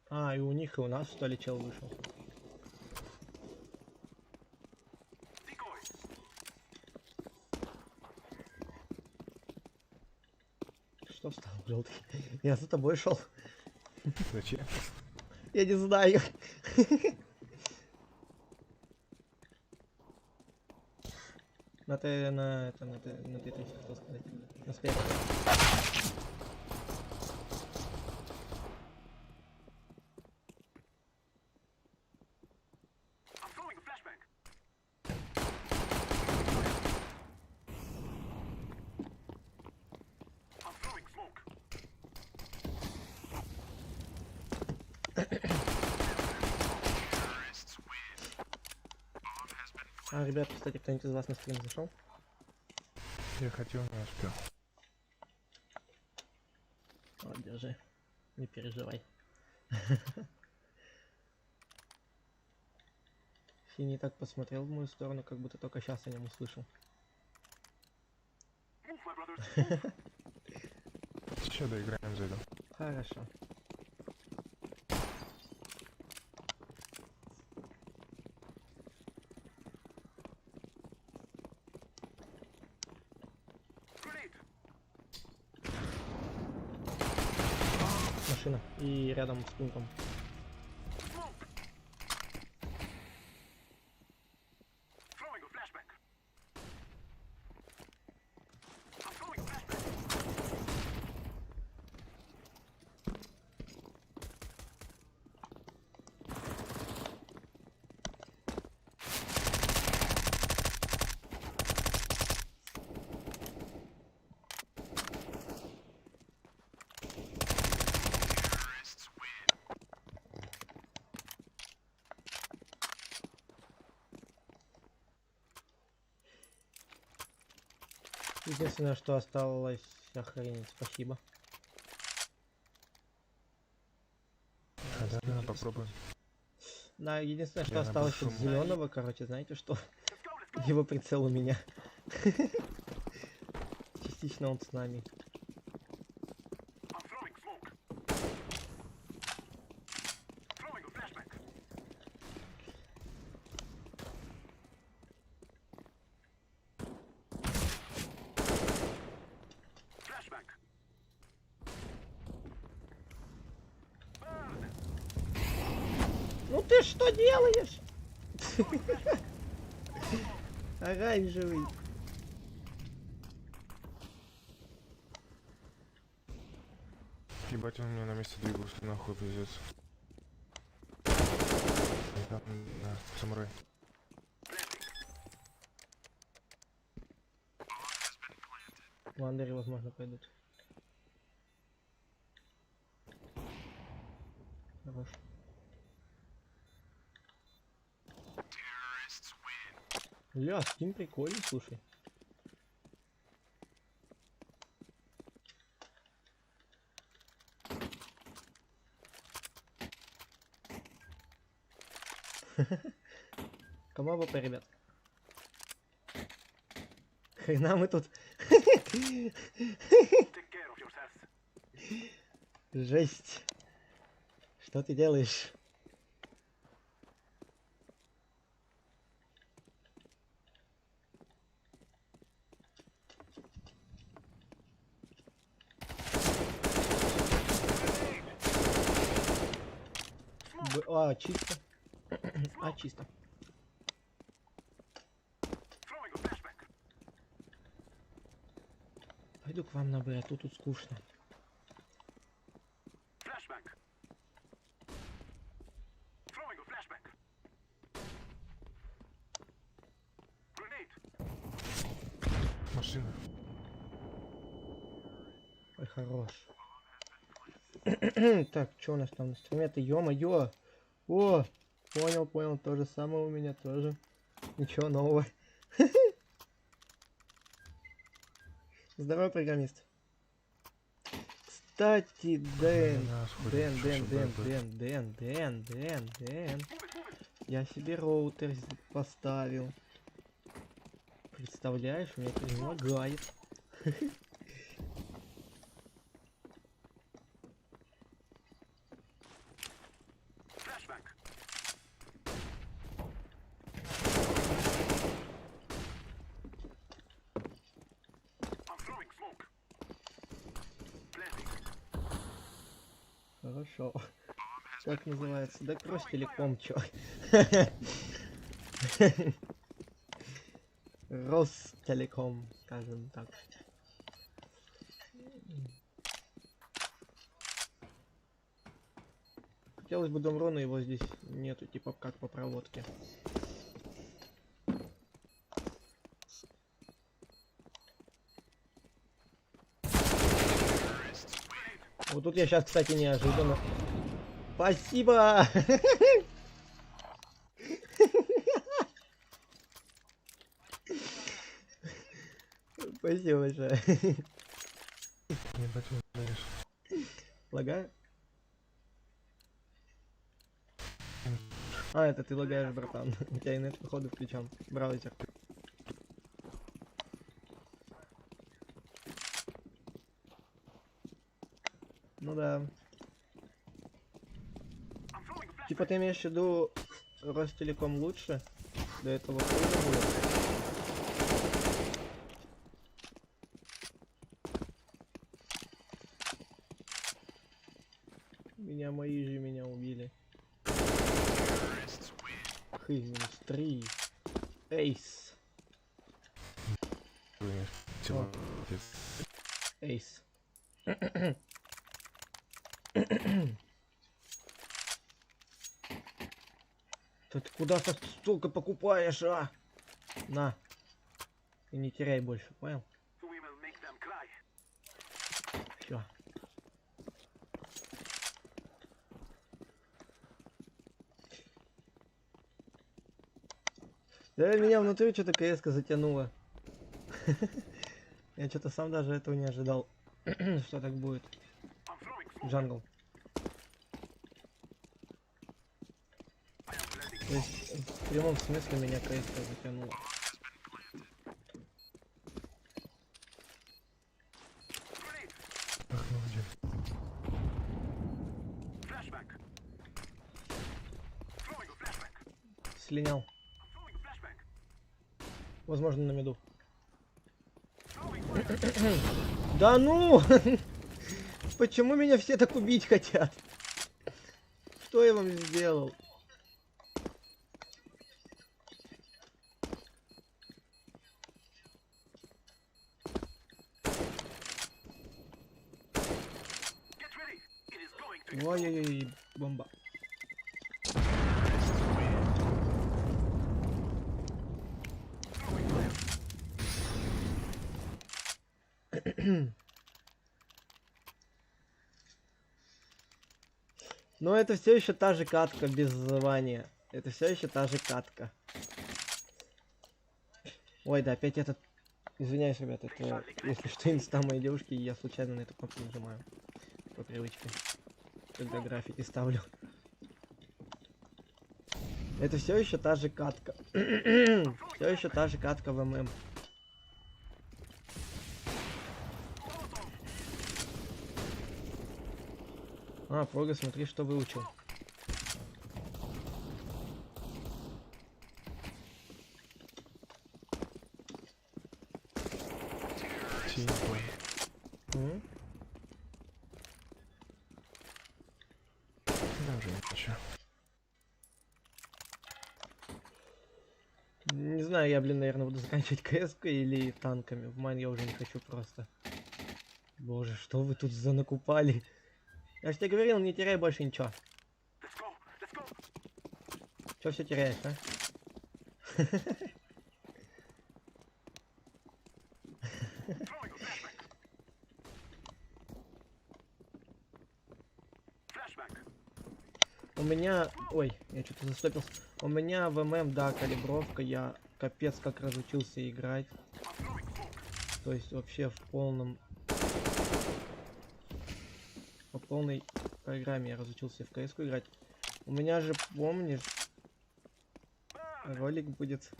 А, и у них, и у нас, что ли, чел вышел. Что стал, желтый? Я за тобой шел. Зачем? Я не знаю. На ты, на это, на ты, хотел сказать. На спектр. А, ребят, кстати, кто-нибудь из вас на стрим зашел? Я хотел, не успел. Вот, держи. Не переживай. Синий так посмотрел в мою сторону, как будто только сейчас о нем услышал. Еще доиграем, зайду. Хорошо. Машина. И рядом с пунктом. Единственное, что осталось, охренеть, спасибо. Да, попробуем. Да, единственное, что Я осталось набыл от шум. зеленого, короче, знаете что? Его прицел у меня. Частично он с нами. Ну ты что делаешь? Оранжевый. Ебать, он у меня на месте двигался, нахуй пиздец. Да, самурай. Вандеры, возможно, пойдут. Хорош. Ля, скин прикольный, слушай. Кому АВП, ребят? Хрена мы тут. Жесть. Что ты делаешь? А, чисто. А, чисто. Пойду к вам на Б, а то тут скучно. Машина. Ой, хорош. Так, что у нас там инструменты? Ё-моё! О! Понял, то же самое у меня тоже. Ничего нового. Здорово, программист. Кстати, Дэн. Я себе роутер поставил. Представляешь, у меня это не лагает. Хорошо. Как называется? Да Ростелеком, чё? Ростелеком, скажем так. Хотелось бы дом Рона, его здесь нету, типа как по проводке. Вот тут я сейчас, кстати, неожиданно. Спасибо! Спасибо большое. Не бачу, знаешь. Лагаю? А, это ты лагаешь, братан. У тебя инет, походу, включен. Браузер. Ну да. Типа ты имеешь в виду Ростелеком лучше? До этого хуже будет? Меня убили. Хы, минус 3. Эйс. Эйс. Ты куда столько покупаешь, а? На. И не теряй больше, понял? Все. Да, меня внутри что-то КС-ка затянуло. Я что-то сам даже этого не ожидал, что так будет. Джангл. То есть в прямом смысле меня КС-ка затянуло. Ах, ну где? Слинял. Возможно, на меду. Да ну! Почему меня все так убить хотят? Что я вам сделал? Ой-ой-ой, бомба. Но это все еще та же катка без звания. Это все еще та же катка. Ой, да, опять этот... Извиняюсь, ребят, это, если что, инста моей девушки, и я случайно на эту кнопку нажимаю. По привычке. Когда граффити ставлю. Это все еще та же катка. Все еще та же катка в ММ. А, Прога, смотри, что выучил. Теневой. М? Да, уже не хочу. Не знаю, я, блин, наверное, буду заканчивать кс или танками. В майн я уже не хочу просто. Боже, что вы тут занакупали? Я же тебе говорил, не теряй больше ничего. Че все теряешь, а? У меня... Ой, я что-то застопился. У меня в ММ, да, калибровка. Я капец как разучился играть. То есть вообще в полном... По полной программе я разучился в КС играть. У меня же, помнишь... Ролик будет...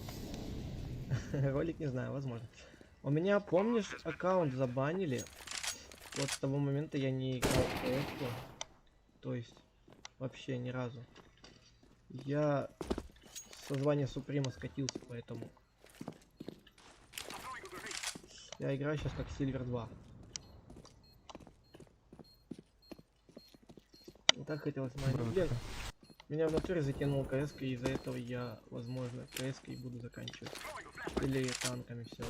Ролик, не знаю, возможно. У меня, помнишь, аккаунт забанили. Вот с того момента я не играл в КС. То есть... Вообще ни разу. Я со звания Суприма скатился, поэтому... Я играю сейчас как Сильвер 2. И так хотелось майнить. Блин, меня в натуре затянул кс, и из-за этого я, возможно, кс и буду заканчивать. Или танками все.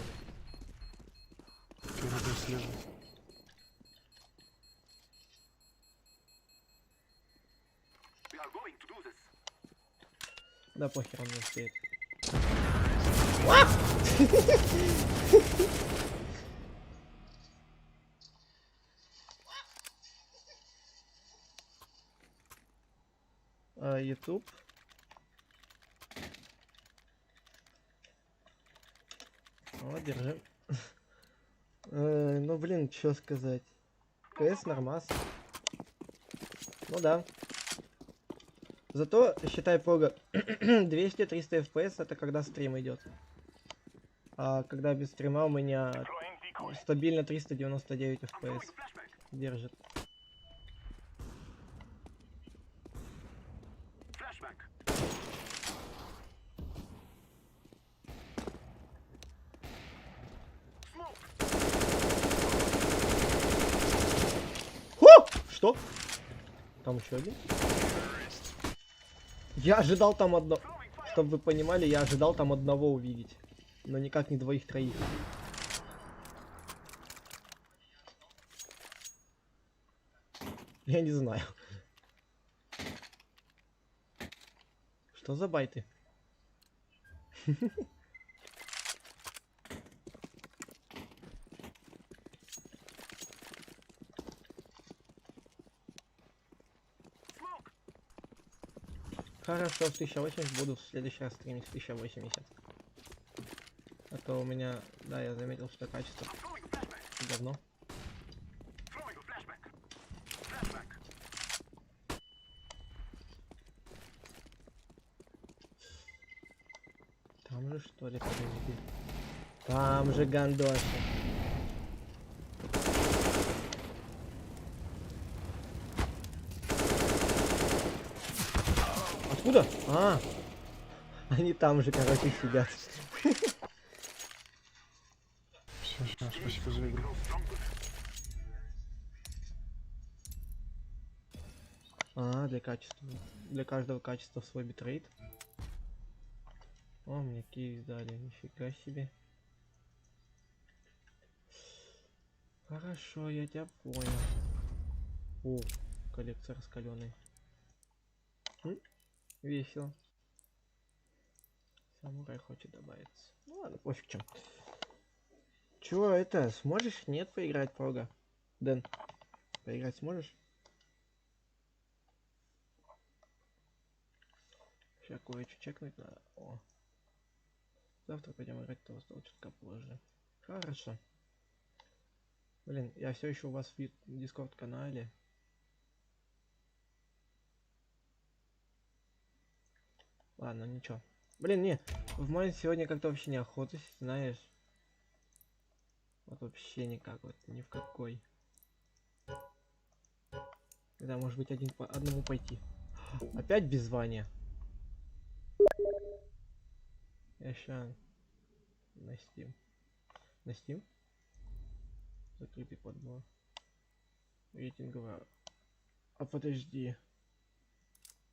Впереди слева. Да похер, он не успеет. YouTube. О, держи. Ну блин, что сказать. КС нормас. Ну да. Зато, считай, Прога, 200-300 FPS это когда стрим идет. А когда без стрима у меня стабильно 399 FPS держит. Что? Там еще один? Я ожидал там одного. Чтобы вы понимали, я ожидал там одного увидеть. Но никак не двоих-троих. Я не знаю. Что за байты? Хорошо, в 1080 буду в следующий раз стримить в 1080. А то у меня, да, я заметил, что качество говно. Там же что ли, подожди. Там же гандоша. Откуда? А, они там же, короче, сидят. Все, спасибо за игру. А, для качества. Для каждого качества свой битрейт. О, мне кейс дали, нифига себе. Хорошо, я тебя понял. О, коллекция раскаленной. Весело. Самурай хочет добавиться. Ну ладно, пофиг чем. Чё, это, сможешь? Нет, поиграть, Прога? Дэн, поиграть сможешь? Сейчас кое-что чекнуть надо. О. Завтра пойдем играть, то стал чутка позже. Хорошо. Блин, я все еще у вас в Дискорд канале. Ладно, ничего. Блин, не, в мой сегодня как-то вообще не охотусь, знаешь. Вот вообще никак, вот ни в какой. Да, может быть, один по одному пойти. Опять без звания. Я ща на Steam. На Steam? Закрытый подбор. Рейтинговая. А подожди.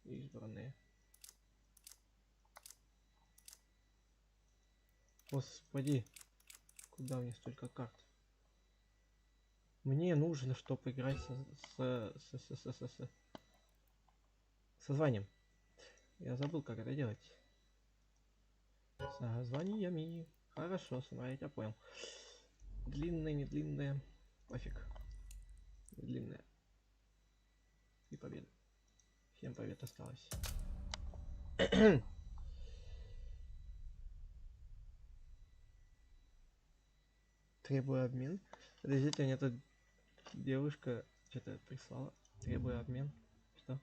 Избранные. Господи. Куда мне столько карт? Мне нужно, чтобы играть со званием. Я забыл, как это делать. Со званиями. Хорошо, смотри, я тебя понял. Длинная, не длинная. Пофиг. Длинная. И победа. 7 побед осталось. Требую обмен. Подождите, мне тут девушка что-то прислала. Требую обмен. Что?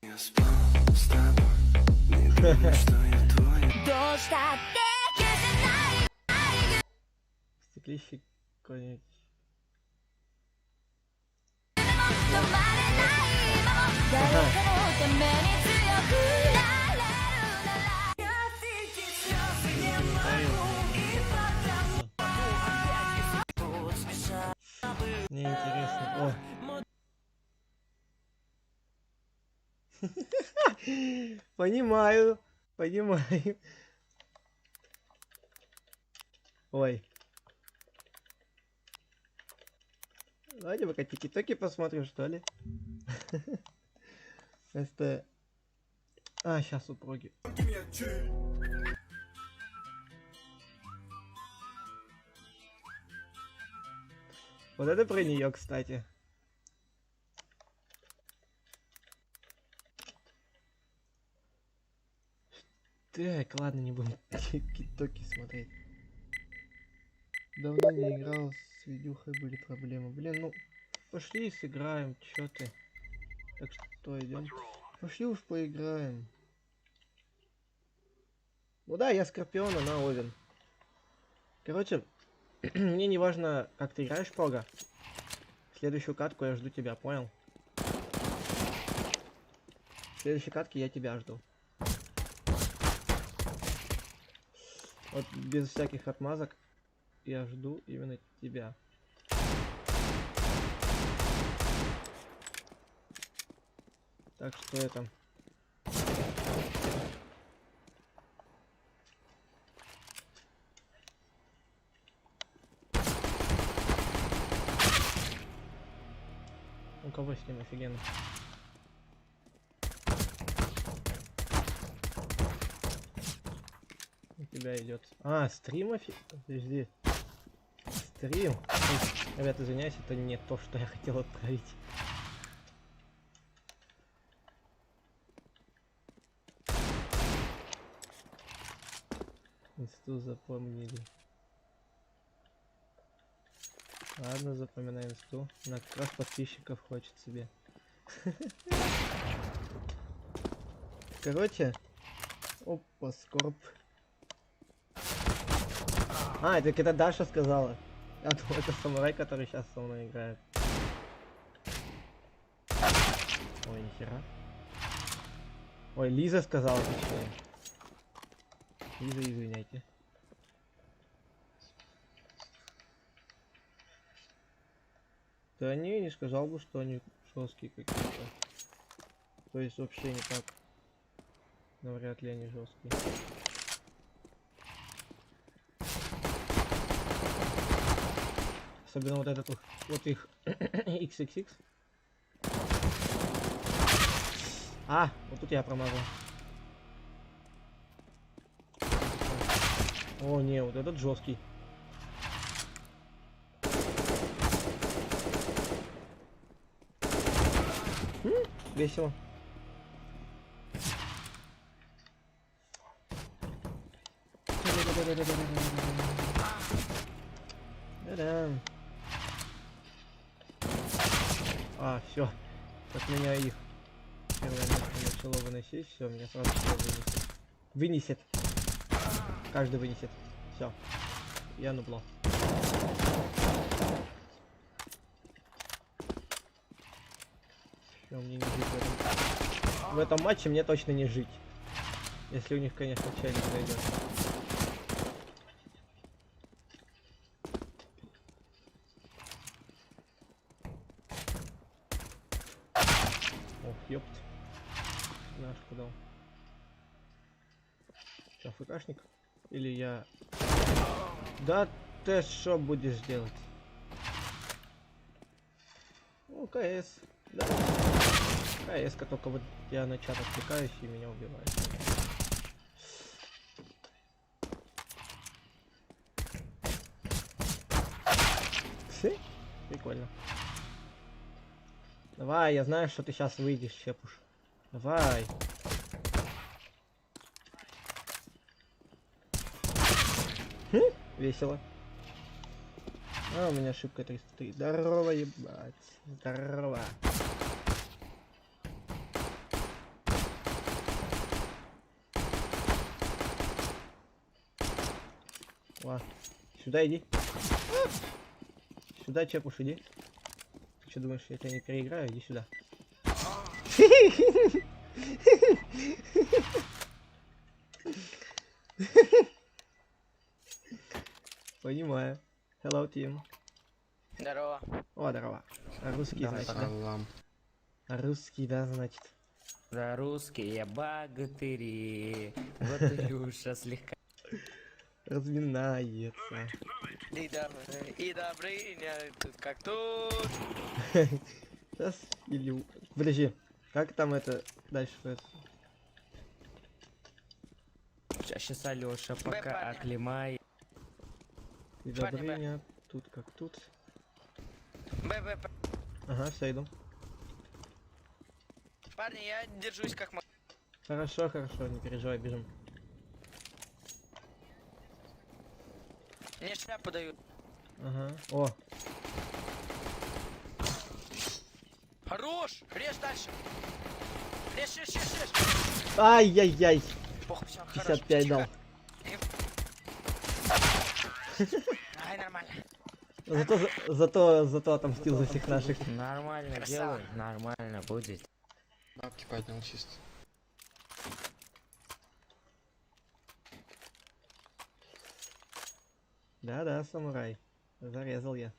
Я спал с тобой, не думаю, что я твой. Стеклищик какой-нибудь. Мне интересно. О. Понимаю, понимаю. Ой. Давайте пока тики-токи посмотрим, что ли. Это... А, сейчас супруги. Вот это про нее, кстати. Так, ладно, не будем тики-токи смотреть. Давно не играл, с видюхой были проблемы. Блин, ну, пошли сыграем, чё ты. Так что идем. Пошли уж поиграем. Ну да, я Скорпион, она Овен. Короче, мне не важно, как ты играешь, Пога. Следующую катку я жду тебя, понял? В следующей катке я тебя жду. Вот без всяких отмазок я жду именно тебя. Так что это... У кого с ним офигенно? У тебя идет. А, стрим Подожди. Стрим. Ребята, извиняюсь, это не то, что я хотел отправить. Инсту запомнили. Ладно, запоминаем инсту. На как раз подписчиков хочет себе. Короче. Опа, Скорб. А, это Даша сказала. Я думал, это самурай, который сейчас со мной играет. Ой, нихера. Ой, Лиза сказала, точнее. Лиза, извиняйте. Да не сказал бы, что они жесткие какие-то. То есть вообще не так. Но вряд ли они жесткие. Особенно вот этот вот их XXX. А, вот тут я промазал. О, не, вот этот жесткий. Весело. А, все. От меня их. Первое место село выносить, все, меня сразу село вынесет. Вынесет. Каждый вынесет. Все. Я нубло. Всё, мне не жить в этом матче мне точно не жить. Если у них, конечно, челлендж зайдет. Ох, ёпт. Наш куда? Что, ФКшник? Или я... Да ты что будешь делать? Ну, КС. Да. КС, только вот я на чат отвлекаюсь и меня убивает. Прикольно. Давай, я знаю, что ты сейчас выйдешь, Чепуш. Давай. Весело. А, у меня ошибка 303. Здорово, ебать. Здорово. Ла. Сюда иди. Сюда, Чепуш, иди. Ты что думаешь, я тебя не переиграю? Иди сюда. Понимаю. Hello, team. Здорово. О, здорово. А русский, Давай, значит, пока. да? А русский, да, значит. За русские богатыри. Вот Илюша слегка. Разминается. И Добрыня, тут как тут. Сейчас, Илю. Подожди, как там это дальше происходит? Сейчас Алёша пока оклемай. И Добрыня, тут как тут. Ага, все, иду. Парни, я держусь как могу. Хорошо, хорошо, не переживай, бежим. Мне шляпу дают. Ага, о. Хорош! Режь дальше! Режь! Ай-яй-яй. Похуй, всё, 55 дал. Ай, нормально. Зато отомстил за всех наших. Нормально делай, нормально будет. Бабки поднял чисто. Да-да, самурай. Зарезал я.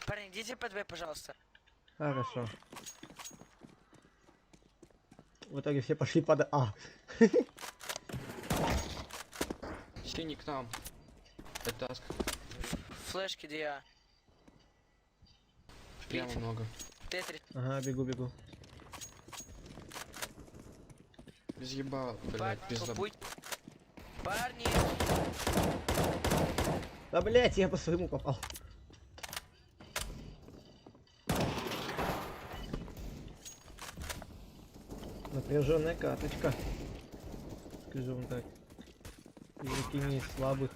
Парни, идите под Б, пожалуйста. Хорошо. В итоге все пошли под А. Синий к нам. Это таск. Флешки где? Прямо много. Тетрис. Ага, бегу. Безъебал, блядь, пизда. Парни! Да, блять, я по своему попал. Напряженная каточка. Скажу вам так. Игроки не из слабых.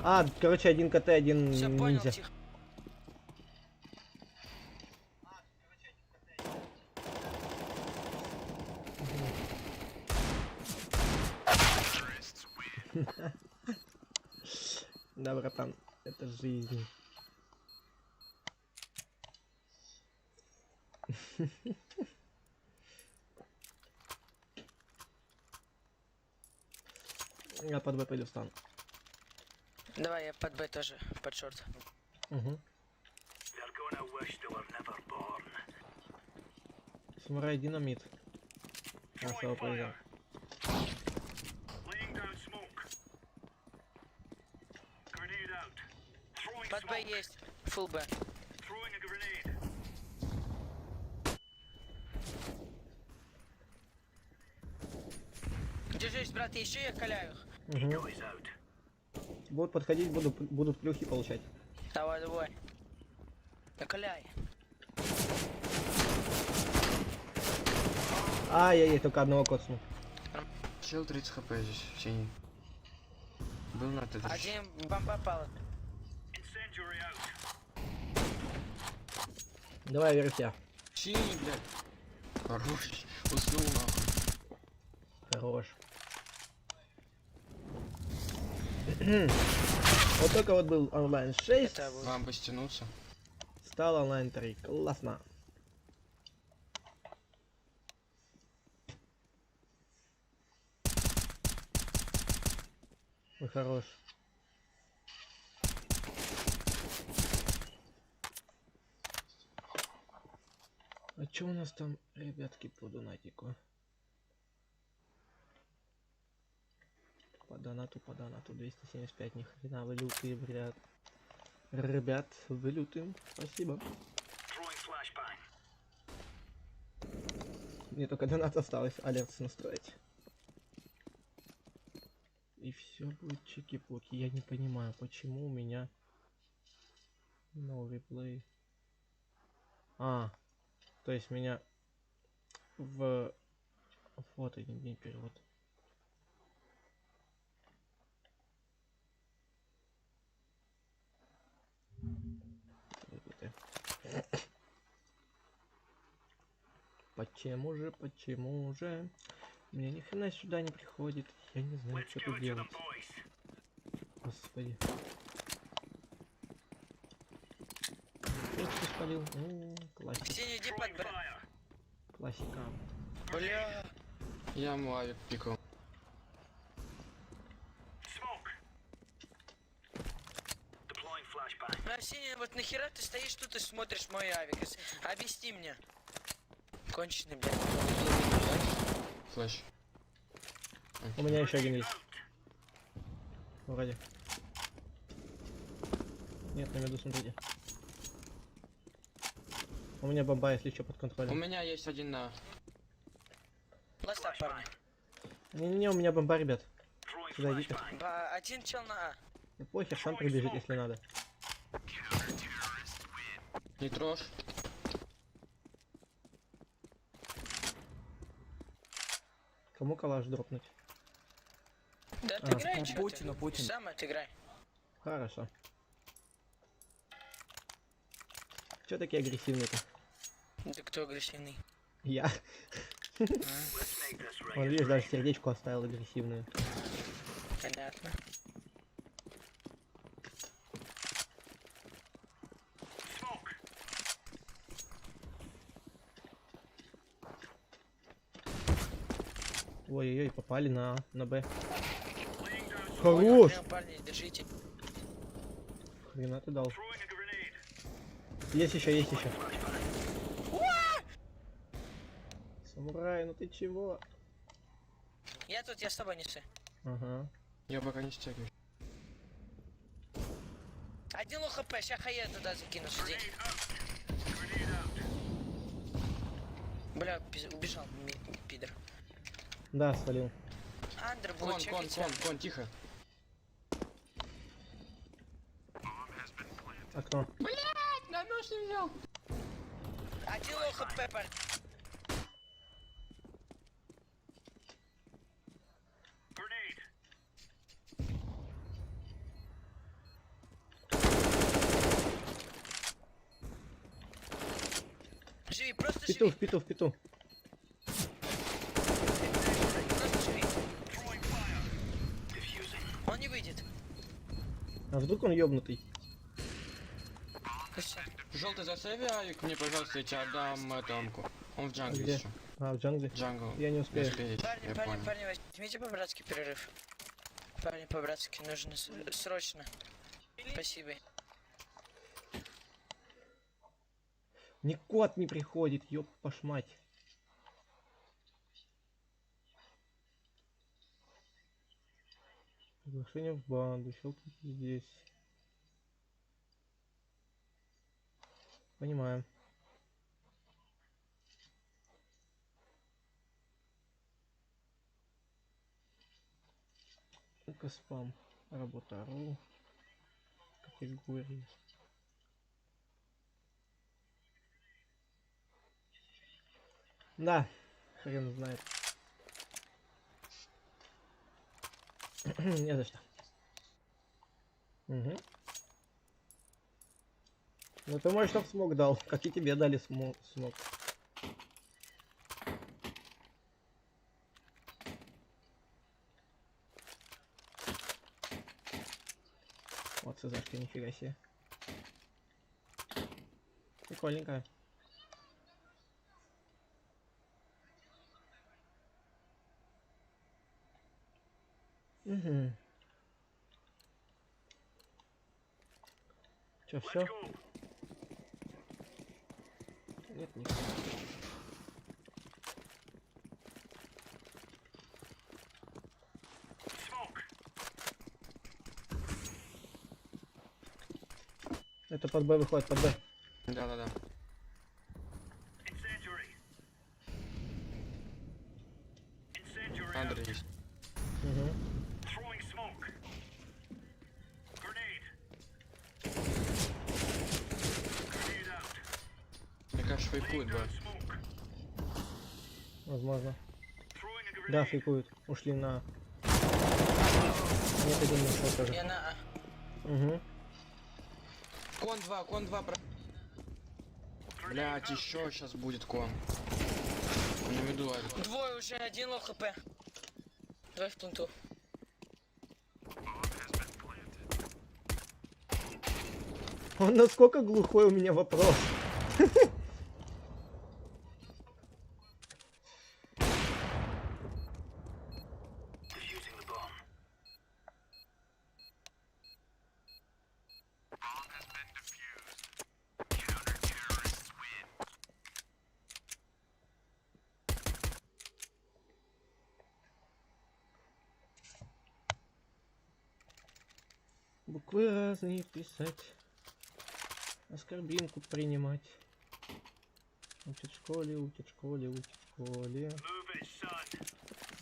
А, короче, один КТ, один Все понял, ниндзя. тихо. Да, братан, это жизнь. Я под Б пойду встану. Давай, я под Б тоже, под шорт. Угу. Самурай, динамит. Нашего пойдем. Под Б есть, фулл Б. Держись, брат, еще я каляю их. Угу. Будут подходить, будут плюхи получать. Давай. Накаляй. Ай-яй-яй, только одного коцну. Чел 30 хп здесь, синий. Был на ТТ. Один бомба пала. Давай, вверх я. Синий, блядь. Хорош. Уснул нахуй. Хорош. Вот только вот был онлайн 6, Это вот. Вам постянуться. стал онлайн 3. Классно. Ой, хорош. А чё у нас там, ребятки, по донатику? По донату 275, ни хрена вы лютые, блядь. Ребят, вы лютые, спасибо. Мне только донат осталось, алерт настроить. И все будет чики-пуки. Я не понимаю, почему у меня no replay. А, то есть меня в вот один день перевод. Почему же? Мне ни хрена сюда не приходит. Я не знаю, что тут делать. Господи. Точку спалил. Классика. Синий, иди под Б. Классика. Бля. Я муавик пикал. А, Синий, вот нахера ты стоишь тут и смотришь мой авик? Объясни мне. Конченый, блядь. Флэш. У меня еще один есть. Вроде. Нет, на меду смотрите. У меня бомба, если что, под У контролем. меня есть один на... Ласта, парни. Не, у меня бомба, ребят. Сюда идите. Один чел на А. Ну, похер, сам прибежит, если надо. Не трожь. Кому калаш дропнуть? Да А. отыграй, чё Путину, ты? Путин. Сам отыграй. Хорошо. Чё такие агрессивные-то? Ты кто агрессивный? Я. Он, видишь, даже сердечко оставил агрессивную. Понятно. Ой-ой-ой, попали на Б. Понял, Хорош! прям, парни, держите. Хрена ты дал. Есть еще, есть еще. Самурай, ну ты чего? Я тут, я с тобой несу. Ага. Я пока не стягиваю. Один лоу хп, ща хае туда закину, жди. Бля, убежал, пидор. Да, свалил. Андер будет Кон, тихо. Окно. Блядь, на нож не взял. Один лоу хп, парень. Живи, просто живи. В пету. Просто живи. Он не выйдет. А вдруг он ёбнутый? Желтый засейви, Авик, мне, пожалуйста, я тебе отдам этомку. Он в джангле Где? еще. А, в джангле? Джангл. Я не успею. Парни, возьмите по-братски перерыв. Парни, по-братски нужно срочно. Спасибо. Мне кот не приходит, ёб пошмать. Приглашение в банду, щелкните здесь. Понимаю. Ну-ка, спам. Работа.ру. Категории. Да, хрен знает. Не за что. Угу. Ну ты можешь, чтоб смог дал, как и тебе дали смог. ЦЗшка, нифига себе. Прикольненькая. Угу. Чё, все? Нет, не всё. Это под Б выходит, под Б. Да-да-да. Андер есть. Угу. Мне кажется, фейкует, да. Возможно. Да, фейкуют. Ушли на... Нет, один не ушел тоже. Я на... Угу. Кон 2. Блять, еще сейчас будет кон. Не веду это. Двое уже, один лоу хп. Давай в пленту. Он насколько глухой, у меня вопрос. Буквы разные писать, оскорбинку принимать. Учат в школе, учат в школе, учат в школе.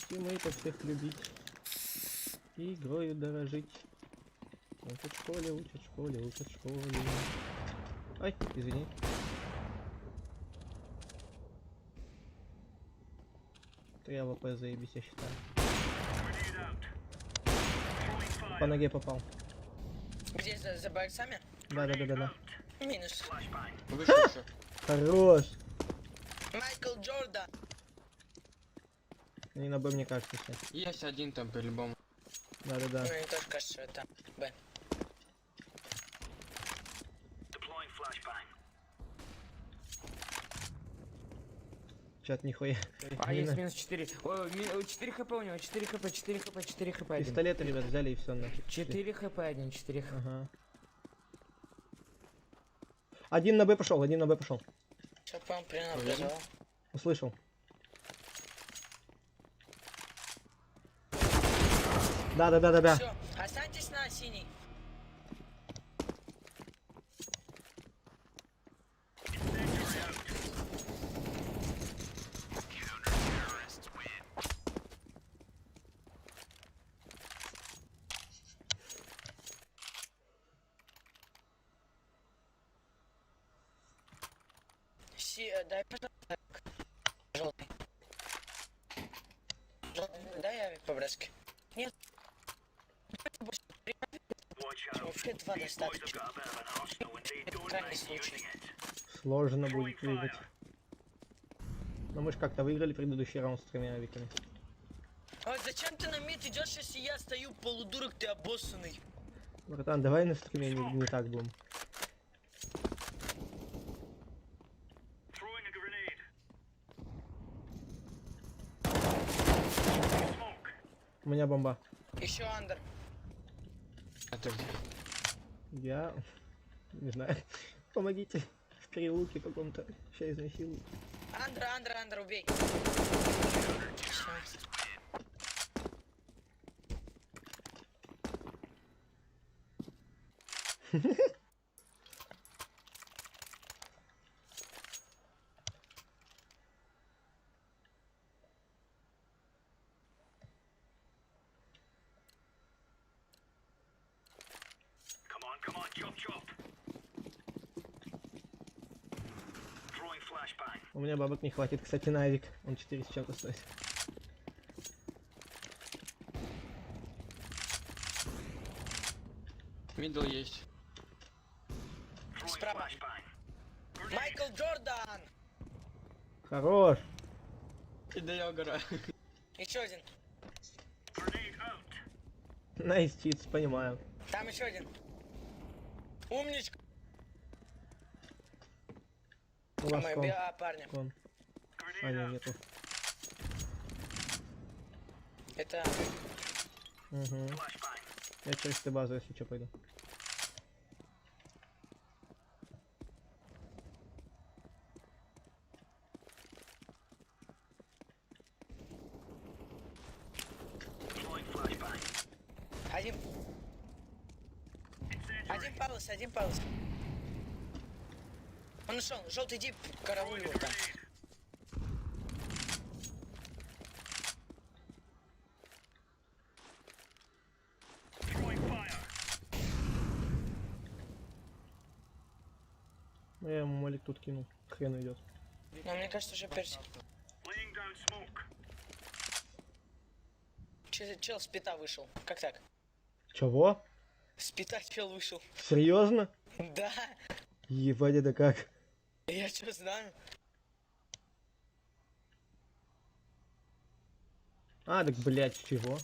Тиммейтов всех любить и игрою дорожить. Учат в школе, учат в школе, учат в школе. Ай, извини. Три АВП заебись, я считаю. По ноге попал. Где, за бойцами? Да. Минус. Вышел еще. Хорош. Майкл Джордан. Они на Б, мне кажется, все. Есть один там по-любому. Да. Мне тоже кажется, что это Б. Чат нихуя. А, есть минус 4. Ой, 4 хп у него, 4 хп, 4 хп, 4 хп. Пистолеты, ребят, взяли и все нафиг. 4 хп, 4 хп. Ага. Один на Б пошел, Все, по-моему, преобразовал. Услышал. Да. Все, останьтесь на синий. Дай, пожалуйста, желтый. Дай авик по-братски. Нет. Вообще 2 достаточно. Крайний случай. Сложно будет выиграть. Но мы же как-то выиграли предыдущий раунд с 3 авиками. А зачем ты на мид идешь, если я стою полудурок, ты обоссанный? Братан, давай на стриме не так будем. У меня бомба. Еще андер. А ты где? Я... не знаю. Помогите. В переулке каком-то. Сейчас изнасилуют. Андер, убей. У меня бабок не хватит, кстати, на авик. Он 4 с чем-то стоит. Мидл есть. Справа. Майкл Джордан. Хорош. И да я угораю. Еще один. Найс читс, понимаю. Там еще один. Умничка. У вас кон. Парня. Кон. А, нет, нету. Это... Угу. Я через базу, если что, пойду. Один палец. Он ушел. Желтый, иди карауль его там. Ну, я ему молик тут кинул. Хрен идет. Но мне кажется, уже персик. Чел с пита вышел. Как так? Чего? С пита чел вышел. Серьезно? Да. Ебать, это как? Я что знаю? А, так, блядь, чего?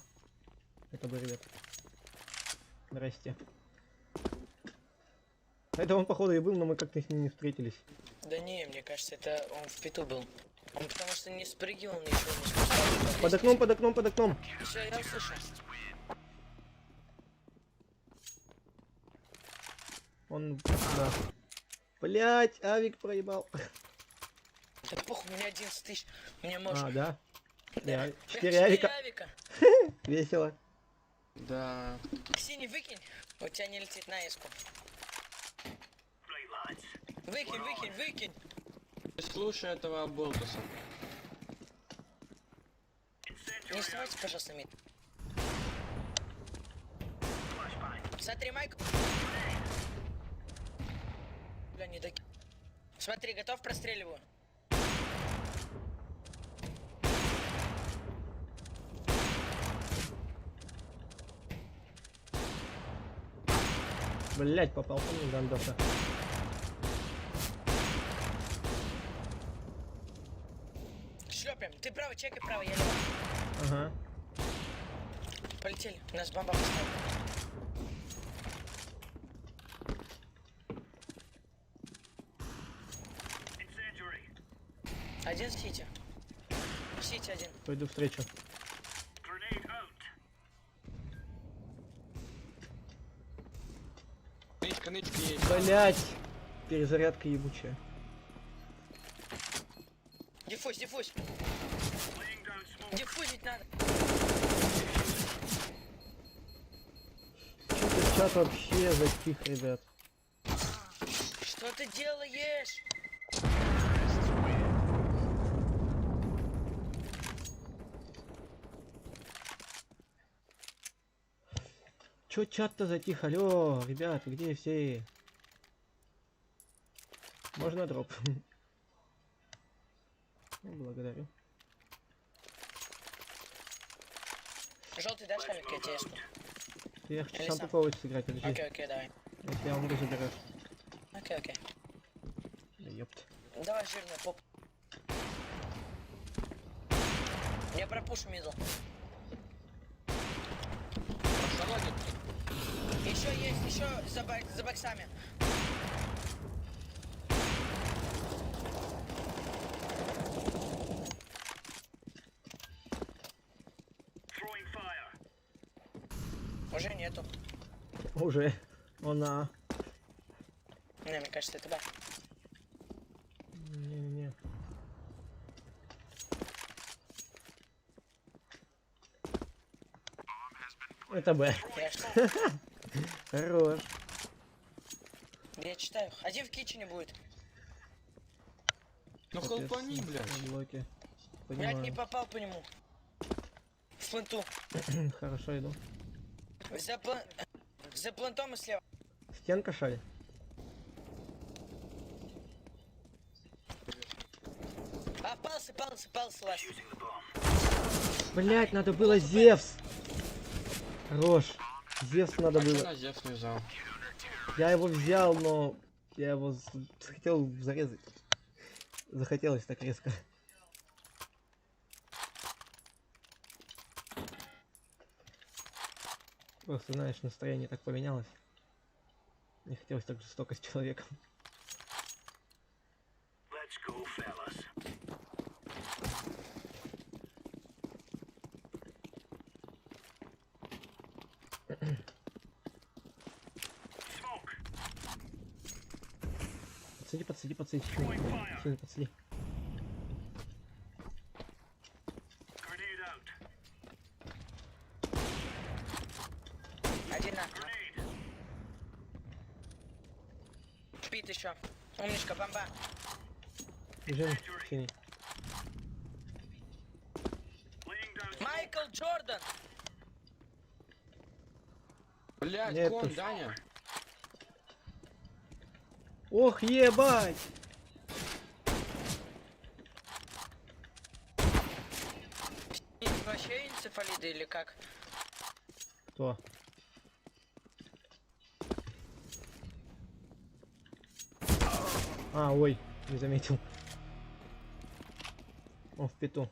Это был, ребят. Здрасте. Это он, походу, и был, но мы как-то с ним не встретились. Да не, мне кажется, это он в питу был. Он потому что не спрыгивал ничего, не спускался. Под окном, под окном, под окном. Все, я услышал. Он, да. Блять, авик проебал. Это похуй, у меня 11 тысяч. Мне можно. А, да? Да. 4 авика. Весело. Да. Синий, выкинь. У тебя не летит на эску. Выкинь. Слушай этого болтуса. Не снимайте, пожалуйста, мид. Смотри, Майк. Бля, не доки. Смотри, готов, простреливаю. Блять, попал по мне, гандоса. Шлепаем. Ты право, чекай право, я лево. Ага. Полетели. У нас бомба поставила. Один в сити. В сити один. Пойду встречу. Нычка есть. Блять! Перезарядка ебучая. Диффуз. Диффузить надо. Что-то сейчас вообще затих, ребят. Что ты делаешь? Чё чат-то затих? Алло, ребят, где все? Можно дроп? Ну, благодарю. Желтый, дашь камик, я тебе эску. Я хочу Или сам сам? попробовать сыграть, подожди. Окей, давай. Если я умру, заберешь. Окей. Да ёпт. Давай, жирный поп. Я пропушу мидл. Еще есть, еще за боксами. Уже нету. Уже. Она. Не, мне кажется, это да. Не-не-не. Это Б. Я что? Хорош. Я читаю. Один в кичене будет. Ну холпани, блядь. Блоки. Блядь, не Понимаю. попал по нему. В пленту. Хорошо, иду. За плентом и слева. Стенка шаль. А, палцы, лаз. Блять, надо было Зевс. Хорош. Зевс надо А чё было. на Зевс не взял? Я его взял, но я его хотел зарезать. Захотелось так резко. Просто, знаешь, настроение так поменялось. Не хотелось так жестоко с человеком. Подсади. Подсади. Один на. Спит еще. Умничка, бомба. Бежим, синий. Майкл Джордан. Блядь, Нет, кон, ты- Даня. Ох, ебать! Вообще энцефалиты или как? Кто? А, ой, не заметил. Он в пету.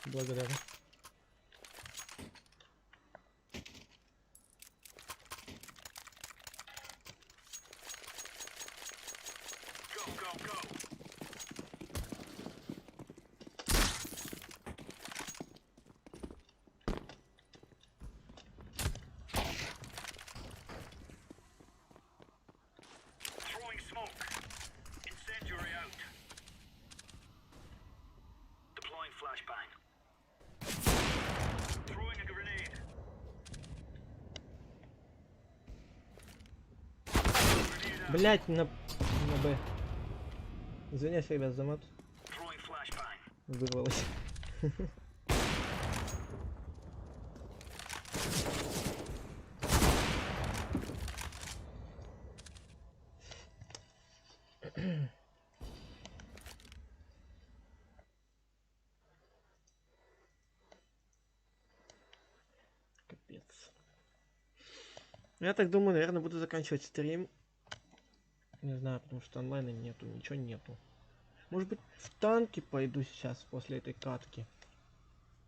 Благодарю. Блять, на Б. Извиняюсь, ребят, за мат. Вырвалось. Капец. Я так думаю, наверное, буду заканчивать стрим. Не знаю, потому что онлайна нету, ничего нету. Может быть, в танки пойду сейчас после этой катки.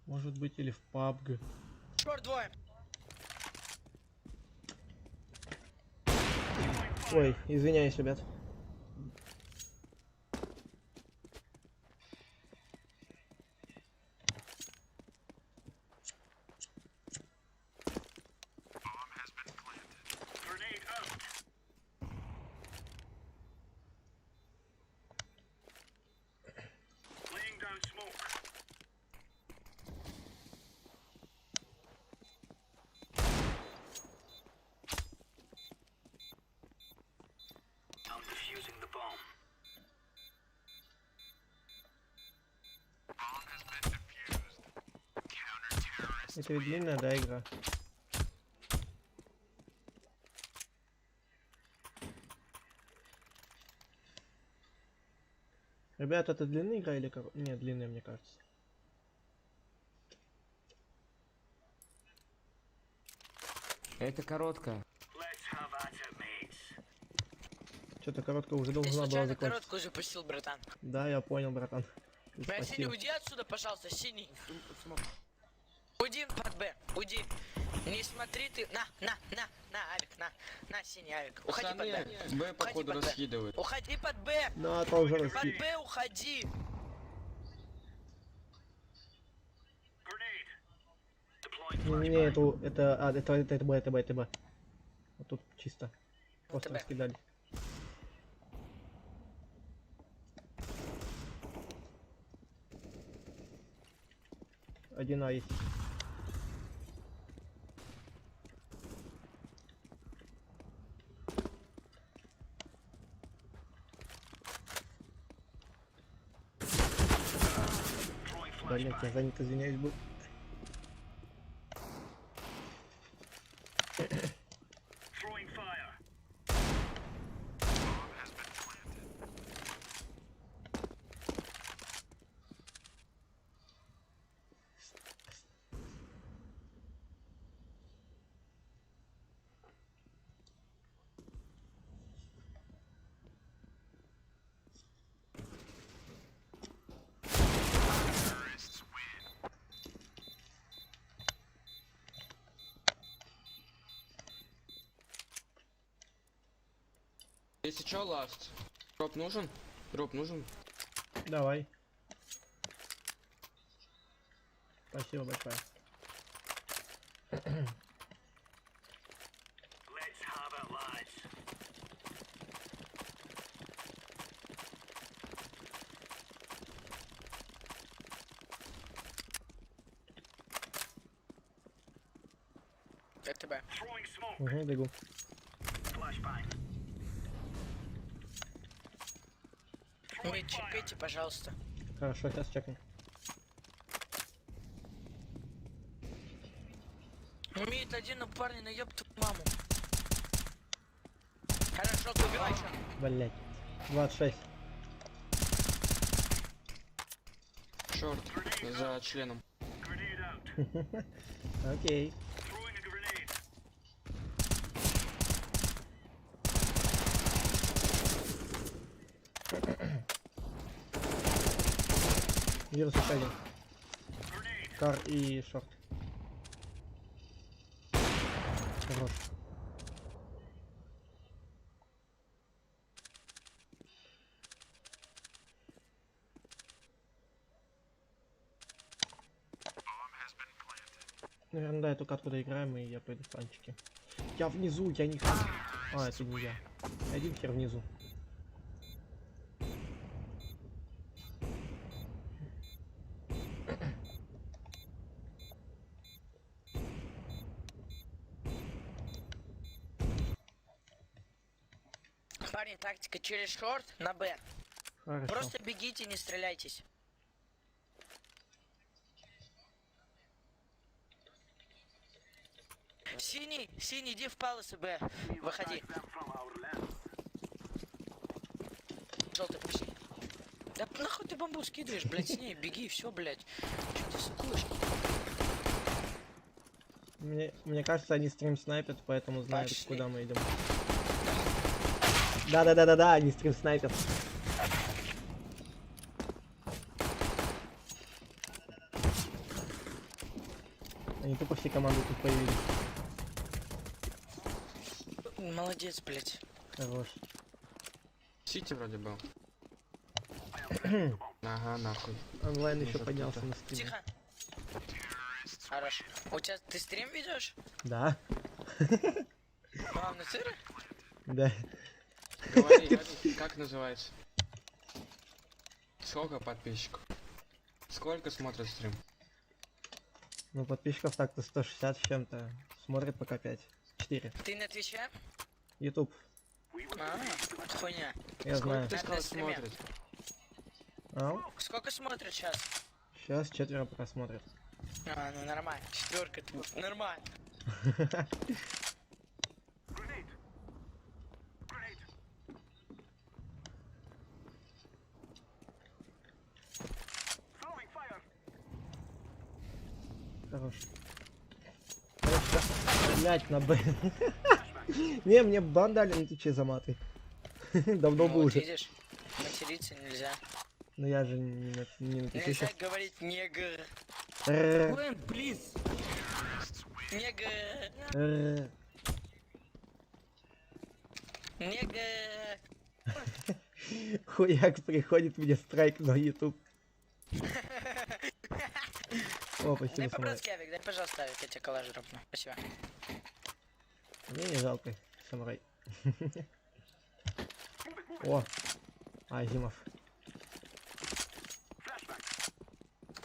Может быть, или в PUBG. Черт, двое. Ой, извиняюсь, ребят. Это ведь длинная, да, игра? Ребята, это длинная игра или как? Нет, длинная, мне кажется. Это короткая. Что-то короткая уже Ты должна была случайно закончиться. короткую запустил, братан? Да, я понял, братан. Бля, синий, Спасибо. уйди отсюда, пожалуйста, синий. Уйди под Б, уйди. Не смотри ты. На, авик, на, синий авик. Уходи под Б. Б, походу, раскидывают. Уходи под Б. На, это уже Под раскид. Б уходи. Не, это Б. Вот тут чисто. Просто Б. раскидали. Один А есть. Блин, я занят, извиняюсь, был. Если чё, ласт. Дроп нужен? Дроп нужен? Давай. Спасибо большое. Как тебя? Угу, бегу. Мид, чекайте, пожалуйста. Хорошо, сейчас чекну. Мид, один у парня, наеб твою маму. Хорошо, убивай еще. Блять. 26. Шорт. За членом. Окей. Вирус еще один. Кар и шорт. Хорош. Наверное, да, я только откуда играем, и я пойду в танчики. Я внизу, я не хочу. А, это не я. Один хер внизу. Парни, тактика через шорт на Б. Хорошо. Просто бегите, не стреляйтесь. Синий, иди в палас Б. Выходи. Желтый, пошли. Да нахуй ты бомбу скидываешь, блядь, с ней беги, все, блядь. Че ты сукуешь? Мне кажется, они стрим снайпят, поэтому знают, Пошли. куда мы идем. Да, они стрим снайпят. Они тупо все команды тут появились. Молодец, блядь. Хорош. Сити вроде был. Ага, нахуй. Онлайн еще Может, поднялся кто-то. на стриме. Тихо. Хорошо. У тебя ты стрим ведешь? Да. А, на циры? Да. Говори, как называется? Сколько подписчиков? Сколько смотрят стрим? Ну, подписчиков так-то 160 с чем-то. Смотрит пока 5. 4. Ты на Твиче? YouTube. А, хуйня. Я знаю. Ты Это сказал на стриме. смотрит? Ау. Сколько смотрят сейчас? Сейчас 4 просмотрят. А, ну нормально. Четверка, это нормально. Хорош. Блять, на Б. Не, мне бан дали на Твиче за маты. Давно бы Ну, вот уже. видишь, материться нельзя. Но я же не на Твиче Нельзя сейчас. говорить негр. Плиз. Негр. Негр. Хуяк приходит мне страйк на YouTube. О, спасибо, Дай самурай. по-братски авик, дай, пожалуйста, авик, я тебе коллаж дропну. Спасибо. Мне не жалко, самурай. О, Азимов.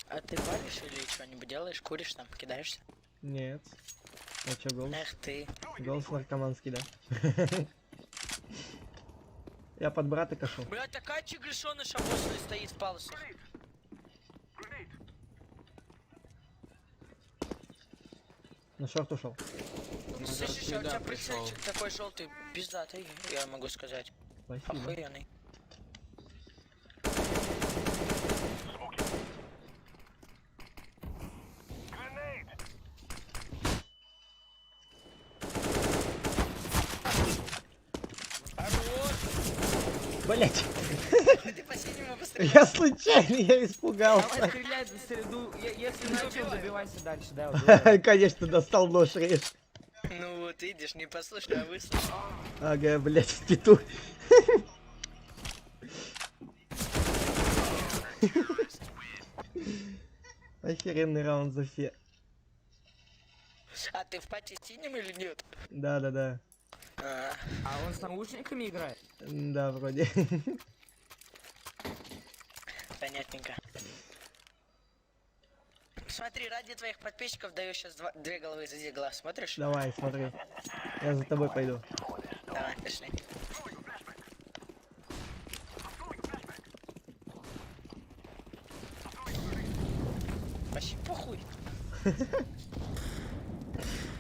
А ты варишь или что-нибудь делаешь, куришь там, кидаешься? Нет. А чё, голос? Эх ты. Голос наркоманский, да? Я под брата кошел. Блядь, такая чигрешона шабосная стоит в палусах. На шорт ушел. Слышишь, а у тебя прицельчик такой желтый, пиздатый, я могу сказать. Спасибо. Охуенный. Блять! Ты по синему быстрее. Я случайно, я испугался. Стреляй за среду, если начал, добивайся дальше, да, Конечно, достал нож, режь. Ну вот видишь, не послушай, а выслушай. Ага, блядь, в петух. Охеренный раунд за все. А ты в пати синим или нет? Да. А он с наушниками играет? Да, вроде. Понятненько. Смотри, ради твоих подписчиков даю сейчас две головы за 2 глаз. Смотришь? Давай, смотри. Я за тобой пойду. Давай, пошли. Вообще похуй.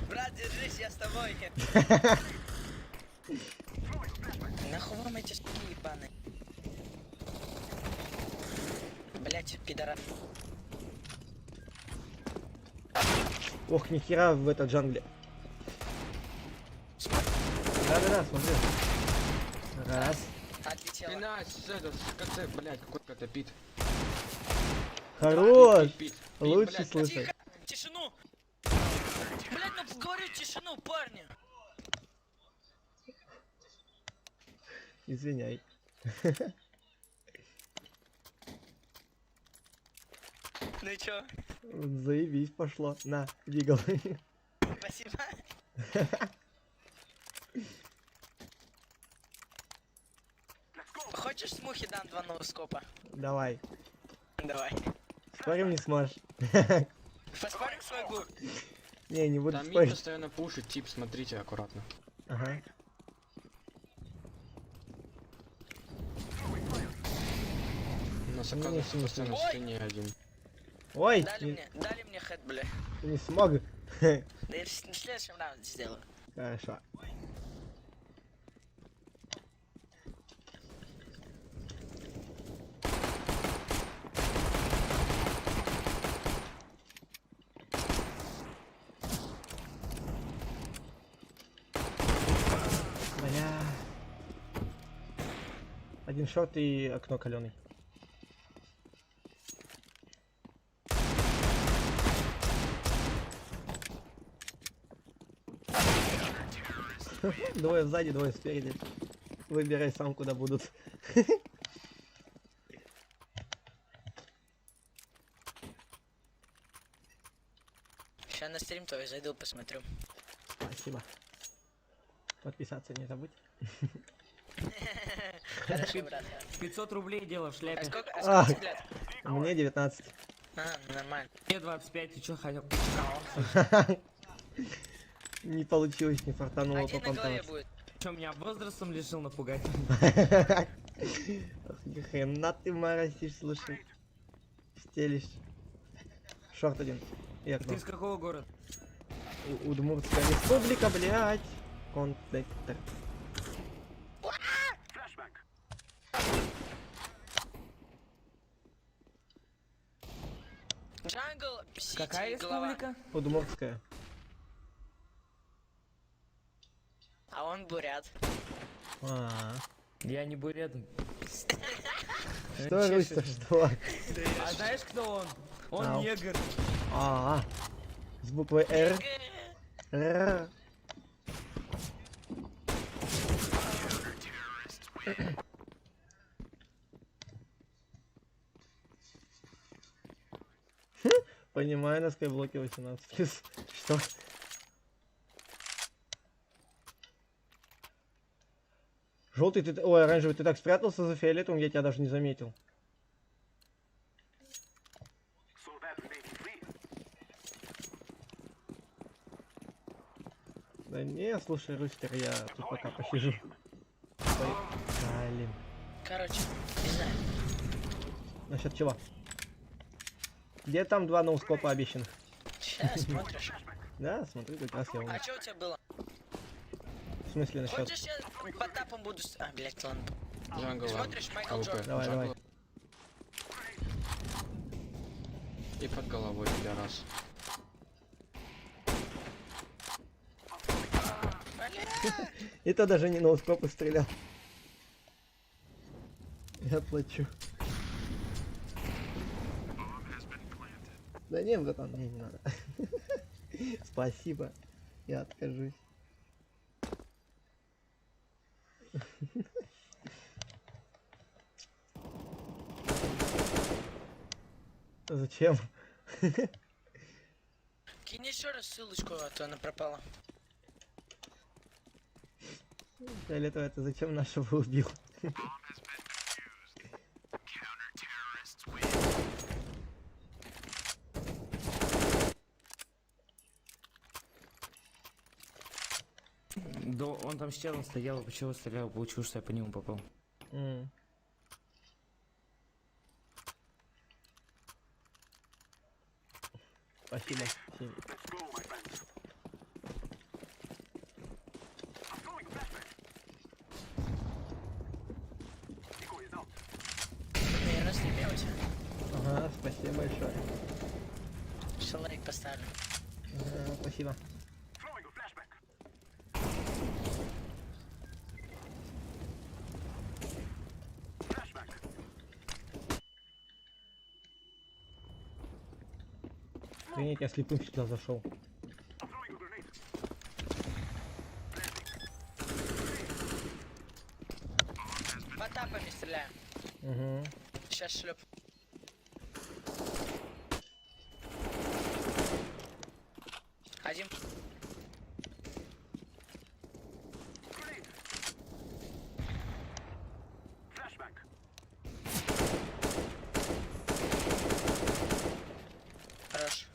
Брат, держись, я с тобой. Нахуй вам эти штуки ебаные? Блять, пидора. Ох, нихера в этот джангле. Да, смотри. Раз. Отлетела. КТ, блядь, какой КТ пит. Хорош. Пит. Лучше слышать. Тихо, тишину. Блять, ну говорю тишину, парни. Извиняй. Ну и чё? Заебись пошло. На, двигал. Спасибо. Хочешь смухи дам 2 ноускопа? Давай. Давай. Спорим, не сможешь. Поспорим смогу? Не буду Там мид спорить. постоянно пушит, тип, смотрите аккуратно. Ага. У нас оказывается постоянно в стене один. Ой, Дали мне хэт, бля. не смог. Да я в следующем раунде сделаю. Хорошо. Бля. Один шорт и окно каленый. Двое сзади, двое спереди. Выбирай сам, куда будут. Сейчас на стрим твой зайду, посмотрю. Спасибо. Подписаться не забудь. Хорошо, брат. 500 рублей дело в шляпе. А сколько лет? Мне 19. Нормально. Мне 25, ты чё хотел почекал? Не получилось, не фартануло Один на голове попонтоваться. будет. Чё, меня возрастом решил напугать? Ох, ни хрена ты моросишь, слушай. Стелишь. Шорт один. И Ты окно. из какого города? Удмуртская республика, блядь. Контектор. Джангл, Какая республика? Удмуртская. А он бурят. Я не бурят. Что, Русь-то, что? А знаешь, кто он? Он негр. С буквой Р. Р. Понимаю, на скайблоке 18+. Что? Желтый ты... Ой, оранжевый, ты так спрятался за фиолетовым, я тебя даже не заметил. Да не, слушай, Рустер, я тут пока посижу. Блин. Короче, не знаю. Насчет чего? Где там 2 ноускопа обещанных? Сейчас смотришь. Да, смотри, как раз я умер. А что у тебя было? В смысле насчет? Хочешь, я по тапам буду... А, блядь, ладно. Джангл. Смотришь, Майкл АВП. Джордан. Давай, давай. И под головой, пидорас. И то даже не ноускопы стрелял. Я плачу. Да не, братан, мне не надо. Спасибо. Я откажусь. Зачем? Кинь еще раз ссылочку, а то она пропала. Фиолетовый, это зачем нашего убил? Да, он там с телом стоял, почему стрелял, получилось, что я по нему попал. Спасибо. Я раз не пьете. Ага, спасибо большое. Еще лайк поставлю. Ага, спасибо. Охренеть, я слепым сюда зашел. По тапами стреляю. Угу. Сейчас шлеп. Один. Хорош.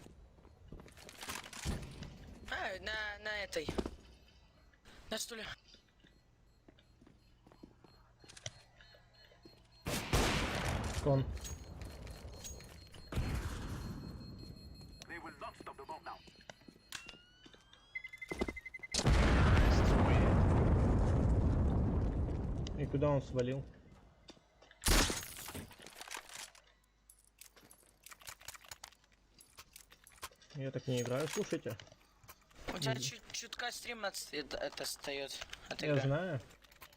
На этой. На стуле. Кон. И куда он свалил? Я так не играю, слушайте. У тебя чутка стрим это остается. Я знаю.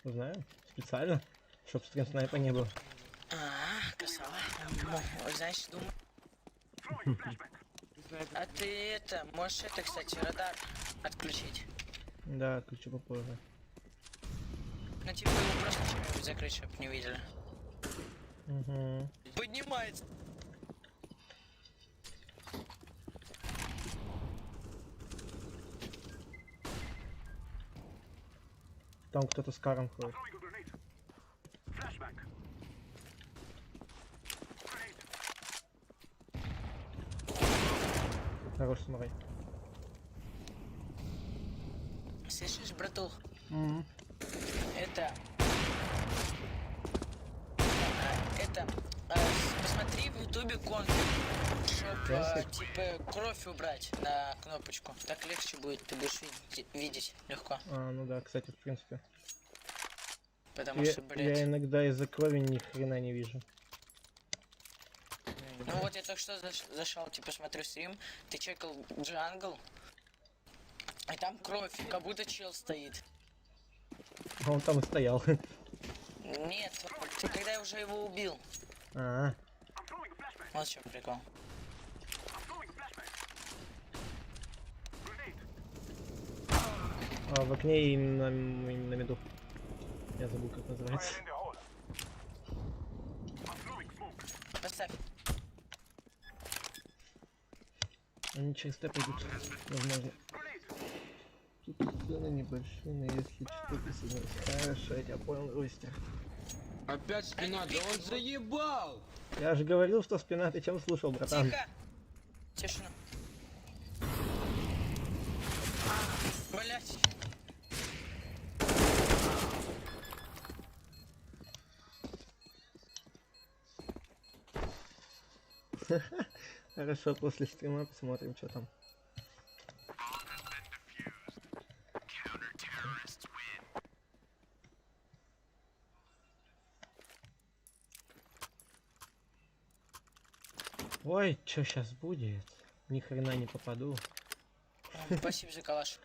Знаю. Специально. Чтоб стрим снайпа не был. Красава. Знаешь, думаю. А ты это, можешь это, кстати, радар отключить. Да, отключу попозже. Ну типа его просто чем-нибудь закрыть, чтоб не видели. Угу. Поднимается. Там кто-то с каром ходит. Хорош самурай. Слышишь, братух? Угу. Это... посмотри в ютубе конфиг, чтобы типа кровь убрать на кнопочку. Так легче будет, ты будешь видеть легко. Ну да, кстати, в принципе. Потому что, блядь... Я иногда из-за крови ни хрена не вижу. Ну вот я только что зашел, типа смотрю стрим, ты чекал джангл, и там кровь, как будто чел стоит. А он там и стоял. Нет, ты когда я уже его убил. Вот в чем прикол. В окне и на меду. Я забыл, как называется. Поставь. Они через Т пойдут, возможно. Тут цены небольшие, но если что-то согласен. Хорошо, я тебя понял, Ростер. Опять спина, да он заебал! Я же говорил, что спина, ты чем слушал, братан? Тихо! Тишина. Блять. Хорошо, после стрима посмотрим, что там. Ой, что сейчас будет? Ни хрена не попаду. Спасибо за калаш.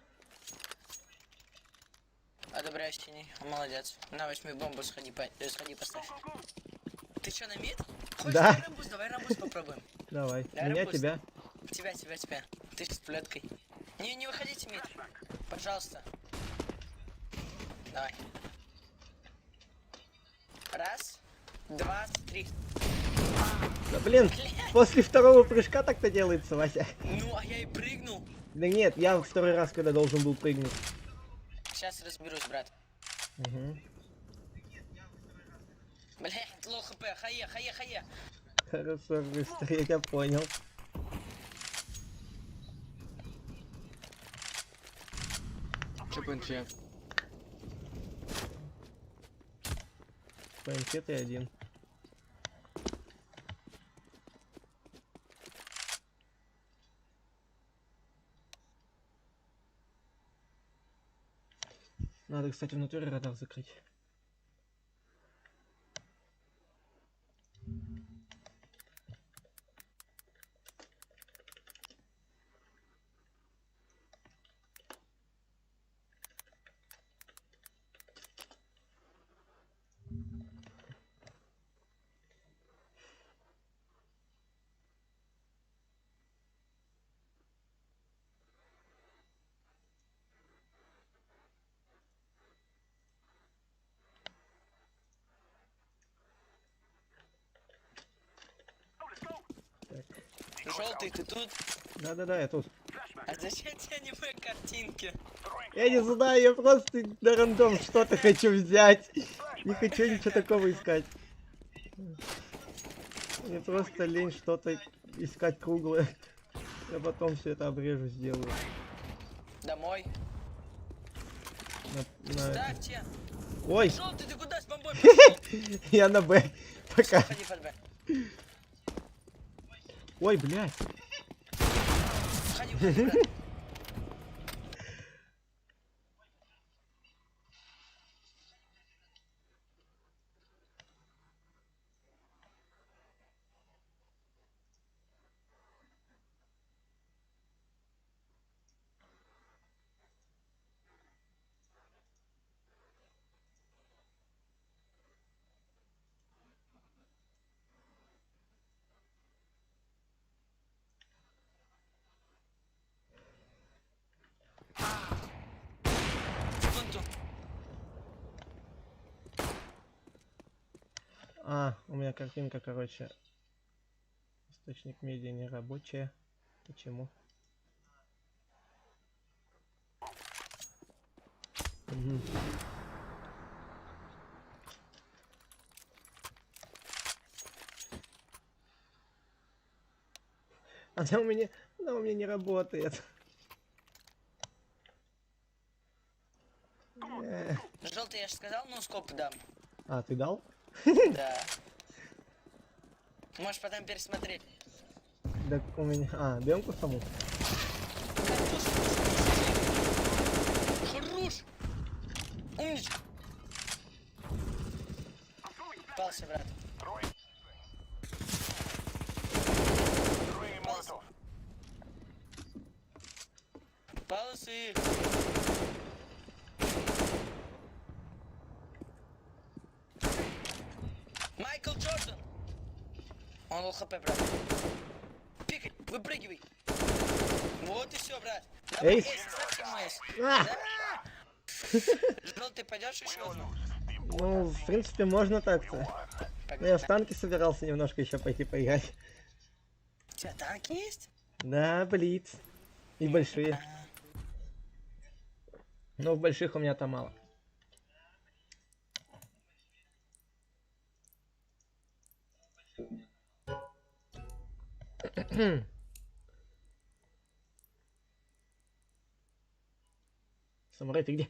Одобряю, синий. Молодец. На, возьми бомбу, сходи поставь. Ты что, на мид? Хочешь, да. Давай рамбус попробуем. Давай. Давай Меня, рамбус. тебя. Тебя. Ты с плеткой. Не выходите мид. Пожалуйста. Давай. Раз, два, три. Да блин, после второго прыжка так-то делается, Вася. Ну, а я и прыгнул. Да нет, я второй раз, когда должен был прыгнуть. Сейчас разберусь, брат. Угу. Блядь, лоу хп, хае. Хорошо, быстро, я тебя понял. Че по инфе? По инфе ты один. Надо, кстати, в натуре радар закрыть. Желтый, ты тут? Да-да-да, я тут. А зачем тебе аниме картинки? Я не знаю, я просто на рандом что-то хочу взять. Не хочу ничего такого искать. Мне просто лень что-то искать круглое. Я потом все это обрежу, сделаю. Домой. На... Ставьте. Ой! Желтый, ты куда с бомбой? Я на Б. Пока. Ходи под Б. Ой, блядь. Ходи, брат. Секунду. А, у меня картинка, короче. Источник медиа не рабочая. Почему? Угу. Она у меня не работает. Желтый, я же сказал, ну скоп дам. А, ты дал? Да. Можешь потом пересмотреть. Да у меня... А, демку саму? Хорош! Умничка! Пался, брат. Пался. Пался. Майкл Джордан! Он лоу хп, брат. Пикай, выпрыгивай. Вот и все, брат. Давай, Эйс. эйс. А! Желтый, пойдешь еще одну? Ну, в принципе, можно так-то. Но я в танки собирался немножко еще пойти поиграть. У тебя танки есть? Да, блиц. И большие. Но в больших у меня там мало. Самурай, ты где?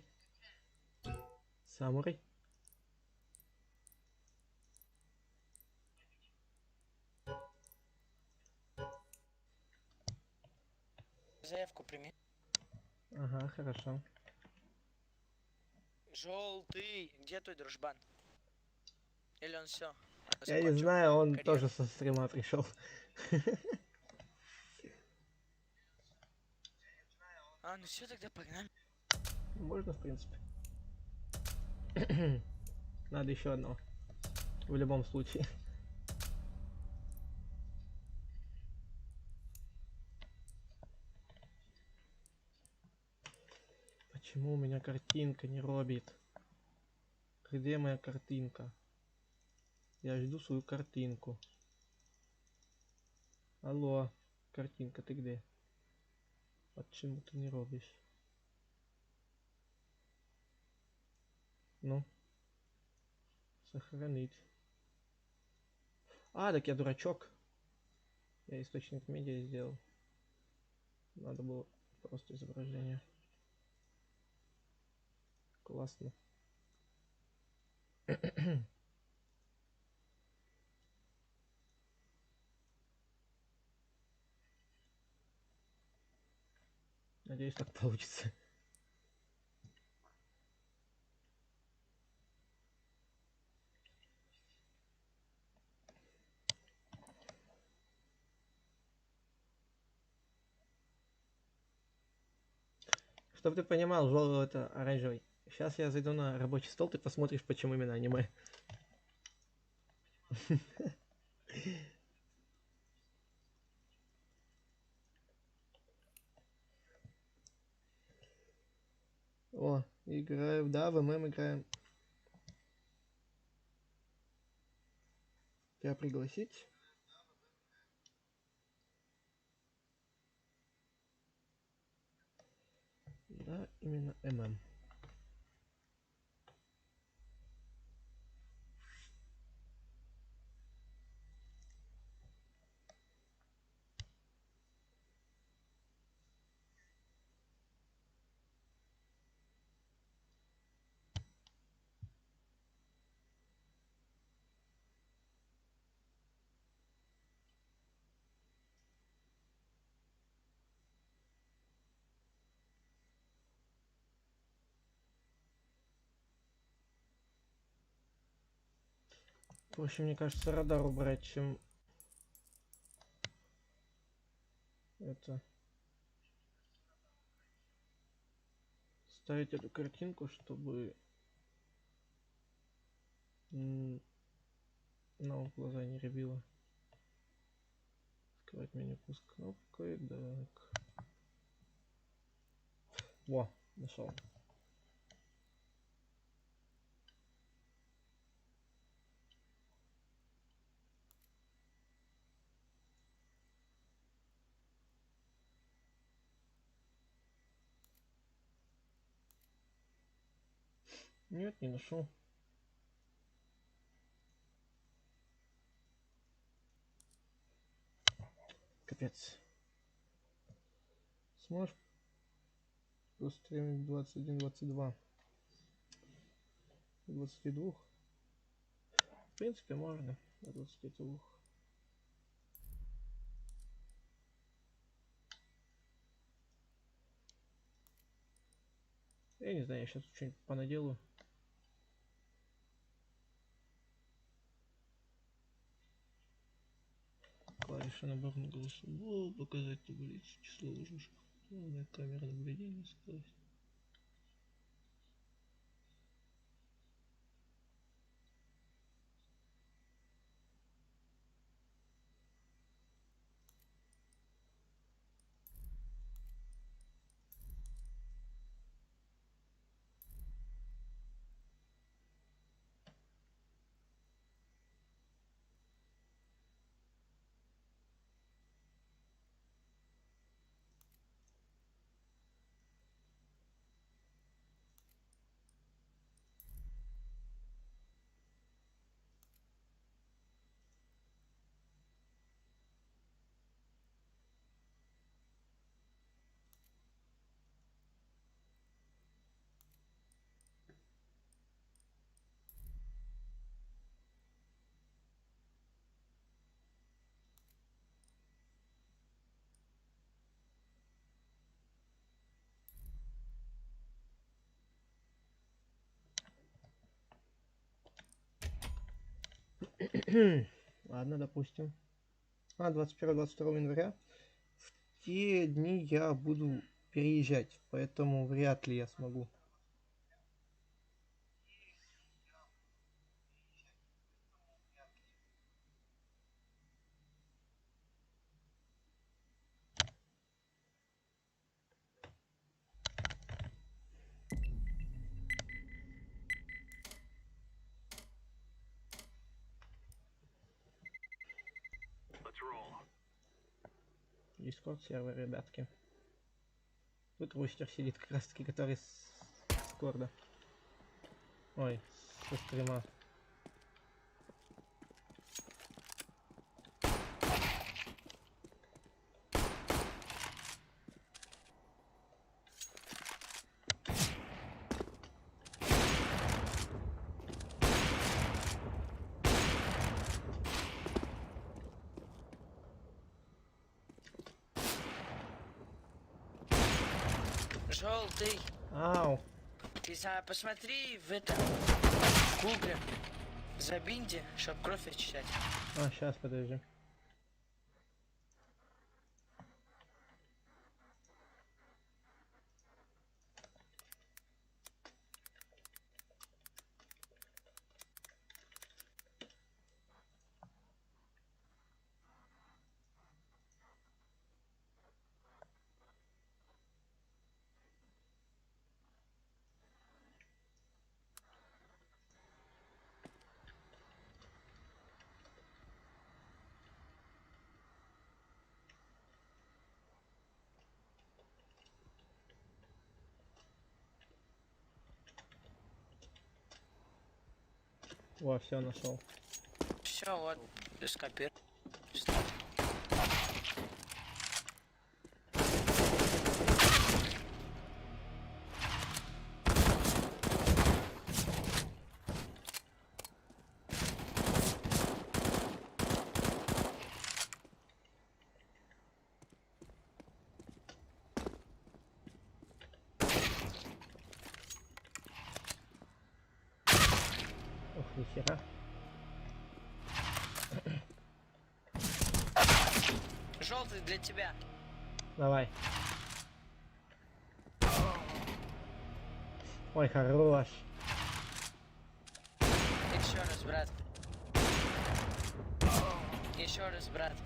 Самурай? Заявку прими. Ага, хорошо. Желтый, где твой дружбан? Или он все? Я не знаю, он тоже со стрима пришел. А, ну все, тогда погнали. Можно, в принципе. Надо еще одного. В любом случае. Почему у меня картинка не робит? Где моя картинка? Я жду свою картинку. Алло, картинка, ты где? Почему ты не робишь? Ну? Сохранить. А, так я дурачок. Я источник медиа сделал. Надо было просто изображение. Классно. Надеюсь, так получится. Чтоб ты понимал, это оранжевый. Сейчас я зайду на рабочий стол, ты посмотришь, почему именно аниме. О, играю, да, в ММ играем. Тебя пригласить? Да, именно ММ. Проще, мне кажется, радар убрать, чем это ставить эту картинку, чтобы нам в глаза не рябило. Открывать меню пуск кнопкой, так. Во, нашел. Нет, не нашел. Капец. Сможешь постримить 21-22? 22. В принципе, можно до 22. Я не знаю, я сейчас что-нибудь понаделаю. Клавиша набор на голосового, показать таблицу, число ложечек, главная камера наблюдения, скорость. Ладно, допустим. 21-22 января. В те дни я буду переезжать, поэтому вряд ли я смогу. Discord сервер, ребятки. Тут Рустер сидит как раз таки, который с Дискорда. Ой, со стрима. Желтый. Ау. Ты посмотри в это, в гугле, забиньте, чтоб кровь очищать. А, сейчас, подожди. Во, все нашел. Все, вот, скопир. Ух, нихера. Желтый для тебя. Давай. Ой, хорош. Еще раз, брат. Еще раз, брат.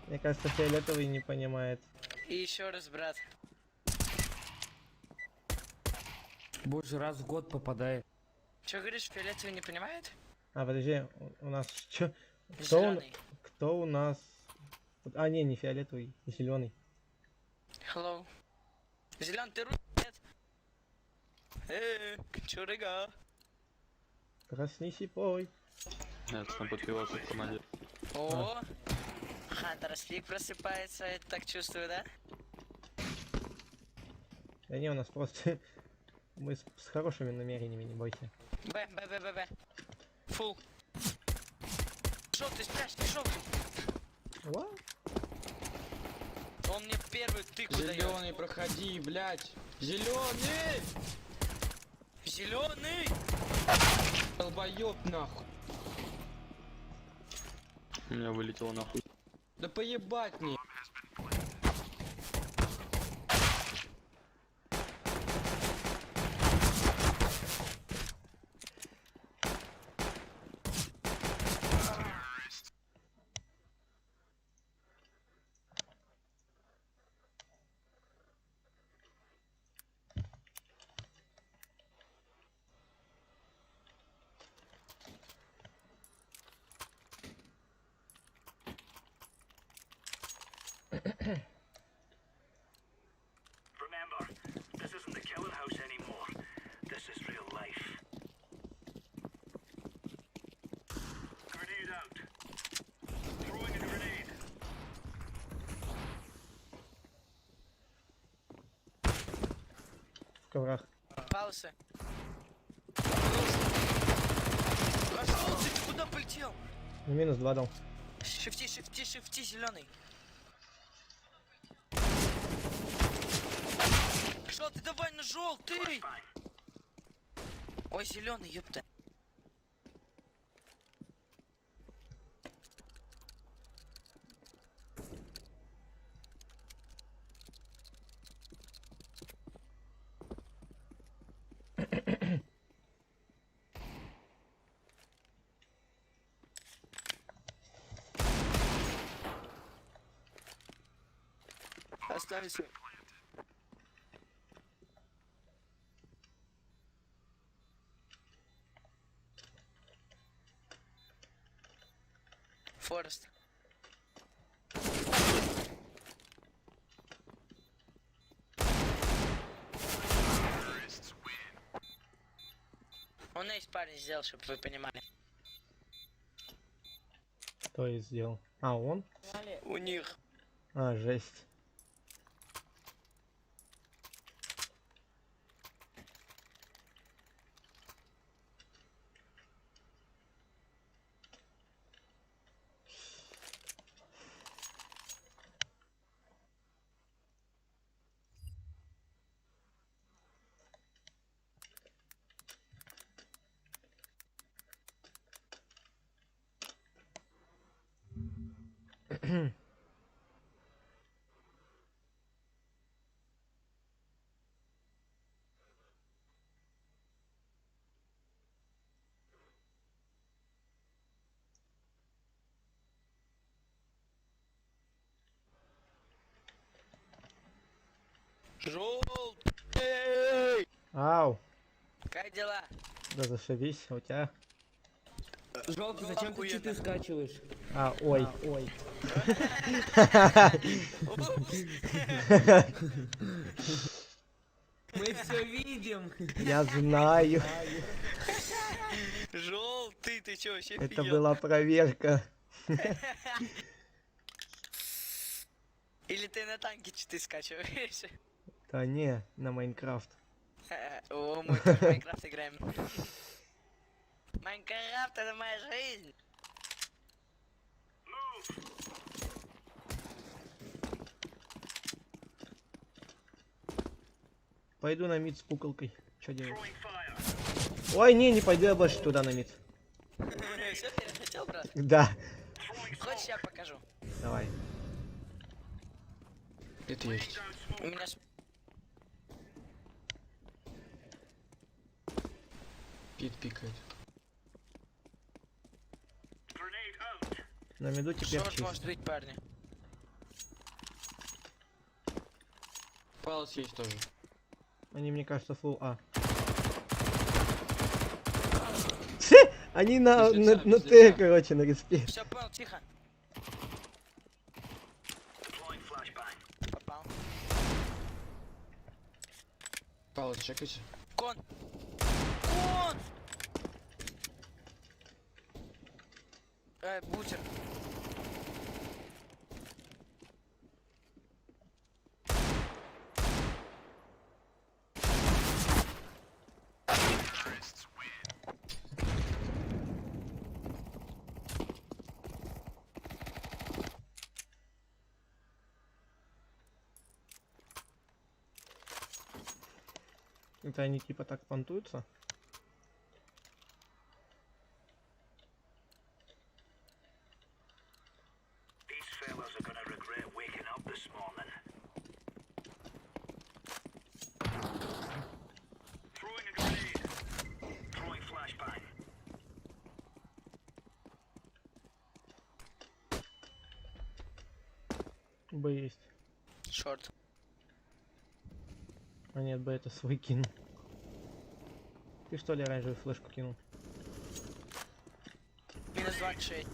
Мне кажется, фиолетовый не понимает. И еще раз, брат. Больше раз в год попадает. Че говоришь, фиолетовый не понимает? А, подожди, у нас чё? Зеленый. Кто у нас? А, не фиолетовый, зеленый. Hello. Зеленый, ты нет? Чурыга. Проснись и пой. Нет, там подпевался в команде. О, Хантер Слик просыпается, я так чувствую, да? Да не, у нас просто... Мы с хорошими намерениями, не бойся. Б. Фул. Желтый, спрячь, не желтый. What? Он мне первый тыку дает. Зеленый, проходи, блядь. Зеленый! Зеленый! Долбоёб нахуй. У меня вылетело нахуй. Да поебать мне. Remember, this isn't the killing house anymore. This is real life. Grenade out. Throwing a grenade. В коврах. Паусы. А желтый, ты куда полетел? Ну, минус 2 дал. Шифти, зеленый. Желтый, давай на желтый! Ой, зеленый, ёпта. Оставайся. Форест. Он есть парень сделал, чтобы вы понимали. Кто и сделал? А, он? У них. А, жесть. Желтый! Ау, Как дела? да зашибись, а у тебя? Желтый, зачем ты читы скачиваешь? А, ой. ой. Мы все видим. Я знаю. Желтый, ты чё вообще Это офигел? была проверка. Или ты на танке читы скачиваешь? Да не, на Майнкрафт. О, мы тоже в Майнкрафт играем. Майнкрафт — это моя жизнь. Пойду на мид с пуколкой. Что делать? Ой, не пойду я больше туда на мид. Все, ты хотел, брат? Да. Хочешь, я покажу? Давай. Это есть. У меня Пит пикает. На миду теперь шорт чисто. может быть, парни. Палец есть тоже. Они, мне кажется, фулл А. Они на Т, короче, на респе. Все, понял, тихо. Попал. Палец чекайте. Кон! Кон! Бутер. Это они типа так понтуются? Б есть. Шорт. А нет, Б это свой кинул. Ты что ли оранжевую флешку кинул? Минус 26.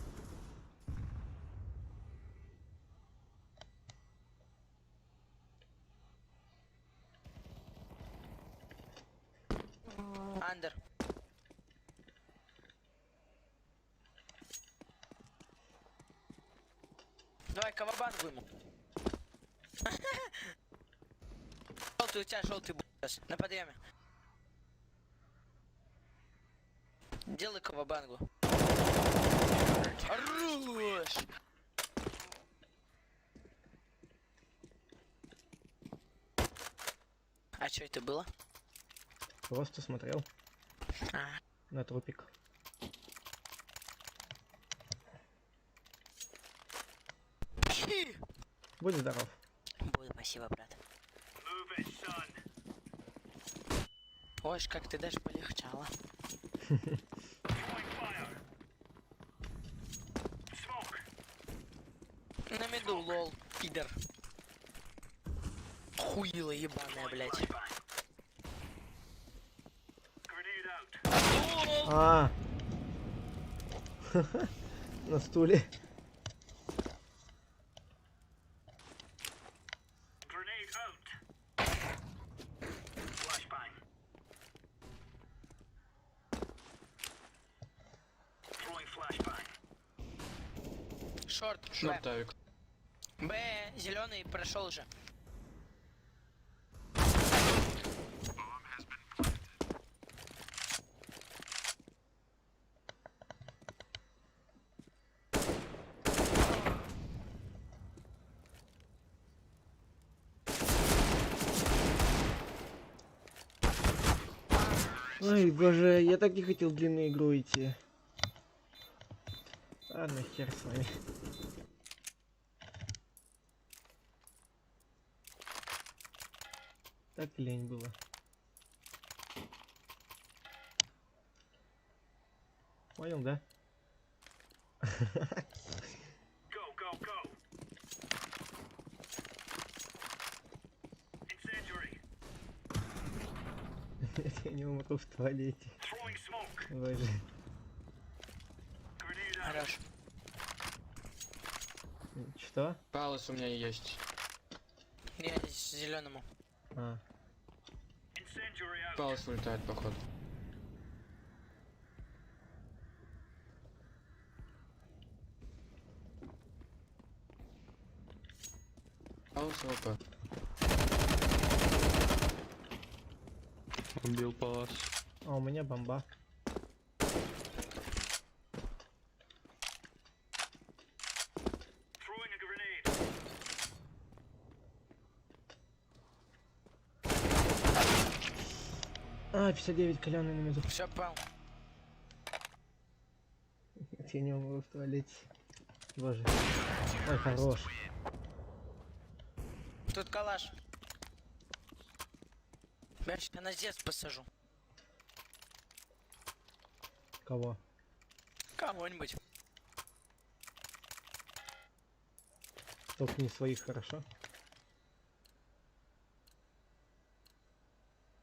Андер. Давай кавабангу ему. Желтый, у тебя желтый будет сейчас, на подъеме. Делай кавабангу. Хорош! А что это было? Просто смотрел на трупик. Будь здоров. Будет, спасибо, брат. Ой, как ты даже полегчало. На меду, лол, пидор. Хуило ебаное, блядь. А, на стуле. Шорт, Шорт авик. Б, зеленый прошел уже. Ой, боже, я так не хотел в длинную игру идти. Ладно, хер с вами. Так лень было. Понял, да? Go, go, go. Incendiary. Я не умру в туалете. Throwing smoke. Боже. Grenade out. Хорош. Что? Палец у меня есть. Не, зеленому. А. Incendiary out. Палец улетает, походу. Палец ВП. Убил палас. А у меня бомба. Throwing a grenade. А, 59 каляны на минуту. Все, пал. Я не умру в туалете. Боже. Ой, хорош. Тут калаш. Я сейчас на здесь посажу. Кого? Кого-нибудь. Только не своих, хорошо?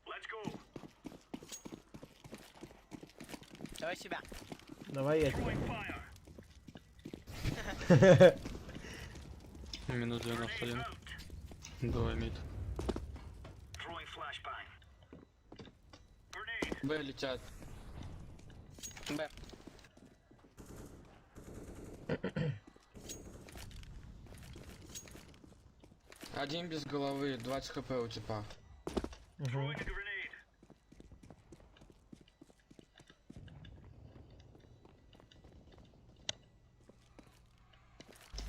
Let's go. Давай себя. Давай я тебя. Throwing fire. Минус 91. Out. Давай мид. Throwing flashbang. Grenade. Б летят. Б. Один без головы, 20 хп у типа. Throwing a grenade.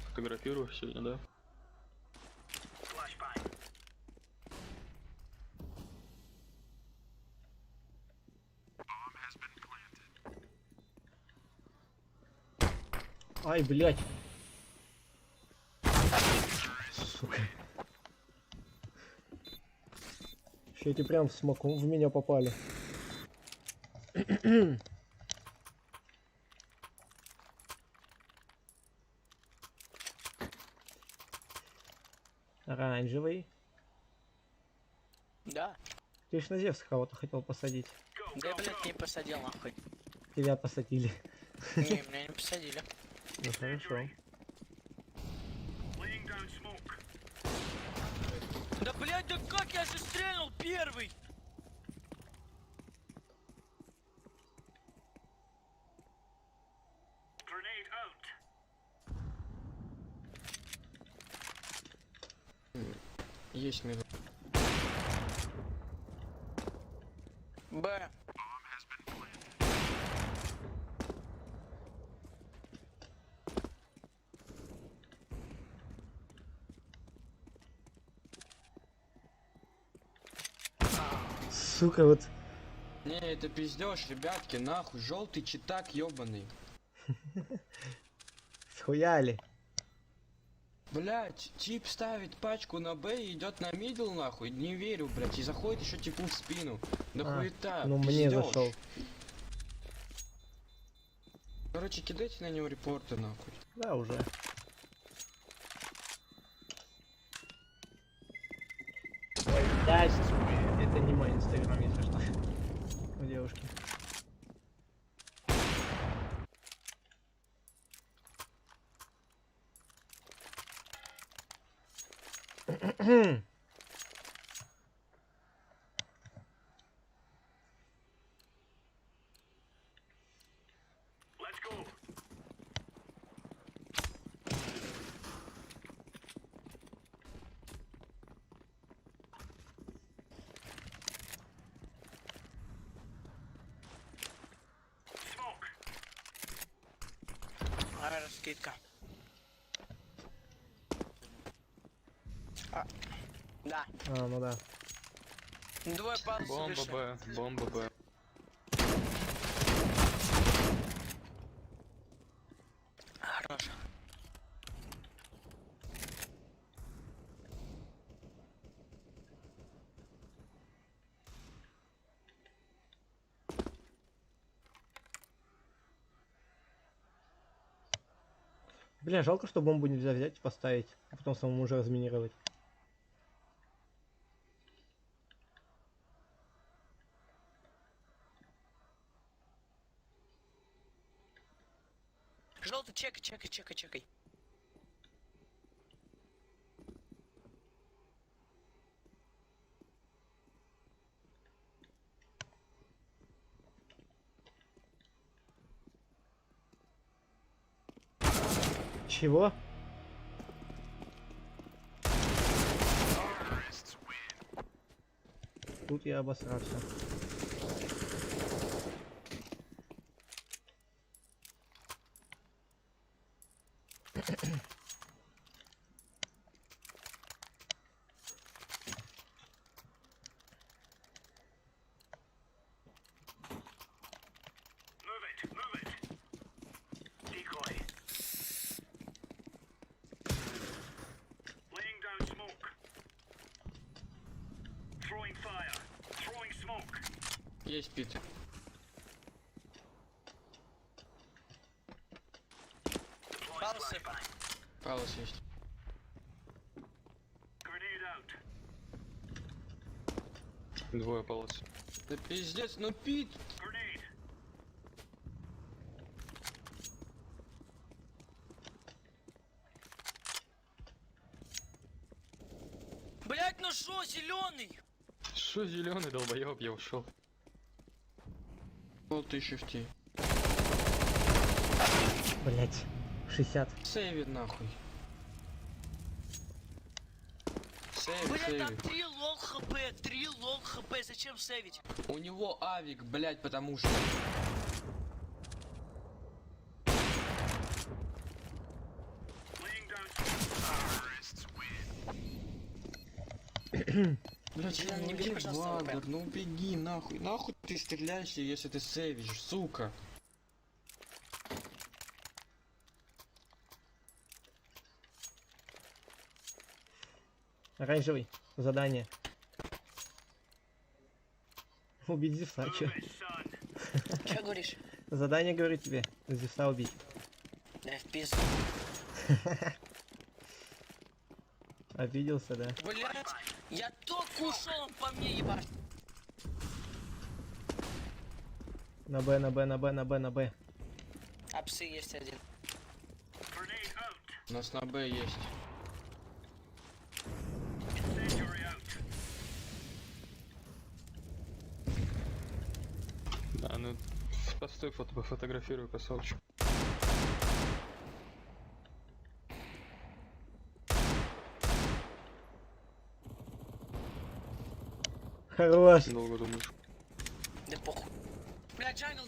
Фотографируешь сегодня, да? Flashbang. Ай, блядь. Сука. Еще эти прям в смоку в меня попали. Оранжевый. Да. Ты ж на Зевс кого-то хотел посадить. Да я, блядь, не посадил нахуй. Тебя посадили. Не, меня не посадили. Ну хорошо. Laying down smoke. Да, блядь, да как я же стрельнул первый? Grenade out. Есть мид. Б. Сука, вот. Не, это пиздёж, ребятки, нахуй, желтый читак ёбаный. Схуяли. Блять, тип ставит пачку на Б и идет на мидл нахуй, не верю, блять, и заходит еще типу в спину. Да хуета, ну мне пиздёж. зашел. Короче, кидайте на него репорты нахуй. Да, уже. Да, это не мой инстаграм, если что. У девушки. Let's go. скидка. А, да. А, ну да. Двое палцев Бомба выше. Б, бомба Б. Хорош. Бля, жалко, что бомбу нельзя взять и поставить, а потом самому уже разминировать. Желтый, чекай. Чего? Тут я обосрался. Move it. Decoy. Laying down smoke. Throwing fire. Throwing smoke. Есть пит. Палцы. Палос есть. Grenade out. Двое полос. Да пиздец, ну пит! Grenade. Блять, ну шо, зеленый? Что зеленый долбоеб, я ушел. Вот еще в ти. Блять. 60. Сейвит нахуй. Сейвит, Блять, там сейвит. 3 лол хп, зачем сейвить? У него авик, блять, потому что. Laying down Блять, Зеленый, не бери, пожалуйста, Вагнер, ну беги нахуй. Нахуй ты стреляешь, если ты сейвишь, сука. Оранжевый. Задание. Убить Зевса, чё? Че говоришь? Задание, говорю тебе. Зевса убить. Да в пизду. Обиделся, да? Блять, я только ушел, он по мне ебать. На Б, на Б, на Б, на Б, на Б. А псы есть один. grenade out. У нас на Б есть. Incendiary out. Да, ну постой, пофотографирую косовочку. Хорош. Долго думаешь? Да похуй. Бля, джангл.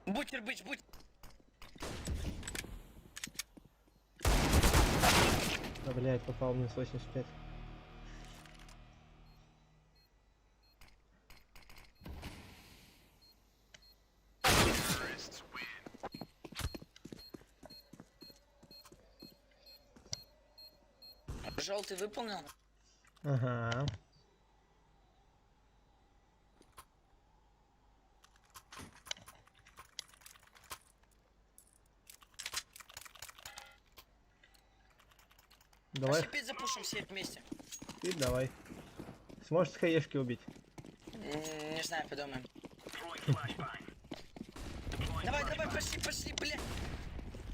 Бутер быть. Да, блядь, попал минус 85. Желтый выполнил? Ага. Давай. Теперь запушим все вместе. И давай. Сможешь с хаешки убить? Не знаю, подумаем. Давай, пошли, бля.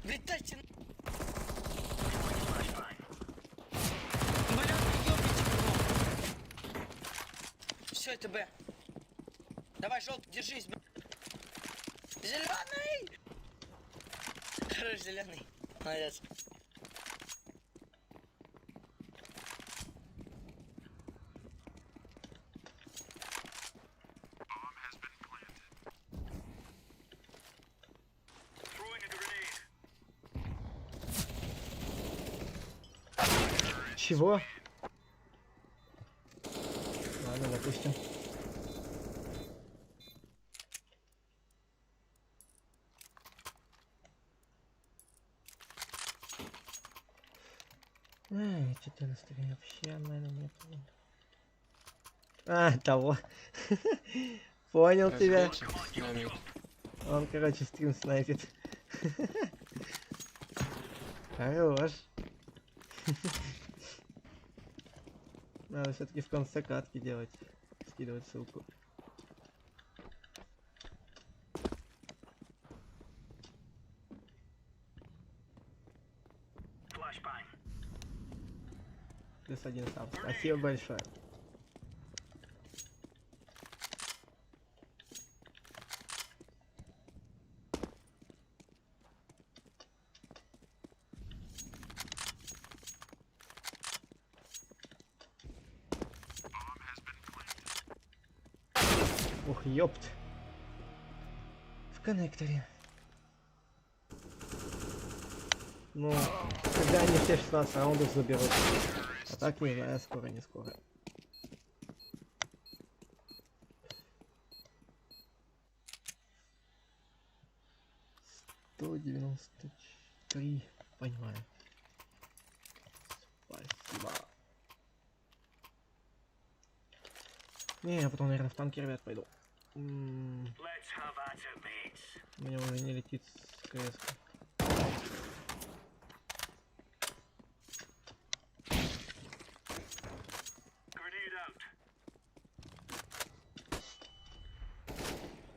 Летайте. Бля, ёбните его. Все, это Б. Давай, желтый, держись, Б. Зеленый! Хорош, зеленый. Молодец. Чего? Ладно, допустим. Ай, что-то настроение вообще, наверное, нет. А, того. Понял тебя. Он, короче, стрим снайпит. Хорош. Надо все-таки в конце катки делать. Скидывать ссылку. Плюс 1 сам. Спасибо большое. Ух, ёпт. В коннекторе. Ну, когда они все 16 раундов заберут. А так не знаю, скоро, не скоро. $193. Понимаю. Спасибо. Не, я потом, наверное, в танке, ребят, пойду. У меня уже не летит с КС.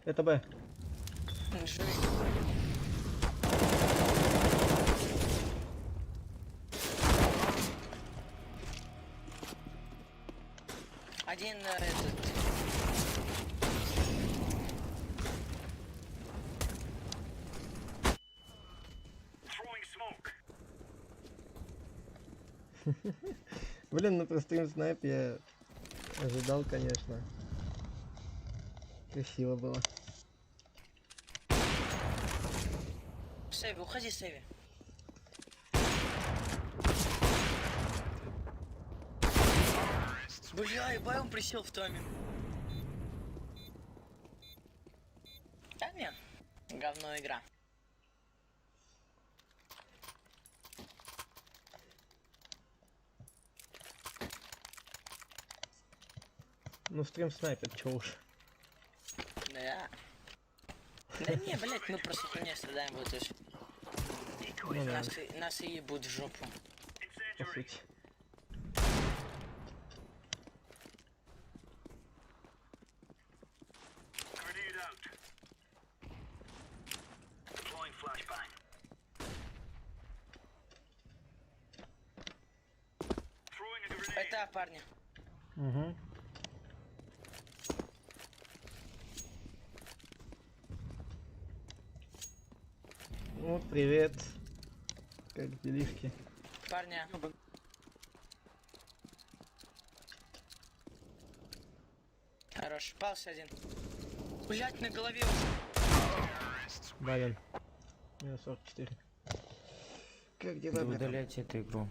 Это Б. Один этот. Блин, ну про стрим снайп я ожидал, конечно. Красиво было. Сэви, уходи, Сэви. Бля, ебай, он присел в тайминг. Да нет, говно игра. Ну стрим снайпер, чё уж. Да. Да не, блять, мы просто хуйня страдаем, вот и Ну, да, нас и ебут в жопу. по сути. Это парни. Угу. Ну, привет. Как делишки? Парня. Хорош, пался один. Блять, на голове уже. Блин. Минус 44. Как дела, Да братан? удаляйте эту игру.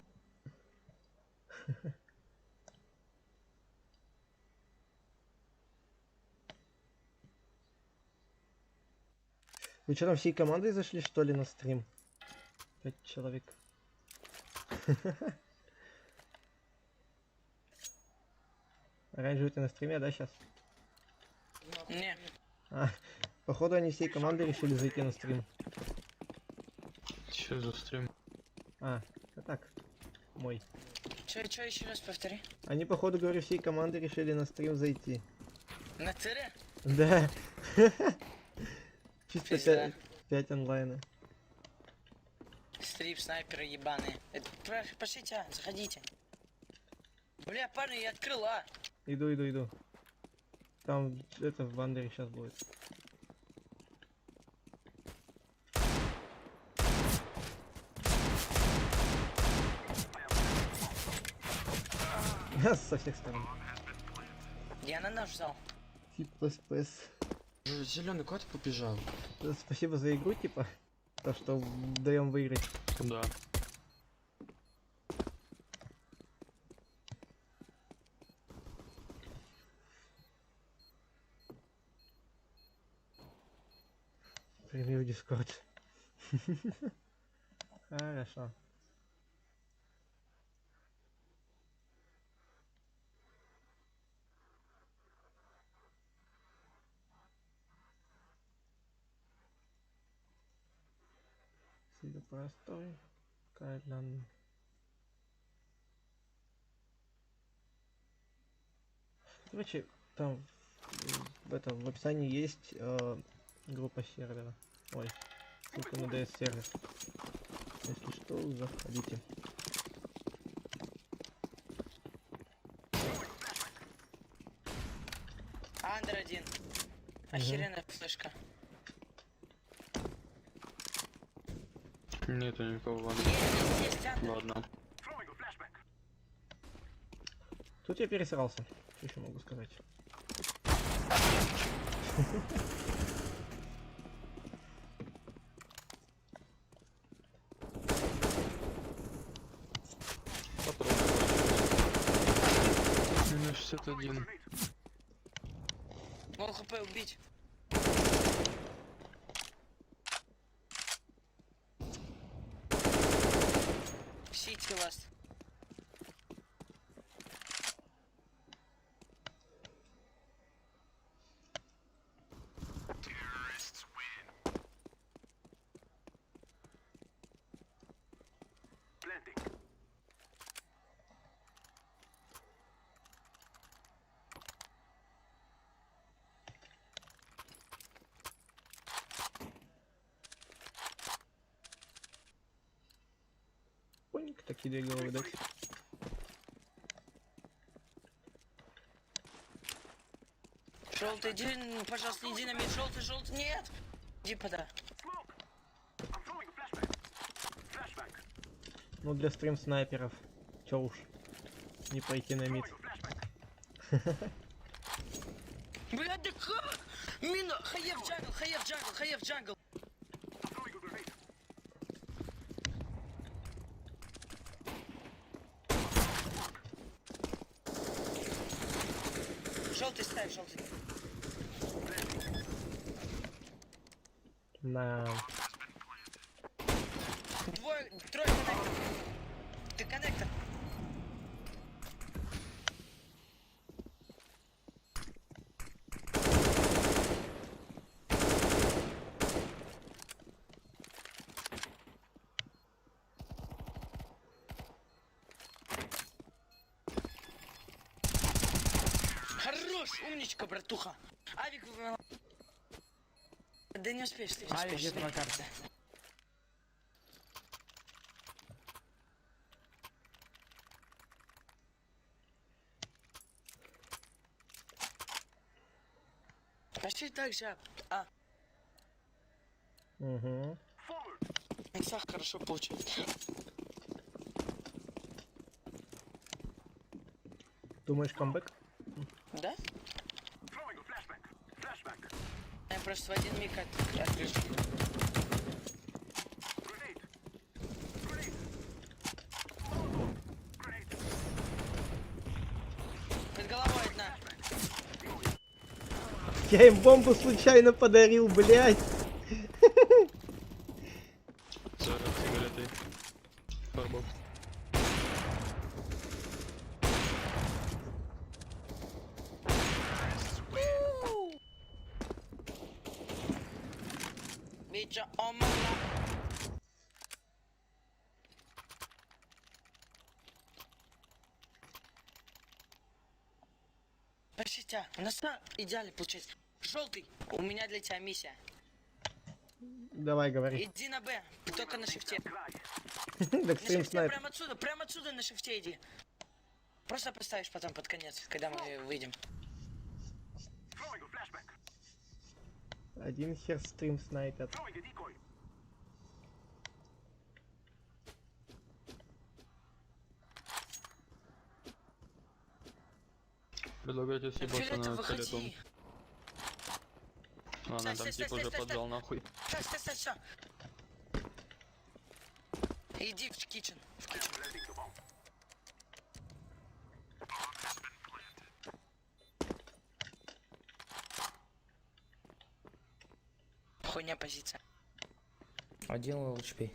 Вы что, там всей командой зашли, что ли, на стрим? 5 человек. Раньше ты на стриме, да, сейчас? Не. А, походу они всей командой решили зайти на стрим. Че за стрим? А, это так. Мой. Че, еще раз повтори? Они, походу, говорю, всей командой решили на стрим зайти. На тире? Да. Чисто Пизда. 5 онлайна. Стрип, снайперы ебаные. Пошлите, заходите. Бля, парни, я открыл, а. Иду. Там это в бандере сейчас будет. Со всех сторон. Я на наш взял. C++. Зеленый кот побежал. Спасибо за игру, типа. То, что даем выиграть. Да. Прими в Discord. Хорошо. Сильно простой. Кайдлан. Короче, там в описании есть группа сервера. Ой, ссылка на DS сервер. Если что, заходите. Андер 1. Охеренная флешка. Нету никого в Есть, Андер. Ладно. Тут я пересрался. Что еще могу сказать? Минус 61. Мол хп убить. Сити ласт. Поник, такие две головы дать. Желтый, иди, пожалуйста, иди на мид. Желтый, желтый, нет! Иди пода. Ну для стрим снайперов. Чё уж. Не пойти на мид. Блядь, да как? Мина, хаев джангл, хаев джангл, хаев джангл. Желтый ставь, желтый. На. Трое коннектор. Ты коннектор. Хорош, умничка, братуха. Авик, да не успеешь, ты не успеешь. Авик где-то на карте. Почти так же. Угу. Иксах хорошо получается. Думаешь, камбэк? Да? Я просто в один миг отключу. Под головой одна. Я им бомбу случайно подарил, блядь. Зараз сигареты. Фарбокс. Бича омала. Почти, у нас на идеале получается. Желтый, у меня для тебя миссия. Давай, говори. Иди на Б, только на шифте. Так стрим снайп. Прямо отсюда на шифте иди. Просто поставишь потом под конец, когда мы выйдем. Один хер стрим снайпят. Предлагаю тебе съебаться Фиолетовый, на телетон. выходи. Ладно, там типа уже поджал нахуй. Все. Иди в кичен. Хуйня позиция. Один лучше пей.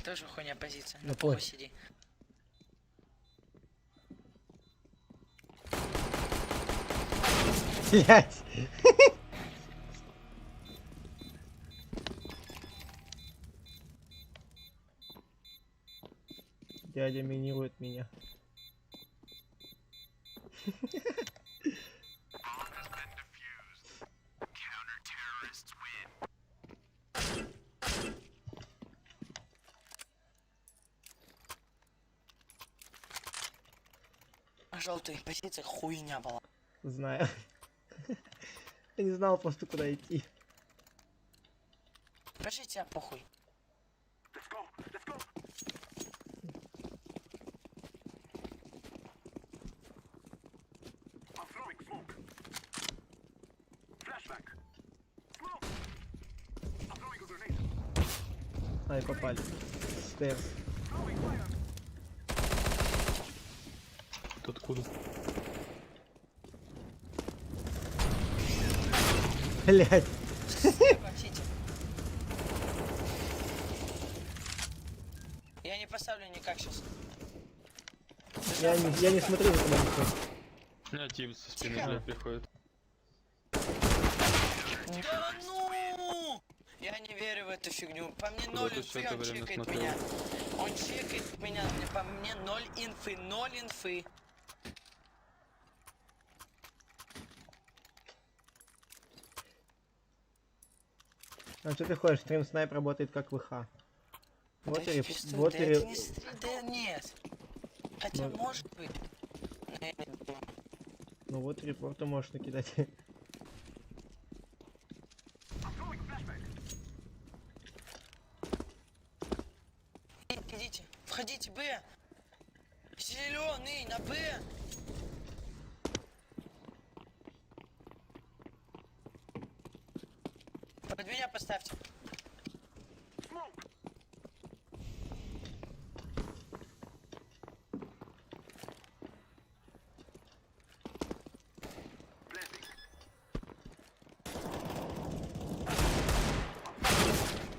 Тоже хуйня позиция. Ну, На плохо. полу сиди. Блять. Дядя минирует меня. Желтая позиция хуйня была. Знаю. Я не знал просто куда идти. Пошли тебя похуй. Ай, попали. Стейрс. Ты откуда? Блять. Я не поставлю никак сейчас. Я не смотрю за тобой никто. У меня тип со спины, Тихо. блядь, приходит. Да ну! Я не верю в эту фигню. По мне Куда 0 ты всё инфы, это он время чекает смотрел? меня. Он чекает меня, по мне 0 инфы, 0 инфы. А что ты ходишь? Стрим снайп работает как ВХ. Вот Да и пиздец, вот да и это не да нет. Хотя Ну. может быть. Но я не думаю. ну вот репорта можешь накидать. Идите, входите, Б. Зеленый на Б. Под меня поставьте.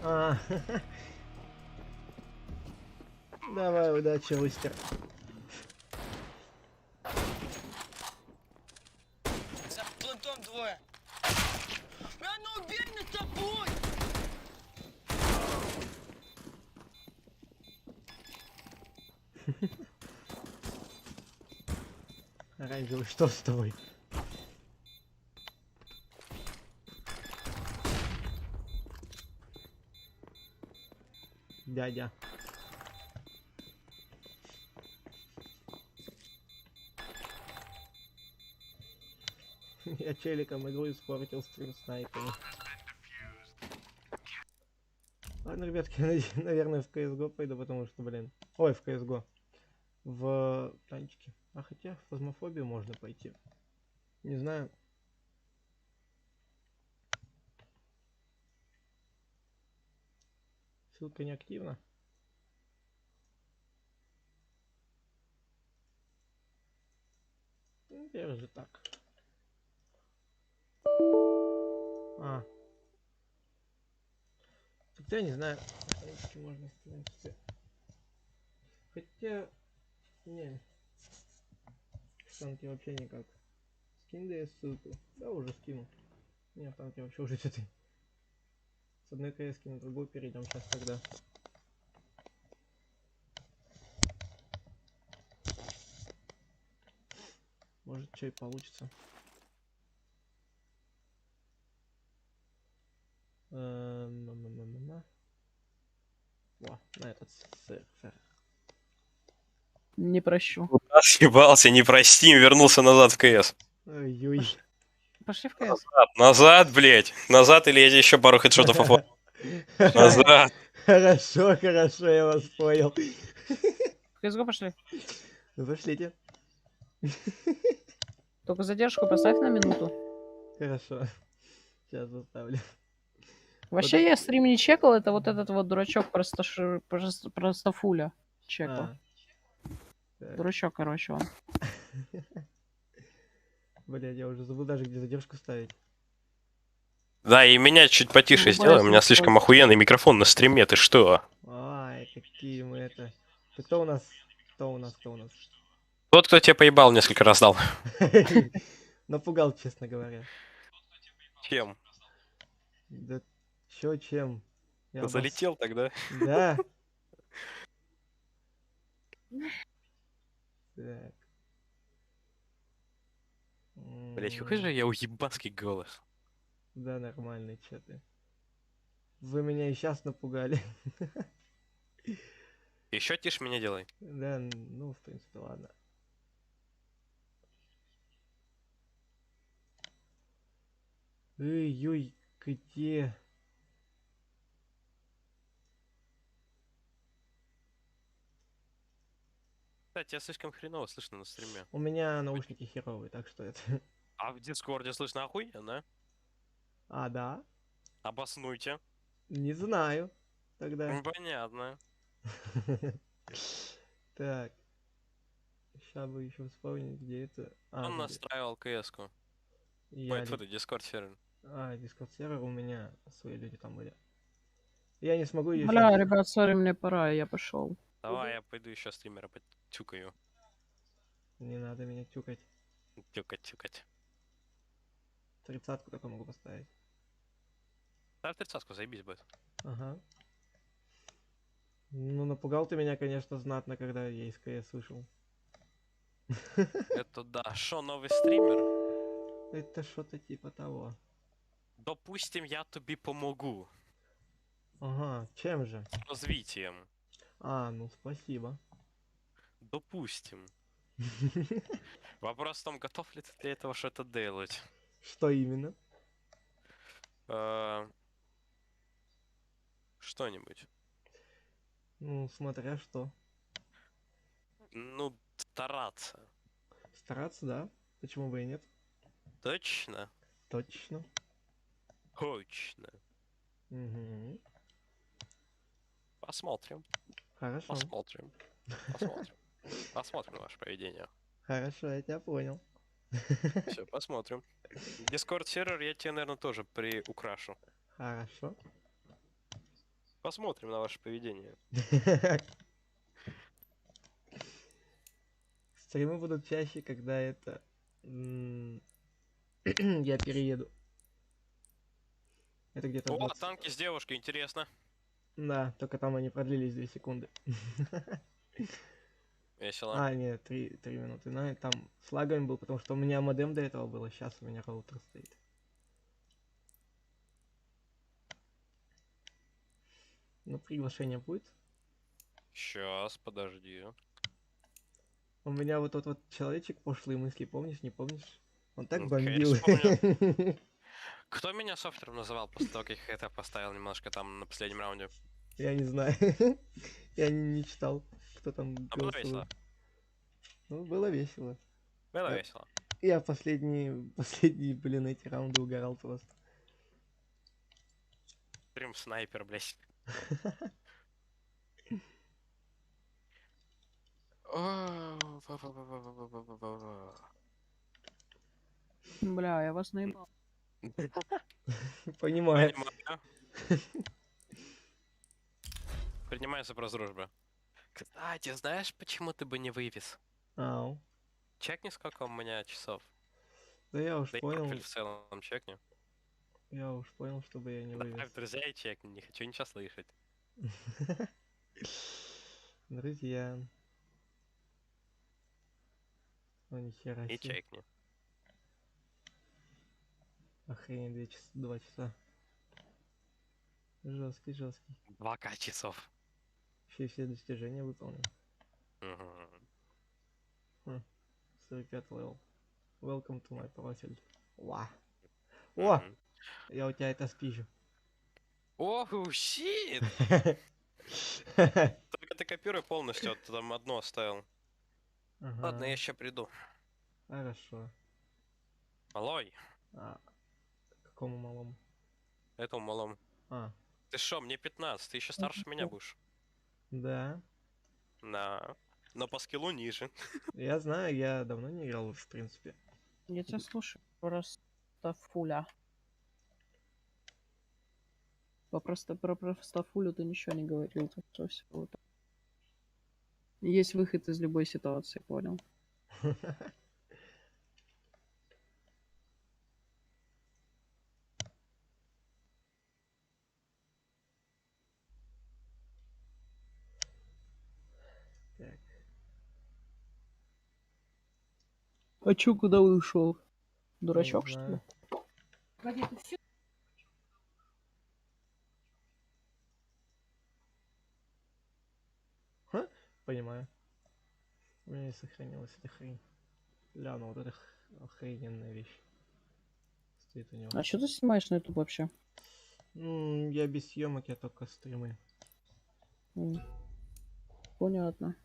А, давай, удачи, Рустер. За плантом двое. А ну убей над тобой! Оранжевый, что с тобой? Дядя. Я челиком игру испортил стрим снайпера. Ладно, ребятки, наверное, в CSGO пойду, потому что, блин. Ой, в CSGO. В танчике. А хотя в фазмофобию можно пойти. Не знаю. Ссылка не активна. Ну, теперь же так. А. Хотя не знаю. Танчики можно ставить все. Хотя... Не. В танке вообще никак. Скинь да ссылку. Да, уже скину. Нет, в танке вообще уже что-то. С одной КСки на другую перейдем сейчас тогда. Может, что и получится. Во, на этот серфер. Не прощу. Съебался, не простим, вернулся назад в КС. Ой-ой. Пошли в КС. Назад, блять. Назад, или я тебе еще пару хедшотов оформлю. Назад. Хорошо, хорошо, я вас понял. В CSGO пошли. Ну пошлите. Только задержку поставь на минуту. Хорошо. Сейчас заставлю. Вообще я стрим не чекал, это вот этот вот дурачок простофуля чекал. Так. Дурачок, короче, он. Блядь, я уже забыл даже, где задержку ставить. Да, и меня чуть потише Ну, сделай, у бывает, меня не слишком сложно. охуенный микрофон на стриме, ты что? Ай, какие мы это... Ты кто у нас? Кто у нас? Кто у нас? Тот, кто тебе поебал, несколько раз дал. Напугал, честно говоря. Чем? Да чё, чем? Я Ты вас- залетел тогда? Да. Так. Блять, какой же я уебанский голос. Да, нормальный, чё ты. Вы меня и сейчас напугали. Еще тише меня делай. Да, ну, в принципе, ладно. Ой-ой, где? Кстати, тебя слишком хреново слышно на стриме. У меня наушники херовые, так что это... А в Дискорде слышно охуенно? А, да? Обоснуйте. Не знаю. Тогда. Понятно. Так. Сейчас бы еще вспомнить, где это. А, Он где- настраивал КС-ку. Я Ой, это Дискорд сервер. Дискорд сервер у меня свои люди там были. Я не смогу ее Бля, ребят, сори, мне пора, я пошел. Давай, я пойду еще стримера потюкаю. Не надо меня тюкать. Тюкать. 30-ку только могу поставить. Ставь 30-ку, заебись будет. Ага. Ну, напугал ты меня, конечно, знатно, когда я из КС вышел. Это да. Шо, новый стример? Это что-то типа того. Допустим, я тобі помогу. Ага, чем же? С развитием. А, ну спасибо. Допустим. Вопрос в том, готов ли ты для этого что-то делать. Что именно? Что-нибудь. Ну, смотря что. Ну, стараться. Стараться, да? Почему бы и нет? Точно? Точно. Точно. Угу. Посмотрим. Хорошо. Посмотрим. Посмотрим. Посмотрим ваше поведение. Хорошо, я тебя понял. Все, посмотрим. Дискорд сервер я тебе, наверное, тоже приукрашу. Хорошо. Посмотрим на ваше поведение. Стримы будут чаще, когда это... я перееду. Это где-то... О, 20. танки с девушкой, интересно. Да, только там они продлились 2 секунды. Весело. А, нет, 3 минуты. Но там с лагами был, потому что у меня модем до этого было, сейчас у меня роутер стоит. Ну, приглашение будет. Сейчас, подожди. У меня вот тот вот человечек пошлые мысли, помнишь, не помнишь? Он так Ну, бомбил. конечно, помню. Кто меня софтером называл после того, как я это поставил немножко там на последнем раунде? Я не знаю. Я не читал, кто там А было голосовал. весело. Ну, было весело. Было Я- весело. Я последние, блин, эти раунды угорал просто. Стрим снайпер, блядь. Бля, я вас наебал. Понимаю. Понимаю. Принимаю запрос дружбы. Кстати, знаешь, почему ты бы не вывез? Ау. Чекни, сколько у меня часов. Да я уж Да и понял. профиль в целом чекни. Я уж понял, чтобы я не Добавь вывез. друзья и чекни, не хочу ничего слышать. Друзья. Ну нихера И себе. чекни. Охренеть, 2 часа. Жесткий. 2К часов. Еще и все достижения выполнил. Мгм. 45 левел. Welcome to my profile. Ва. О! Я у тебя это спижу. Оху, щит! Только ты копируй полностью, а то там одно оставил. Ага. Ладно, я еще приду. Хорошо. Малой, Какому малому? этому малому. А, Ты шо, мне 15, ты еще старше меня будешь. да. Да. Но по скиллу ниже. Я знаю, я давно не играл, в принципе. Я тебя слушаю. Простофуля. Про простофулю ты ничего не говорил. Так что всё вот так. Есть выход из любой ситуации, понял? Так. А чё, куда ушел? Дурачок, Не что ли? знаю. Ха? Понимаю. У меня не сохранилась эта хрень. Ля, ну вот это охрененная вещь. Стоит у него. А что ты снимаешь на YouTube вообще? Я без съемок, я только стримы. Понятно.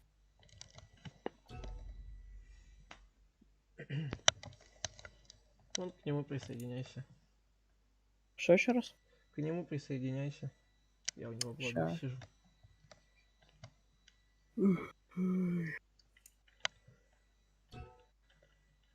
Вон к нему присоединяйся. Что еще раз? К нему присоединяйся. Я у него в лобби Ща. сижу.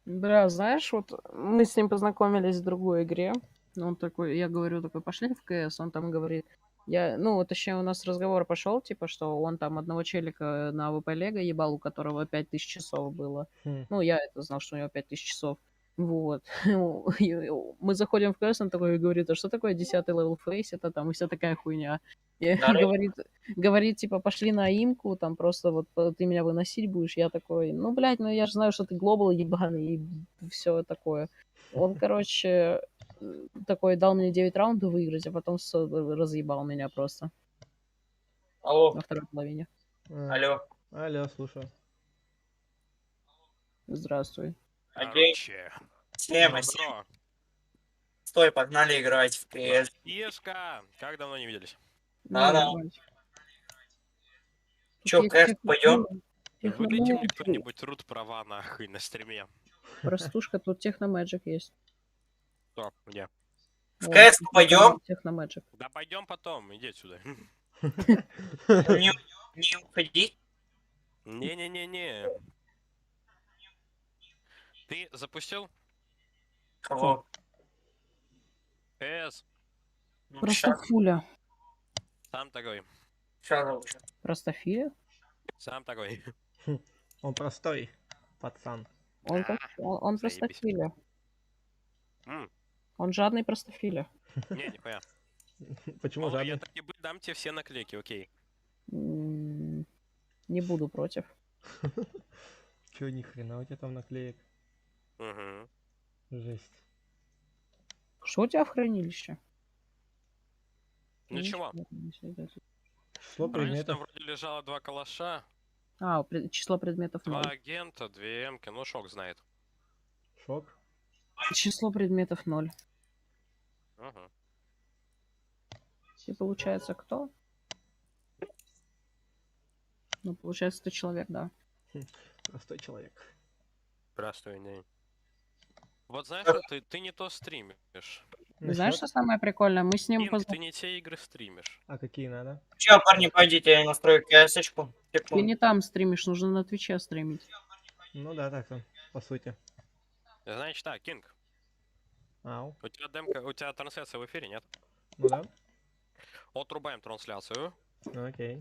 Бля, знаешь, вот мы с ним познакомились в другой игре. Он такой, я говорю, такой, пошли в КС, он там говорит, ну, точнее, у нас разговор пошел, типа, что он там одного челика на АВП Лего ебал, у которого 5000 часов было. Ну, я это знал, что у него 5000 часов. Вот. Мы заходим в КС, он такой говорит, а что такое 10-й левел фейс, это там, и вся такая хуйня. И говорит, типа, пошли на имку, там просто вот ты меня выносить будешь. Я такой, ну, блядь, ну я же знаю, что ты глобал ебаный и все такое. Он, короче, такой дал мне 9 раундов выиграть, а потом разъебал меня просто. Алло. На второй половине. Алло. Алло, слушаю. Здравствуй. Окей. Всем, Добро. Стой, погнали играть в КС. Ешка! Как давно не виделись? Да. Чё, в КС пойдем? Выдайте мне кто-нибудь рут права нахуй на стриме. Простушка, тут техномэджик есть. Что? Где? В КС пойдем? Техномэджик. Да пойдем потом, иди отсюда. Не уходи. Не-не-не-не. Ты запустил? Кого? КС. Простофуля. Сам такой. Простофиля? Сам такой. Он простой, пацан. Он простофиля. Он жадный простофиля. Не, нихуя. Почему Малой, жадный? я таки дам тебе все наклейки, окей. Не буду против. Чё, ни хрена у тебя там наклеек? Угу. Жесть. Что у тебя в хранилище? Ничего. Число Раньше предметов. там вроде лежало 2 калаша, Число предметов 2 0. агента, 2 эмки, ну шок знает. Шок? Число предметов 0. Угу. И получается кто? Ну, получается, ты человек, да. Простой человек. Простой день. Вот знаешь, что ты не то стримишь. Знаешь, что самое прикольное? Мы с ним Кинг, ты не те игры стримишь. А какие надо? Че, парни, пойдите, я настрою КС-очку. Ты не там стримишь, нужно на Твиче стримить. Ну да, так-то, по сути. Значит так, Кинг. Ау. У тебя демка, у тебя трансляция в эфире, нет? Ну да. Отрубаем трансляцию. Окей.